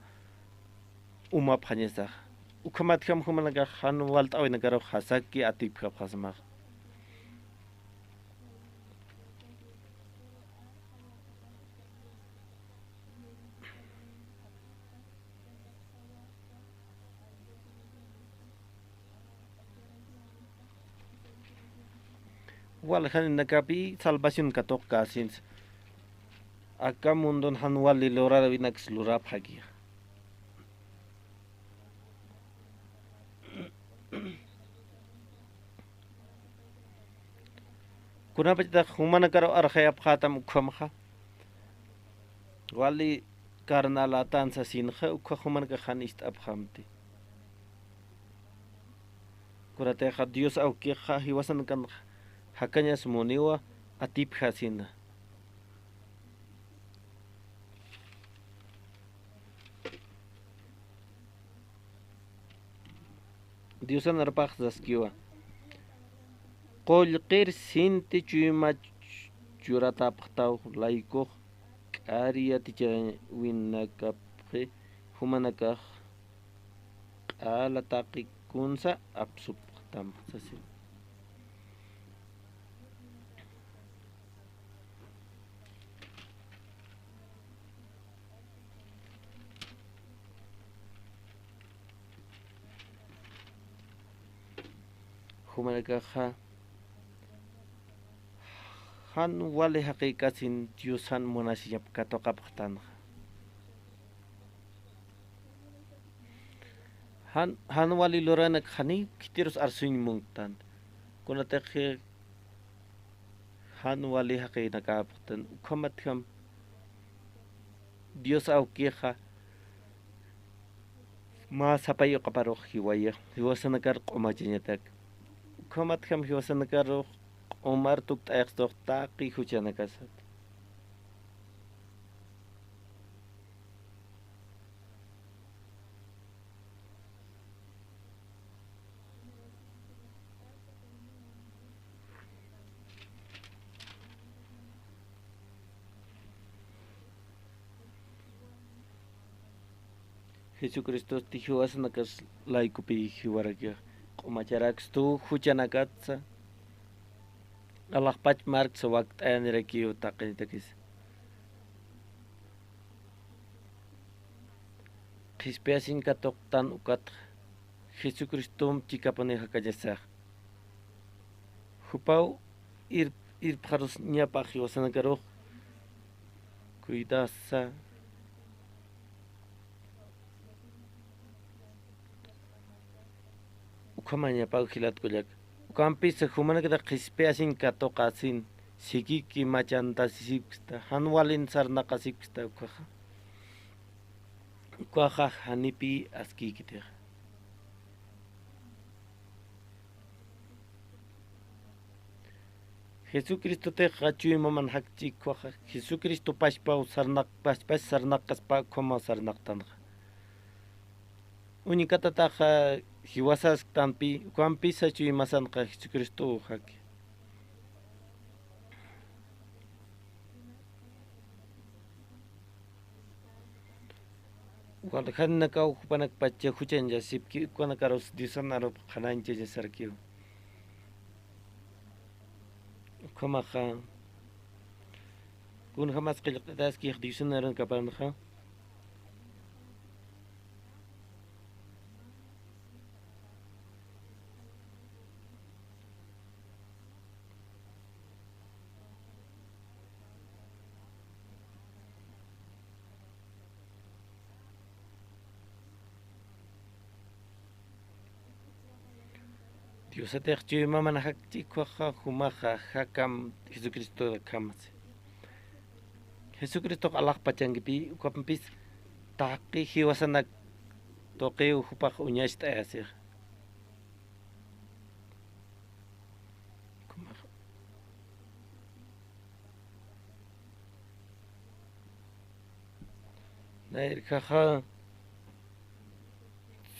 umap hanyesa. Ukamat kam humanaga han walt aw nagaro hasaki atip ka khasma. Wal han nagabi salvación katok kasins. Aka mundon han wal lora binax lura phagia. Kuna pachita humana karo arkhayap khatam ukhamkha wali karnala tansa sinha ukha humana ka khan istab khamti kurate kha Dios au ki kha hiwasan kan hakanya smoniwa atip khasina Diosan arpakh zaskiwa Qol qir sinti chuma churata pkhtaw laiko qaria ticha winaka phe humanaka qala taqi kunsa absup tam sasi humanaka han wale haqiqatin Diosan monasiyap katokapkhtan han wali lorana khani kitirus arsuin mungtan kunate khe han wali haqina kapkhtan ukhamat kham Dios au kha ma sapayo qaparoq hiwaya hiwasanakar qomachinyatak ukhamat kham hiwasanakar Omar tuk taextok taqi huchana kasat. Jesucristo tijuas nakas laikupi hiwarakia. Komacharax tu huchana katsa. Allah pach mark sa wakt ayan rekiyo takin takis. Kispiasin katok tan ukat Jesucristo chikapane hakajasa. Hupaw ir paros niya pa hiwasan nagaro. Cuidasa. Ukamanya pa hilat kulak. Kampi sehumana kita kispeasin kato kasin sigi ki macanta sipsta hanwalin sarna kasipsta ukaha hanipi aski kita Jesucristo te hachu maman hakchi kwaha Jesucristo paspa sarnak paspa sarnak kaspa koma sarnak tan unikata ta hiwasas tampi kampi sachu masan ka Jesucristo hak Cuando khan ka upanak pacha huchen jasip ki kona karos disan arop khananche jasarkiu koma khan Kun jamás que das que dicen eran capanja. Dios te ha mamá na hakti kwaha humaha hakam Jesucristo kamas. Jesucristo Allah pachangipi ukampis taqi hiwasanak toqi hupaq uñashta asir. Nair kaha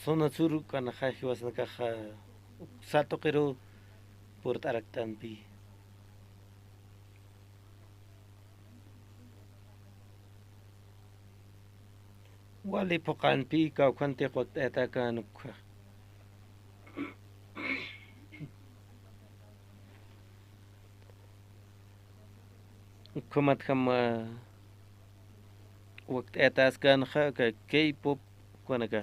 sona suru kana hiwasanak kaha satu kiro purt araktan pi. Wali pokan pi kau kante kot etakan ukha. Kumat kam wakt etas kan kha ka K-pop kana ka.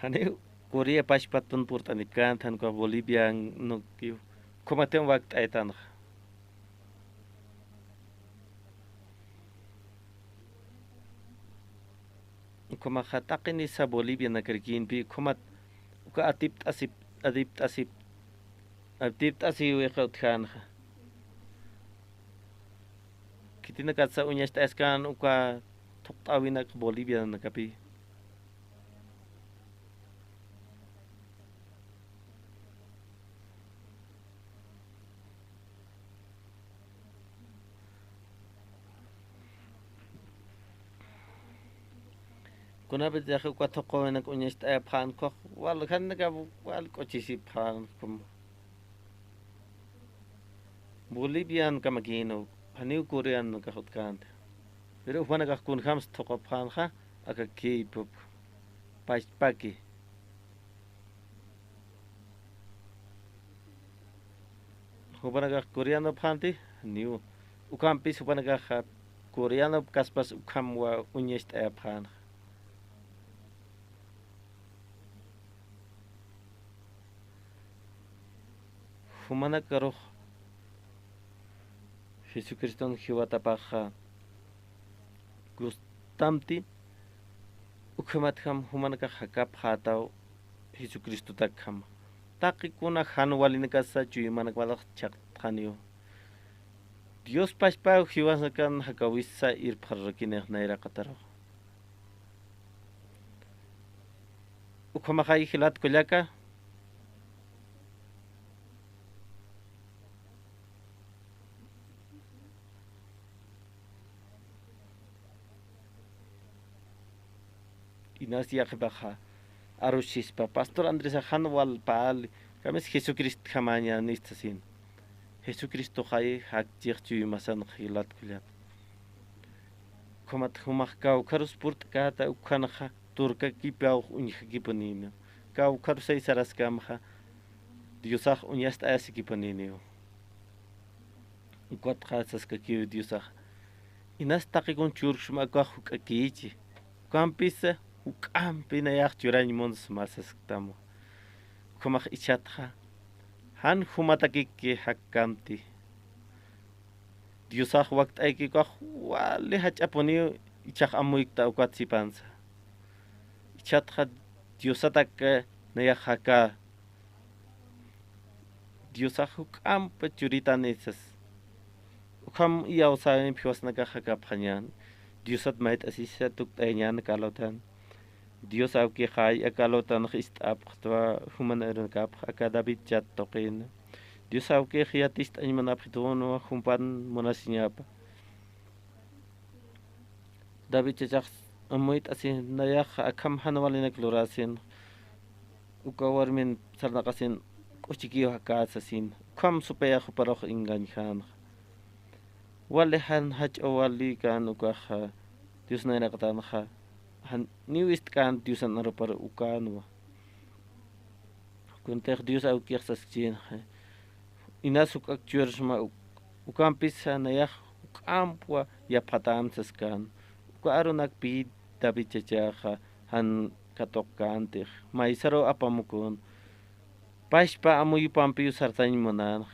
Hane Korea pashpatun purtanikan tan ko Bolivia no kiu. Kumatem wakt etan. Kuma khatakin sa Bolivia na kerkin pi kumat uka atipt asip wekot khan. Kitina katsa unyas taskan uka tawina Bolivia na kapi. Kuna bedakh ko thoko na unyas ta phan ko wal khan na wal ko chisi phan kum Bolivian kamagino Haniu Korean ka hotkan. Pero wana ka kun khams thoko phan kha aka K-pop paki. Hubana ka Korean phanti new ukam pis hubana ka Korean kaspas ukam wa unyas ta phan. Humana karo Jesucristo hiwata paha gustamti ukhamat kham humana ka hakap hatao Jesucristo takham taqi kuna khan walina ka sa chui mana wala chak thanio Dios pashpa hiwasa kan hakawisa ir pharrakine naira qataro ukhama khai khilat kolaka Inasia baja arushis pa Pastor Andrés Hanwal pal kames Jesucristo jamanya nistasin Jesucristo hay hak jirchu masan khilat kulat komat humak kau karus purt kata ukhanha turka ki pau unyaki panino kau karusai saras kamha diosah unyast asiki panino ukot khasas ka ki diosah inas taqikon churshma ka hukakichi kampisa ukam pinayak churani mons masas tamo kumak ichatha han humataki ki hakamti diosah wakt ay ki ka wali hachaponi ichak amuik ta ukat sipansa ichatha diosatak nayahaka diosah ukam pachuritanisas ukam iausa piosnaga hakaphanyan diosat mait asisa tuk tayanyan kalotan Dios auki khai akalotan khist apqtwa human erkap akadabit chat toqin Dios auki khiatist ayman apqtono humpan monasinyap David chach amoit asin nayakh akam hanwalina klorasin ukawarmin sarnaqasin kuchikiyo hakasasin kam supaya khuparokh ingan khan walehan hach awali kan ukah Dios nayna qatan kha han niwist kan Dios an para ukano kunter Dios au kirsas chin inasuk akchurshma ukampis hanayaq ampua yapatamsas kan ukarunakpi davichachaqa han katoqkantiq maysaro apamukun pashpa amuypampi usartañmunan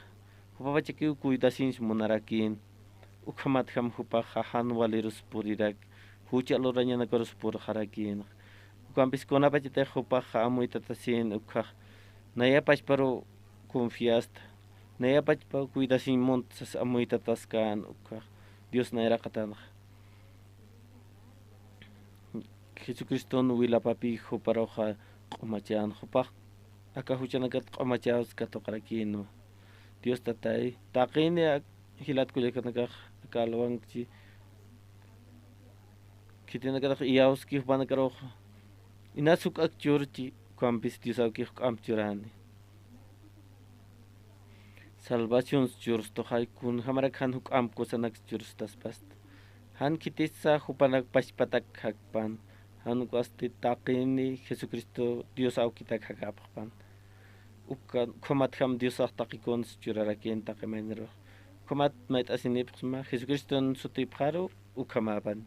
upapachaki cuidasinch munarakin ukamatjam hupaqa han waleros purirak huchalurañanakoros purjarakin ukampis kunapachite hupaqa amuytatasin ukaq nayapachparo confiasta nayapachpa cuidasin montas amuytataskan ukaq Dios nayraqatanaq Jesucristo wilapapi huparoqa q'umachan hupaq aka huchanakat q'umachaus katoqarakin Dios tatay taqini hilatkullakanakaq akalawanchi kitinakaq iyawski hupanakaroq inasuk akchurchi kampis Dios awkij q'amchurani salvación chursto haykun hamarak han huk'am kusanak churstas past han kitisa hupanak pashpatak hakpan han kuasti taqini Jesucristo Dios awkitak hakappan ukan komat ham Dios taqikon churarakin taqimanero komat mait asinipsma Jesucristo sutipjaro ukamapan